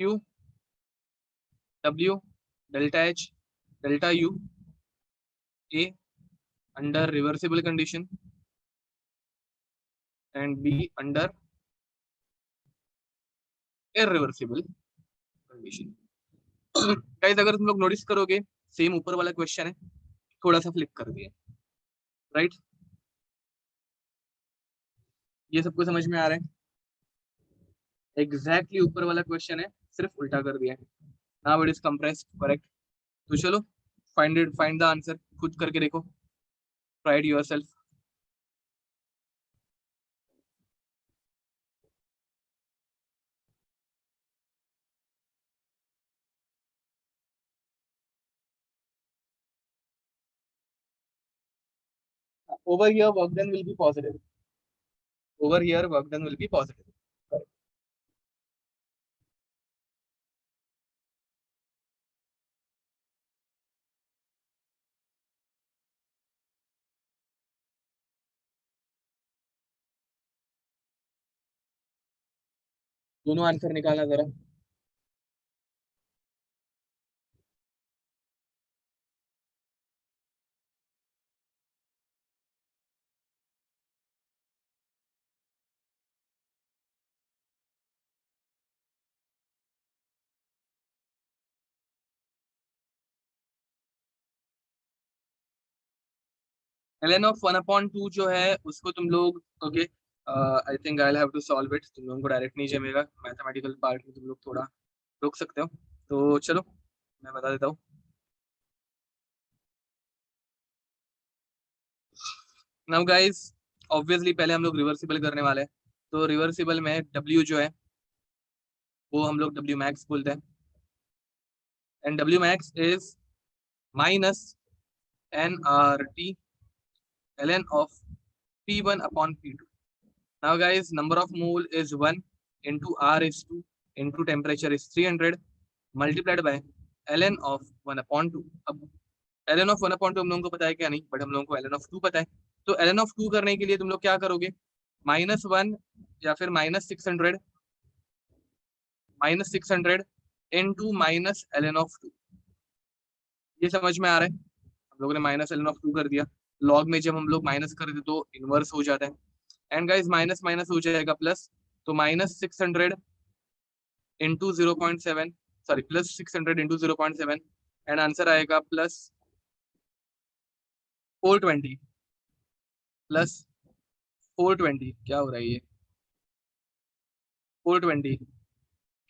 Q, W, delta H, delta U, A under reversible condition and B under irreversible condition. Guys अगर तुम लोग notice करोगे same ऊपर वाला question है, थोड़ा सा flip कर दिया, राइट? ये सबको समझ में आ रहा है? एग्जैक्टली ऊपर वाला क्वेश्चन है, सिर्फ उल्टा कर दिया है। Now it is compressed, correct? तो चलो फाइंड द आंसर, खुद करके देखो, try it yourself. Over here work done will be positive. Over here work done will be positive. Correct. दोनों आंसर निकालना जरा। ln of 1/2 जो है उसको तुम लोग, okay, I think I have to solve it. तुम लोगों को डायरेक्ट नहीं जमेगा, मैथमेटिकल पार्ट में तुम लोग थोड़ा रोक सकते हो। तो चलो मैं बता देता हूँ। नाउ गाइस ऑब्वियसली पहले हम लोग रिवर्सिबल करने वाले हैं, तो रिवर्सिबल में W जो है वो हम लोग W मैक्स बोलते हैं, and W max is minus nRT ln of P1 upon P2. Now guys, number of mole is 1 into R is 2 into temperature is 300 multiplied by ln of 1/2. अब ln of 1/2 हम लोगों को पता है क्या नहीं, बट हम लोगों को ln of 2 पता है। तो ln of 2 करने के लिए तुम लोग क्या करोगे, -1 या फिर -600 into minus ln of 2। ये समझ में आ रहा है? हम लोगों ने माइनस ln of 2 कर दिया। लॉग में जब हम लोग माइनस कर दे तो इनवर्स हो जाता है, एंड गाइस माइनस माइनस हो जाएगा प्लस, तो -600 into 0.7, sorry +600 into 0.7, and answer आएगा +420 +420 क्या हो रहा है ये, 420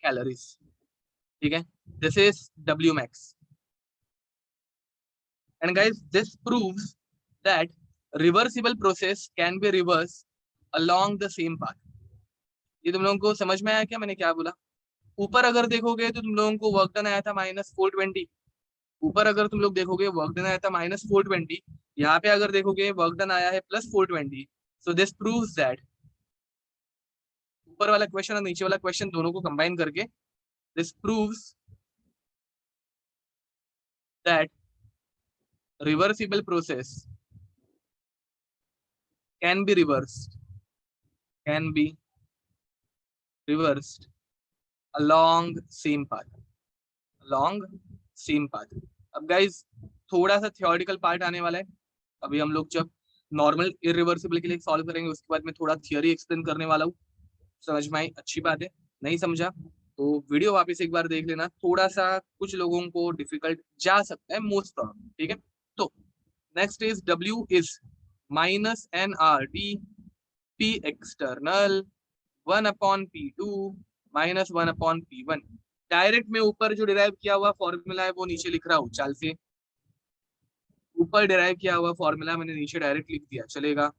कैलोरीज, ठीक है? This is W max, and guys this proves that reversible process can be reversed along the same path। ये तुम लोगों को समझ में आया क्या मैंने क्या बोला? ऊपर अगर देखोगे तो तुम लोगों को वर्क डन आया था -420, ऊपर अगर तुम लोग देखोगे वर्क डन आया था -420, यहाँ पे अगर देखोगे वर्क डन आया है +420। सो दिस प्रूव्स दैट ऊपर वाला क्वेश्चन और नीचे वाला क्वेश्चन दोनों को कंबाइन करके this proves that reversible process can be reversed, can be reversed along same path, along same path. अब गाइज थोड़ा सा थियोरिटिकल पार्ट आने वाला है। अभी हम लोग जब नॉर्मल इरिवर्सिबल के लिए सॉल्व करेंगे उसके बाद मैं थोड़ा थियोरी एक्सप्लेन करने वाला हूँ। समझ में आई? अच्छी बात है। नहीं समझा तो वीडियो वापस एक बार देख लेना। थोड़ा सा कुछ लोगों को डिफिकल्ट जा सकता है, मोस्ट प्रॉब्लम। ठीक है, तो next is W is minus NRT P external 1/P2 minus 1/P1। Direct में ऊपर जो डिराइव किया हुआ फॉर्मूला है वो नीचे लिख रहा हूँ, चाल से ऊपर डिराइव किया हुआ फॉर्मूला मैंने नीचे डायरेक्ट लिख दिया, चलेगा।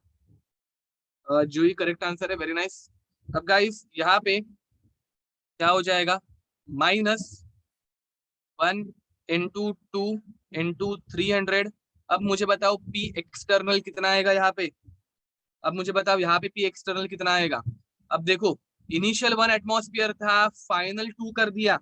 जो ही करेक्ट आंसर है, वेरी नाइस। अब गाइस यहाँ पे क्या हो जाएगा, -1 × 2 × 300। अब मुझे बताओ P एक्सटर्नल कितना आएगा यहाँ पे। अब मुझे बताओ यहाँ पे P एक्सटर्नल कितना आएगा। अब देखो इनिशियल 1 एटमॉस्फेयर था, फाइनल 2 कर दिया,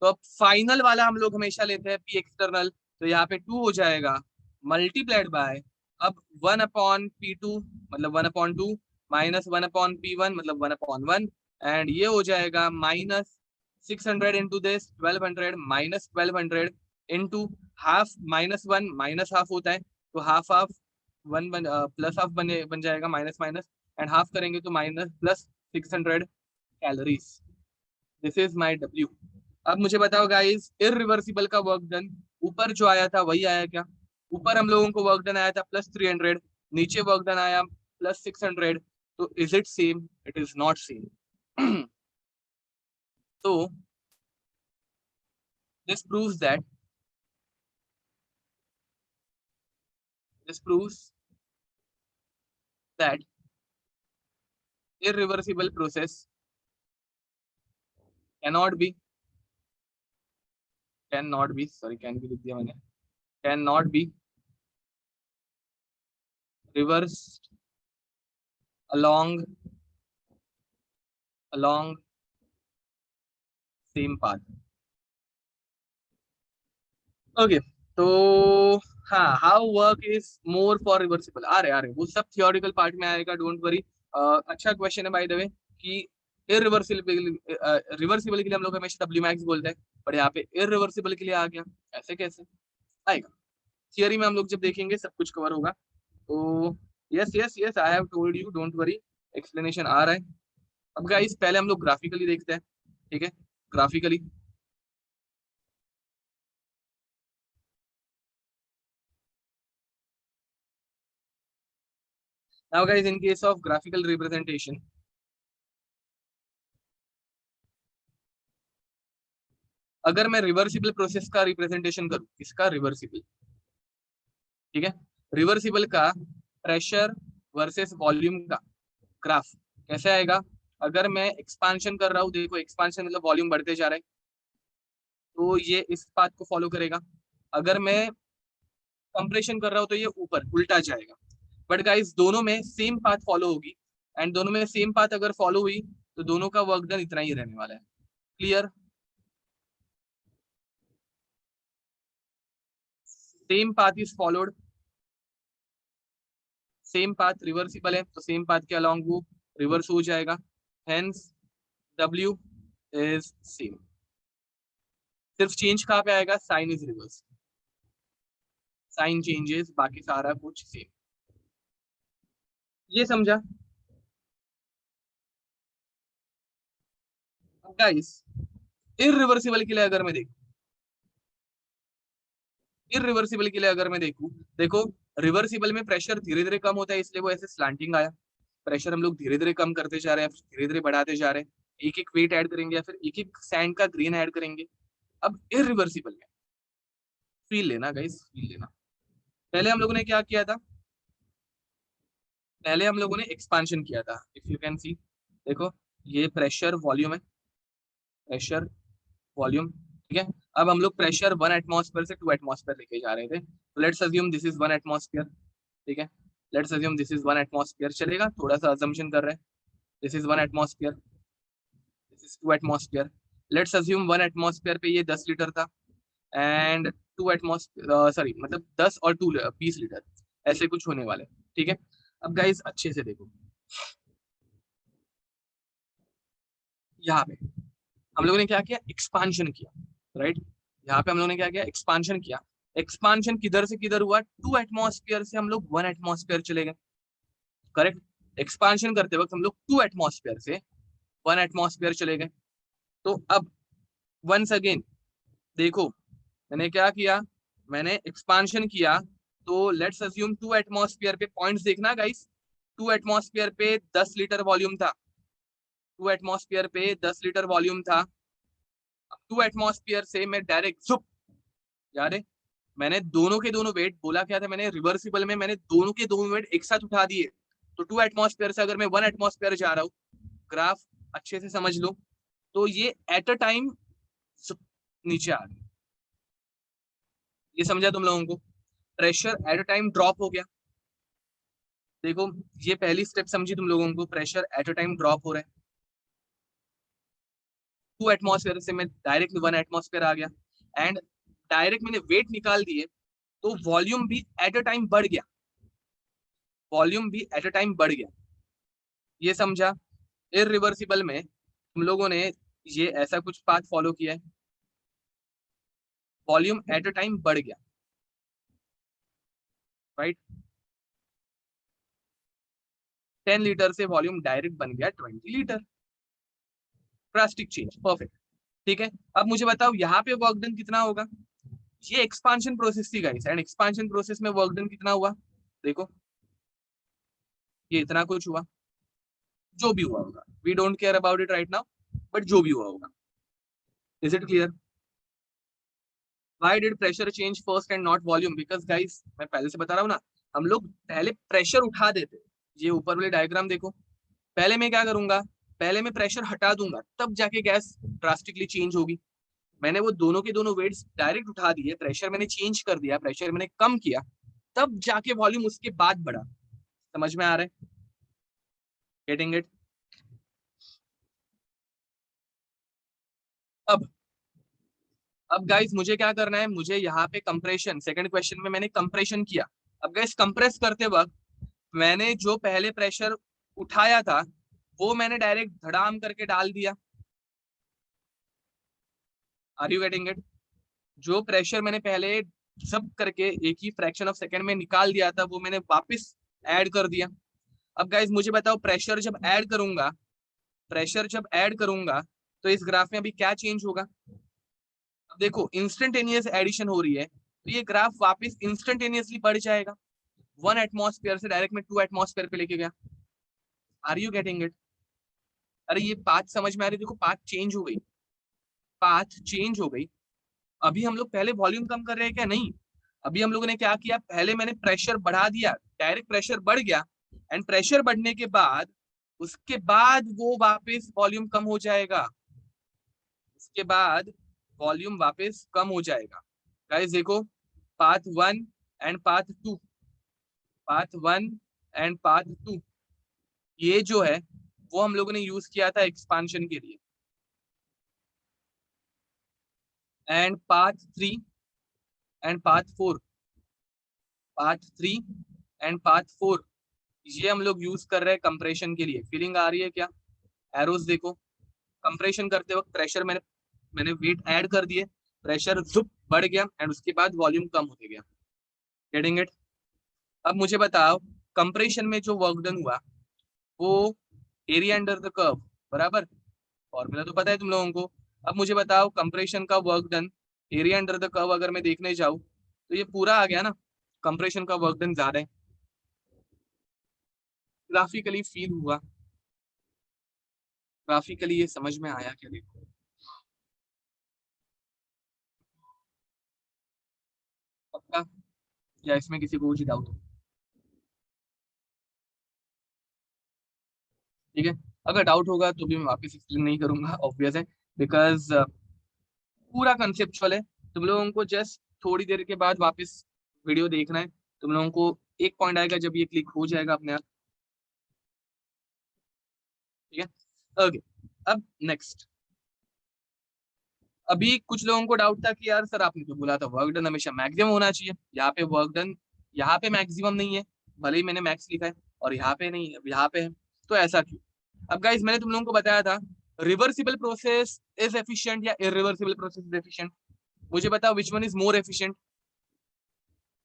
तो अब फाइनल वाला हम लोग हमेशा लेते हैं P एक्सटर्नल, तो यहाँ पे 2 हो जाएगा मल्टीप्लाइड बाय अब 1/P2 मतलब 1/2 माइनस 1/P1 मतलब 1/1, एंड ये हो जाएगा -600 into this 1200 minus 1200 into half -1 minus half होता है, तो half half one plus half बन जाएगा, माइनस माइनस एंड हाफ करेंगे तो minus plus 600 calories. This is my W। अब मुझे बताओ गाइस इरिवर्सिबल का वर्क डन ऊपर जो आया था वही आया क्या। ऊपर हम लोगों को वर्क डन आया था +300, नीचे वर्क डन आया +600, तो is it same? It is not same. तो this proves that this proves that irreversible process cannot be लिख दिया मैंने, cannot be reversed along same path. Okay, तो हाँ, how work is more for reversible, आ रहे वो सब थियोरिटिकल पार्ट में आएगा, डोंट वरी। अच्छा क्वेश्चन है बाय द वे कि इरिवर्सिबल रिवर्सिबल के लिए हम लोग हमेशा W मैक्स बोलते हैं, पर यहाँ पे इरिवर्सिबल के लिए आ गया, ऐसे कैसे आएगा। थियरी में हम लोग जब देखेंगे सब कुछ कवर होगा। तो yes yes yes, I have told you, don't worry, explanation आ रहा है। अब गाइस पहले हम लोग ग्राफिकली देखते हैं, ठीक है, graphically. Now guys, in case of graphical representation, अगर मैं रिवर्सिबल प्रोसेस का रिप्रेजेंटेशन करूं, किसका? रिवर्सिबल, ठीक है, रिवर्सिबल का प्रेशर वर्सेस वॉल्यूम का ग्राफ कैसे आएगा। अगर मैं एक्सपांशन कर रहा हूं, देखो एक्सपांशन मतलब वॉल्यूम बढ़ते जा रहा है, तो ये इस पाथ को फॉलो करेगा। अगर मैं कंप्रेशन कर रहा हूं तो ये ऊपर उल्टा जाएगा। बट गाइस दोनों में सेम पाथ फॉलो होगी, एंड दोनों में सेम पाथ अगर फॉलो हुई तो दोनों का वर्क डन इतना ही रहने वाला है। Clear? Same path is followed, same path reversible है तो सेम पाथ के अलोंग वो रिवर्स हो जाएगा, हेंस W इज सेम। सिर्फ चेंज कहाँ पे आएगा? Sign is reverse, sign changes, बाकी सारा कुछ सेम। ये समझा? अब गाइस इरिवर्सिबल के लिए अगर मैं देखूं, इरिवर्सिबल के लिए अगर मैं देखूं, देखो रिवर्सिबल में प्रेशर धीरे धीरे कम होता है, इसलिए वो ऐसे स्लैंटिंग आया। प्रेशर हम लोग धीरे धीरे कम करते जा रहे हैं, धीरे धीरे बढ़ाते जा रहे हैं, एक एक वेट ऐड करेंगे या फिर एक एक सैंड का ग्रेन ऐड करेंगे। अब इरिवर्सिबल में फील लेना गाइस, फील लेना। पहले हम लोगों ने क्या किया था, पहले हम लोगों ने एक्सपांशन किया था, इफ यू कैन सी, देखो ये प्रेशर वॉल्यूम है, प्रेशर वॉल्यूम, ठीक है। अब हम लोग प्रेशर 1 एटमॉस्फेयर से 2 एटमॉस्फेयर लेके जा रहे थे, तो let's assume this is 1 atmosphere, ठीक है, let's assume this is 1 atmosphere, चलेगा, थोड़ा सा अजम्पशन कर रहे हैं। This is 1 atmosphere, this is 2 atmosphere, let's assume 1 atmosphere पे ये 10 लीटर था, एंड 2 एटमॉस्फेयर सॉरी मतलब 10 और 2 20 लीटर, ऐसे कुछ होने वाले, ठीक है। अब गाइस अच्छे से देखो, यहाँ पे हम लोगों ने क्या किया, एक्सपांशन किया, राइट। यहाँ पे हम लोगों ने क्या किया, एक्सपांशन किया। एक्सपांशन किधर से किधर हुआ, 2 एटमॉस्फेयर से हम लोग 1 एटमॉस्फेयर चले गए, करेक्ट। एक्सपांशन करते वक्त हम लोग 2 एटमॉस्फेयर से 1 एटमॉस्फेयर चले गए। तो अब वंस अगेन देखो, मैंने क्या किया, मैंने एक्सपांशन किया, तो लेट्स अज्यूम 2 एटमॉस्फेयर पे पॉइंट्स देखना गाइस, 2 एटमॉस्फेयर पे 10 लीटर वॉल्यूम था, 2 एटमॉस्फेयर पे 10 लीटर वॉल्यूम था। 2 एटमॉस्फेयर से मैं डायरेक्ट जुप, यार मैंने दोनों के दोनों वेट बोला क्या था, मैंने रिवर्सिबल में मैंने दोनों के दोनों वेट एक साथ उठा दिए। तो 2 एटमॉस्फेयर से अगर मैं 1 एटमॉस्फेयर जा रहा हूँ, ग्राफ अच्छे से समझ लो, तो ये एट अ टाइम नीचे आ गया। ये समझा तुम लोगों को, pressure at a time drop हो गया। देखो ये पहली स्टेप समझी तुम लोगों को, pressure at a time drop हो रहा है। 2 एटमॉस्फेयर से मैं डायरेक्ट 1 एटमॉस्फेयर आ गया, एंड डायरेक्ट मैंने वेट निकाल दिए, तो वॉल्यूम भी एट अ टाइम बढ़ गया, वॉल्यूम भी एट अ टाइम बढ़ गया। ये समझा। इरिवर्सिबल में तुम लोगों ने ये ऐसा कुछ पाथ फॉलो किया है, वॉल्यूम एट अ टाइम बढ़ गया, राइट। 10 लीटर से वॉल्यूम डायरेक्ट बन गया 20 लीटर, ड्रास्टिक चेंज, परफेक्ट। ठीक है, अब मुझे बताओ यहाँ पे वर्क डन कितना होगा। ये एक्सपांशन प्रोसेस थी गाइस, एंड एक्सपांशन प्रोसेस में वर्क डन कितना हुआ, देखो ये इतना कुछ हुआ, जो भी हुआ होगा, we don't care about it right now, but जो भी हुआ होगा। Is it clear. Why did pressure change first and not volume, because guys मैं पहले से बता रहा हूँ ना, हम लोग पहले प्रेशर उठा देते। ये ऊपर वाले डायग्राम देखो, पहले मैं क्या करूंगा, पहले मैं प्रेशर हटा दूंगा, तब जाके गैस ड्रास्टिकली चेंज होगी। मैंने वो दोनों के दोनों वेट्स डायरेक्ट उठा दिए, प्रेशर मैंने चेंज कर दिया, प्रेशर मैंने कम किया, तब जाके वॉल्यूम उसके बाद बढ़ा। समझ में आ रहा है, गेटिंग इट। अब अब गाइस मुझे क्या करना है, मुझे यहाँ पे कंप्रेशन, सेकंड क्वेश्चन में मैंने कंप्रेशन किया। अब गाइस कंप्रेस करते वक्त मैंने जो पहले प्रेशर उठाया था, वो मैंने डायरेक्ट धड़ाम करके डाल दिया। Are you getting it. जो प्रेशर मैंने पहले सब करके एक ही फ्रैक्शन ऑफ सेकंड में निकाल दिया था, वो मैंने वापस ऐड कर दिया। अब गाइस मुझे बताओ, प्रेशर जब ऐड करूंगा, प्रेशर जब ऐड करूंगा, तो इस ग्राफ में अभी क्या चेंज होगा। अब देखो इंस्टेंटेनियस एडिशन हो रही है, तो ये ग्राफ वापस इंस्टेंटेनियसली बढ़ जाएगा। 1 एटमॉस्फेयर से डायरेक्ट मैं 2 एटमॉस्फेयर पे लेके गया। Are you getting it. अरे ये पाथ समझ में आ रही, देखो पाथ चेंज हो गई, पाथ चेंज हो गई। अभी हम लोग पहले वॉल्यूम कम कर रहे हैं क्या, नहीं। अभी हम लोगों ने क्या किया, पहले मैंने प्रेशर बढ़ा दिया, डायरेक्ट प्रेशर बढ़ गया, एंड प्रेशर बढ़ने के बाद उसके बाद वो वापस वॉल्यूम कम हो जाएगा, उसके बाद वॉल्यूम वापस कम हो जाएगा। गाइस देखो, path 1 and path 2, path 1 and path 2, ये जो है वो हम लोगों ने यूज किया था एक्सपांशन के लिए। And path 3 and path 4, path 3 and path 4, ये हम लोग यूज कर रहे हैं कंप्रेशन के लिए। फीलिंग आ रही है क्या, एरोस देखो, कंप्रेशन करते वक्त प्रेशर मैंने मैंने वेट ऐड कर दिए, प्रेशर जुप बढ़ गया, एंड उसके बाद वॉल्यूम कम होते गया। Getting it. अब मुझे बताओ, कंप्रेशन में जो वर्क डन हुआ वो एरिया अंडर द कर्व, बराबर, फॉर्मूला तो पता है तुम लोगों को। अब मुझे बताओ कंप्रेशन का work done area under the curve अगर मैं देखने जाऊं, तो ये पूरा आ गया ना, कंप्रेशन का वर्क डन ज्यादा है। ग्राफिकली फील हुआ, ग्राफिकली ये समझ में आया क्या, देखो पक्का, या इसमें किसी को कुछ डाउट। ठीक है, अगर डाउट होगा तो भी मैं वापस एक्सप्लेन नहीं करूंगा, ऑब्वियस है, बिकॉज पूरा कंसेप्चुअल है। तुम लोगों को जस्ट थोड़ी देर के बाद वापस वीडियो देखना है, तुम लोगों को एक पॉइंट आएगा जब ये क्लिक हो जाएगा अपने आप। ठीक है, ओके। अब नेक्स्ट, अभी कुछ लोगों को डाउट था कि यार सर आपने तो बोला था वर्क डन हमेशा मैक्सिमम होना चाहिए, यहाँ पे वर्क डन यहाँ पे मैक्सिमम नहीं है, भले ही मैंने मैक्स लिखा है। और यहाँ पे नहीं है, यहाँ पे है, तो ऐसा क्यों? अब गाइस मैंने तुम लोगों को बताया था रिवर्सिबल प्रोसेस इज एफिशिएंट या इरिवर्सिबल प्रोसेस इज एफिशिएंट। मुझे बताओ विच वन इज मोर एफिशिएंट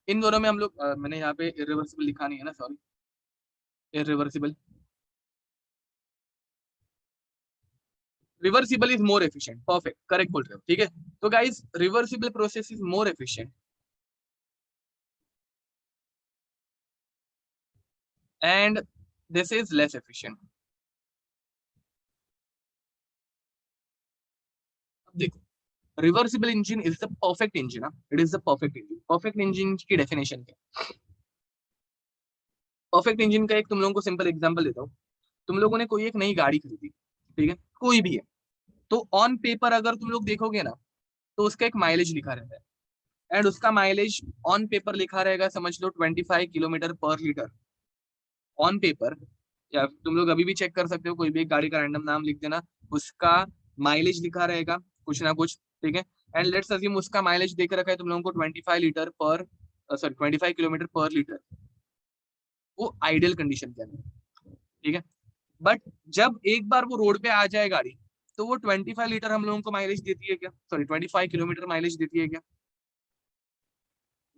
इन दोनों में। हम लोग मैंने यहाँ पे इरिवर्सिबल लिखा नहीं है ना, sorry, irreversible, reversible is more efficient, perfect, correct बोल रहे हो, ठीक है। तो guys reversible process is more efficient and this is less efficient. अब देखो, reversible engine is the perfect engine, it is the perfect engine. Perfect engine की definition क्या? परफेक्ट इंजन का एक तुम लोगों को सिंपल एग्जांपल देता हूँ। तुम लोगों ने कोई एक नई गाड़ी खरीदी, ठीक है, कोई भी है, तो ऑन पेपर अगर तुम लोग देखोगे ना, तो उसका एक माइलेज लिखा रहता है, एंड उसका माइलेज ऑन पेपर लिखा रहेगा, समझ लो 25 किलोमीटर पर लीटर ऑन पेपर। या तुम लोग अभी भी चेक कर सकते हो, कोई भी एक गाड़ी का रैंडम नाम लिख देना, उसका माइलेज लिखा रहेगा कुछ ना कुछ, ठीक है। एंड लेट्स अज्यूम उसका माइलेज देख रखा है तुम लोगों को 25 लीटर पर, सॉरी 25 किलोमीटर पर लीटर, वो आइडियल कंडीशन के अंदर, ठीक है। बट जब एक बार वो रोड पे आ जाए गाड़ी, तो वो 25 लीटर हम लोगों को माइलेज देती है क्या? सॉरी 25 किलोमीटर माइलेज देती है क्या?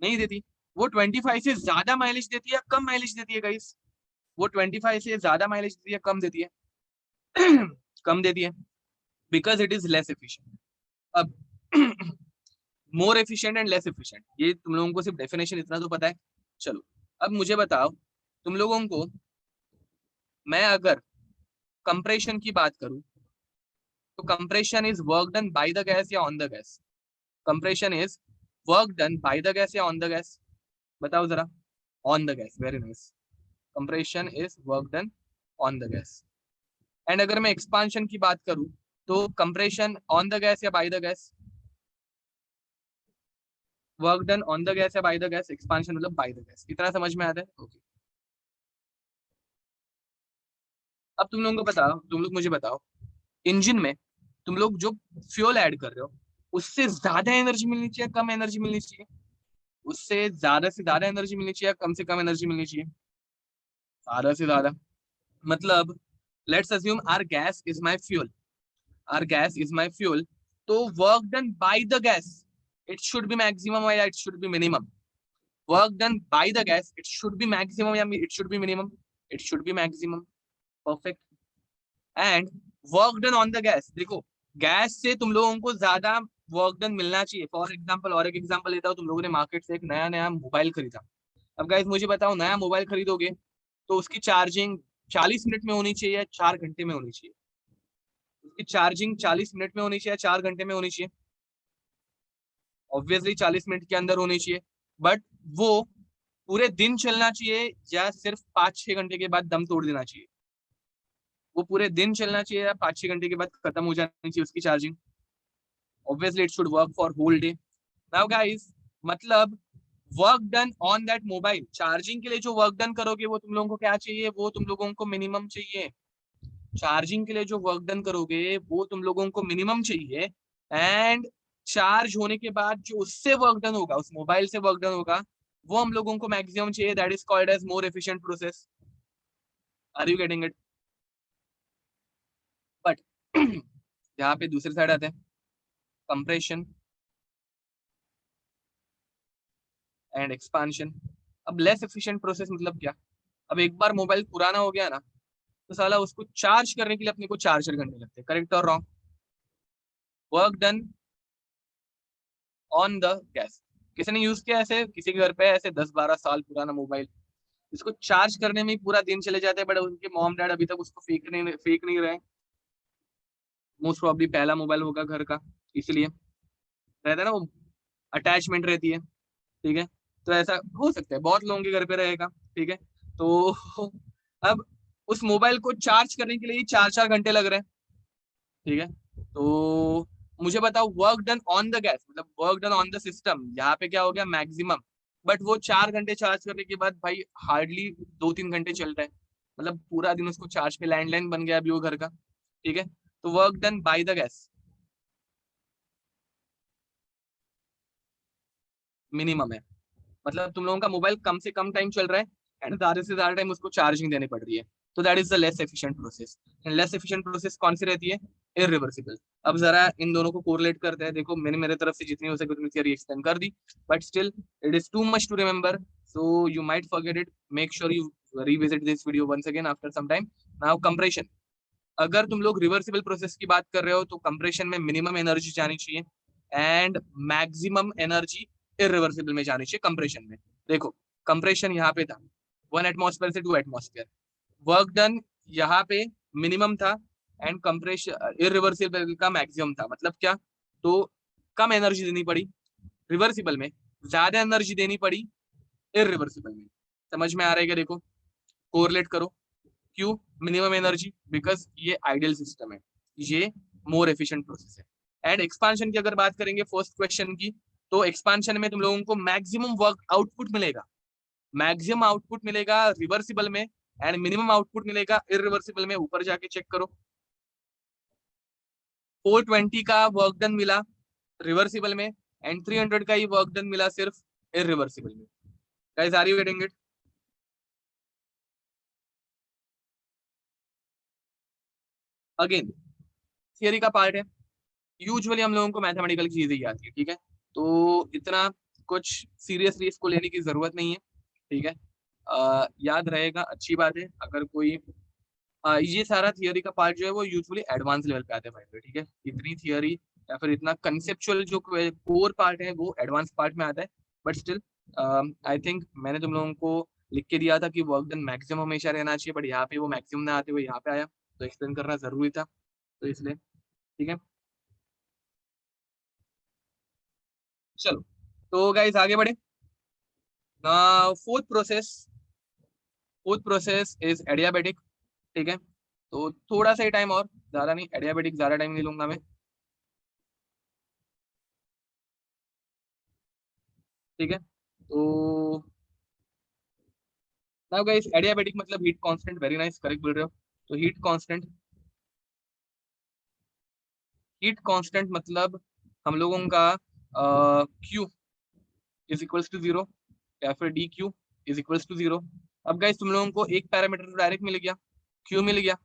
नहीं देती। वो 25 से ज्यादा माइलेज देती है या कम माइलेज देती है गाइस? वो 25 से ज्यादा माइलेज देती है, कम देती है? कम देती है, because it is less efficient. अब more efficient and less efficient, ये तुम लोगों को सिर्फ डेफिनेशन इतना तो पता है। चलो, अब मुझे बताओ, तुम लोगों को मैं अगर कंप्रेशन की बात करूं, तो compression is work done by the gas या on the gas? Compression is work done by the gas या ऑन द गैस? बताओ जरा। On the gas, very nice. Compression is work done on the gas. And अगर मैं expansion की बात करूं, तो कंप्रेशन ऑन द गैस या by the gas? Work done on the gas या बाय द गैस? एक्सपांशन मतलब बाय द गैस। इतना समझ में आता है? ओके। अब तुम लोगों को बताओ, तुम लोग मुझे बताओ, इंजन में तुम लोग जो फ्यूल ऐड कर रहे हो, उससे ज्यादा एनर्जी मिलनी चाहिए, कम एनर्जी मिलनी चाहिए? उससे ज्यादा से ज्यादा एनर्जी मिलनी चाहिए या कम से कम एनर्जी मिलनी चाहिए? ज्यादा से ज्यादा। मतलब let's assume our gas is my fuel, our gas is my fuel, तो work done by the gas, it should be maximum या it should be minimum? Work done by the gas, it should be maximum या it should be minimum? It should be maximum, perfect. And work done on the gas, देखो gas से तुम लोगों को ज्यादा work done मिलना चाहिए। For example, और एक एग्जाम्पल लेता हूँ, तुम लोगों ने मार्केट से एक नया नया मोबाइल खरीदा। अब गाइस मुझे बताओ, नया मोबाइल खरीदोगे तो उसकी चार्जिंग 40 मिनट में होनी चाहिए या 4 घंटे में होनी चाहिए? उसकी चार्जिंग 40 मिनट में होनी चाहिए या 4 घंटे में होनी चाहिए? ऑब्वियसली 40 मिनट के अंदर होनी चाहिए। बट वो पूरे दिन चलना चाहिए या सिर्फ 5-6 घंटे के बाद दम तोड़ देना चाहिए? वो पूरे दिन चलना चाहिए या 5-6 घंटे के बाद खत्म हो जानी चाहिए उसकी charging? Obviously it should work for whole day. Now guys, मतलब work done on that mobile, charging के लिए जो वर्क डन करोगे वो तुम लोगों को क्या चाहिए? वो तुम लोगों को मिनिमम चाहिए। चार्जिंग के लिए जो वर्क डन करोगे वो तुम लोगों को मिनिमम चाहिए। एंड चार्ज होने के बाद जो उससे वर्क डन होगा, उस मोबाइल से वर्क डन होगा, वो हम लोगों को मैक्सिमम चाहिए। That is called as more efficient process. Are you getting it? But यहाँ पे दूसरी साइड आते हैं, कंप्रेशन एंड एक्सपांशन। अब लेस एफिशिएंट प्रोसेस मतलब क्या? अब एक बार मोबाइल पुराना हो गया ना, तो साला उसको चार्ज करने के लिए अपने को 4-4 घंटे लगते हैं, करेक्ट और wrong? Work done on the gas, किसी ने यूज किया ऐसे किसी के घर पे ऐसे 10-12 साल पुराना मोबाइल, इसको चार्ज करने में ही पूरा दिन चले जाते हैं, बट उनके मॉम डैड अभी तक उसको फेंक नहीं रहे? मोस्ट प्रॉब्ली पहला मोबाइल होगा घर का, इसलिए रहता है ना वो, अटैचमेंट रहती है, ठीक है। तो ऐसा हो सकता है बहुत लोगों के घर पे रहेगा, ठीक है। तो अब उस मोबाइल को चार्ज करने के लिए ही 4-4 घंटे लग रहे हैं, ठीक है। तो मुझे बताओ, work done on the gas मतलब work done on the system, यहाँ पे क्या हो गया? मैक्सिमम। बट वो 4 घंटे चार्ज करने के बाद भाई हार्डली 2-3 घंटे चल रहा है, मतलब पूरा दिन उसको चार्ज पे लैंडलाइन बन गया अभी वो घर का, ठीक है। तो work done by the gas minimum है, मतलब तुम लोगों का मोबाइल कम से कम टाइम चल रहा है, एंड ज्यादा से ज्यादा टाइम उसको चार्जिंग देनी पड़ रही है, तो that is the less efficient process. And less efficient process कौन सी रहती है? इरिवर्सिबल। अब जरा इन दोनों को कोरिलेट करते हैं। देखो मैंने मेरे तरफ से जितनी हो सके उतनी थियरी एक्सप्लेन कर दी, but still it is too much to remember, so you might forget it. Make sure you revisit this video once again after some time. Now compression, अगर तुम लोग रिवर्सिबल प्रोसेस की बात कर रहे हो तो कंप्रेशन में मिनिमम एनर्जी जानी चाहिए एंड मैक्सिमम एनर्जी इरिवर्सिबल में जानी चाहिए कंप्रेशन में। देखो कंप्रेशन यहाँ पे था 1 एटमॉस्फेयर से 2 एटमॉस्फेयर, वर्क डन यहाँ पे मिनिमम था एंड कंप्रेशन इरिवर्सिबल का मैक्सिमम था। मतलब क्या? तो कम एनर्जी देनी पड़ी रिवर्सिबल में, ज्यादा एनर्जी देनी पड़ी इरिवर्सिबल में। समझ में आ रहा है क्या? देखो कोरिलेट करो। क्यों मिनिमम एनर्जी? बिकॉज ये आइडियल सिस्टम है, ये मोर एफिशिएंट प्रोसेस है। एंड एक्सपांशन की अगर बात करेंगे फर्स्ट क्वेश्चन की, तो एक्सपांशन में तुम लोगों को मैक्सिमम वर्क आउटपुट मिलेगा, मैक्सिमम आउटपुट मिलेगा रिवर्सिबल में एंड मिनिमम आउटपुट मिलेगा इरिवर्सिबल में। ऊपर जाके चेक करो 420 का वर्क डन मिला रिवर्सिबल में एंड 300 का ही वर्क डन मिला सिर्फ इरिवर्सिबल में। Guys are you getting it? Again theory का पार्ट है, यूजुअली हम लोगों को मैथमेटिकल चीजें ही आती है, ठीक है? तो इतना कुछ सीरियसली इसको लेने की जरूरत नहीं है, ठीक है? याद रहेगा, अच्छी बात है। अगर कोई ये सारा थियरी का पार्ट जो है वो यूजुअली एडवांस लेवल पे आता है भाई, ठीक है? इतनी थियरी या फिर इतना कंसेप्चुअल जो कोर पार्ट है वो एडवांस पार्ट में आता है। बट स्टिल आई थिंक मैंने तुम लोगों को लिख के दिया था कि वर्क डन मैक्सिमम हमेशा रहना चाहिए, बट यहाँ पे वो मैक्सिमम ना आते हुए यहाँ पे आया, तो एक्सप्लेन करना जरूरी था, तो इसलिए ठीक है। चलो तो गाइस आगे बढ़े। Fourth process, fourth process is adiabatic, ठीक है? तो थोड़ा सा ही टाइम और, ज्यादा नहीं, एडियाबेटिक ज्यादा टाइम नहीं लूंगा मैं, ठीक है? तो नाउ गाइस एडियाबेटिक मतलब heat constant, very nice, correct बोल रहे हो। तो हीट कांस्टेंट, हीट कांस्टेंट मतलब हम लोगों का Q is equals to zero या फिर D Q is equals to zero. अब गाइस तुम लोगों को एक पैरामीटर तो डायरेक्ट मिल गया, क्यू मिल गया,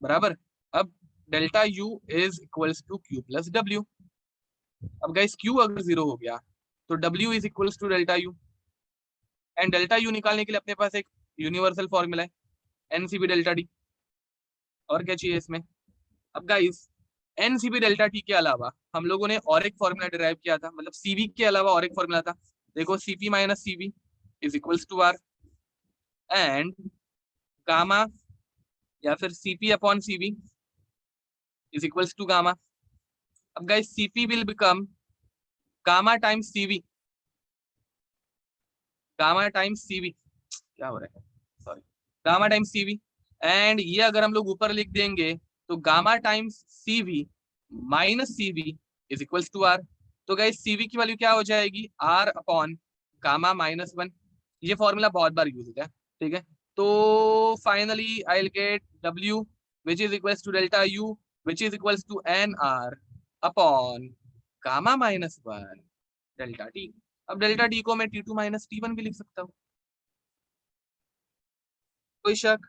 बराबर। अब delta U is equals to Q plus W. अब गाइस क्यू अगर जीरो हो गया तो W is equals to delta U, and delta U निकालने के लिए अपने पास एक यूनिवर्सल फॉर्मूला है, एनसीबी डेल्टा डी। और क्या चाहिए इसमें? अब गाइस एनसीबी डेल्टा टी के अलावा हम लोगों ने और एक फॉर्मूला डिराइव किया था, मतलब सीवी के अलावा और एक फॉर्मूला था। देखो CP minus CV is equals to R and gamma या फिर CP upon CV is equals to gamma. अब guys CP will become gamma times CV, gamma times CV, क्या हो रहा है, sorry, gamma times CV. And ये अगर हम लोग ऊपर लिख देंगे तो gamma times CV minus CV is equals to R. तो गाइस सीवी की वैल्यू क्या हो जाएगी? R upon gamma minus one. ये फॉर्मूला बहुत बार यूज होता है, ठीक है? तो finally I will get W which is equals to delta U which is equals to N R upon gamma minus one delta T. अब डेल्टा टी को मैं T two minus T one भी लिख सकता हूँ, कोई शक?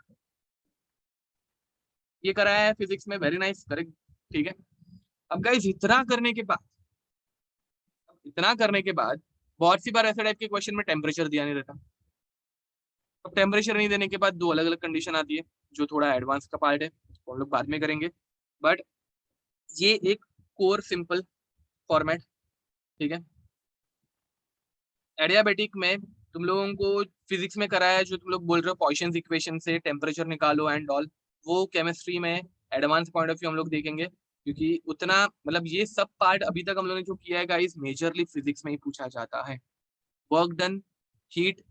ये कराया है फिजिक्स में, वेरी नाइस, करेक्ट, ठीक है? अब गाइस इतना करने के बाद, इतना करने के बाद बहुत सी बार ऐसे टाइप के क्वेश्चन में टेम्परेचर दिया नहीं रहता। अब टेम्परेचर नहीं देने के बाद दो अलग अलग कंडीशन आती है, जो थोड़ा एडवांस का पार्ट है, वो हम लोग बाद में करेंगे। बट ये एक कोर सिंपल फॉर्मेट, ठीक है? एडियाबेटिक में तुम लोगों को फिजिक्स में कराया है, जो तुम लोग बोल रहे हो पॉइसन्स इक्वेशन से टेम्परेचर निकालो एंड ऑल, वो केमिस्ट्री में एडवांस पॉइंट ऑफ व्यू हम लोग देखेंगे, क्योंकि उतना मतलब ये सब पार्ट अभी तक हम लोगों ने जो किया है गाइस मेजरली फिजिक्स में ही पूछा जाता है। Work done, heat,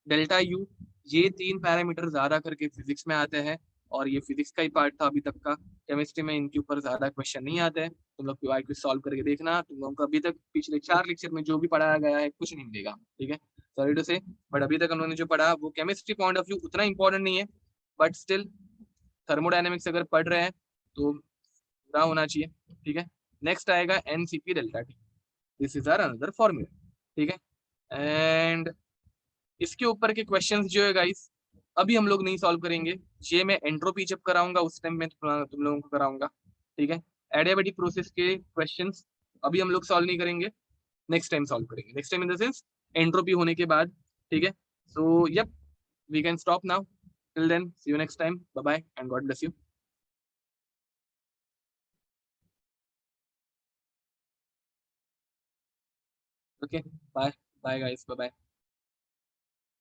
delta U, ये तीन पैरामीटर ज्यादा करके फिजिक्स में आते हैं, और ये फिजिक्स का ही पार्ट था अभी तक का। केमिस्ट्री में इनके ऊपर ज्यादा क्वेश्चन नहीं आते हैं, तुम लोग क्यू सॉल्व करके देखना, तुम लोगों को अभी तक पिछले 4 लेक्चर में जो भी पढ़ाया गया है कुछ नहीं मिलेगा, ठीक है? सॉरी टू से, बट अभी तक हम लोगों ने जो पढ़ा वो केमिस्ट्री पॉइंट ऑफ व्यू उतना इंपॉर्टेंट नहीं है, बट स्टिल थर्मोडाइनमिक्स अगर पढ़ रहे हैं तो पूरा होना चाहिए, ठीक है? नेक्स्ट आएगा NCP delta T, this is our another formula, ठीक है? एंड इसके ऊपर के क्वेश्चंस जो है गाइस अभी हम लोग नहीं सॉल्व करेंगे, ये मैं एंट्रोपी जब कराऊंगा उस टाइम मैं तुम लोगों को कराऊंगा, ठीक है। एडियाबेटिक प्रोसेस के क्वेश्चंस अभी हम लोग सॉल्व नहीं करेंगे, नेक्स्ट टाइम सॉल्व करेंगे, next time in the sense entropy होने के बाद, ठीक है। So yup, we can stop now, till then see you next time, bye bye and God bless you. Okay, bye bye guys, bye bye.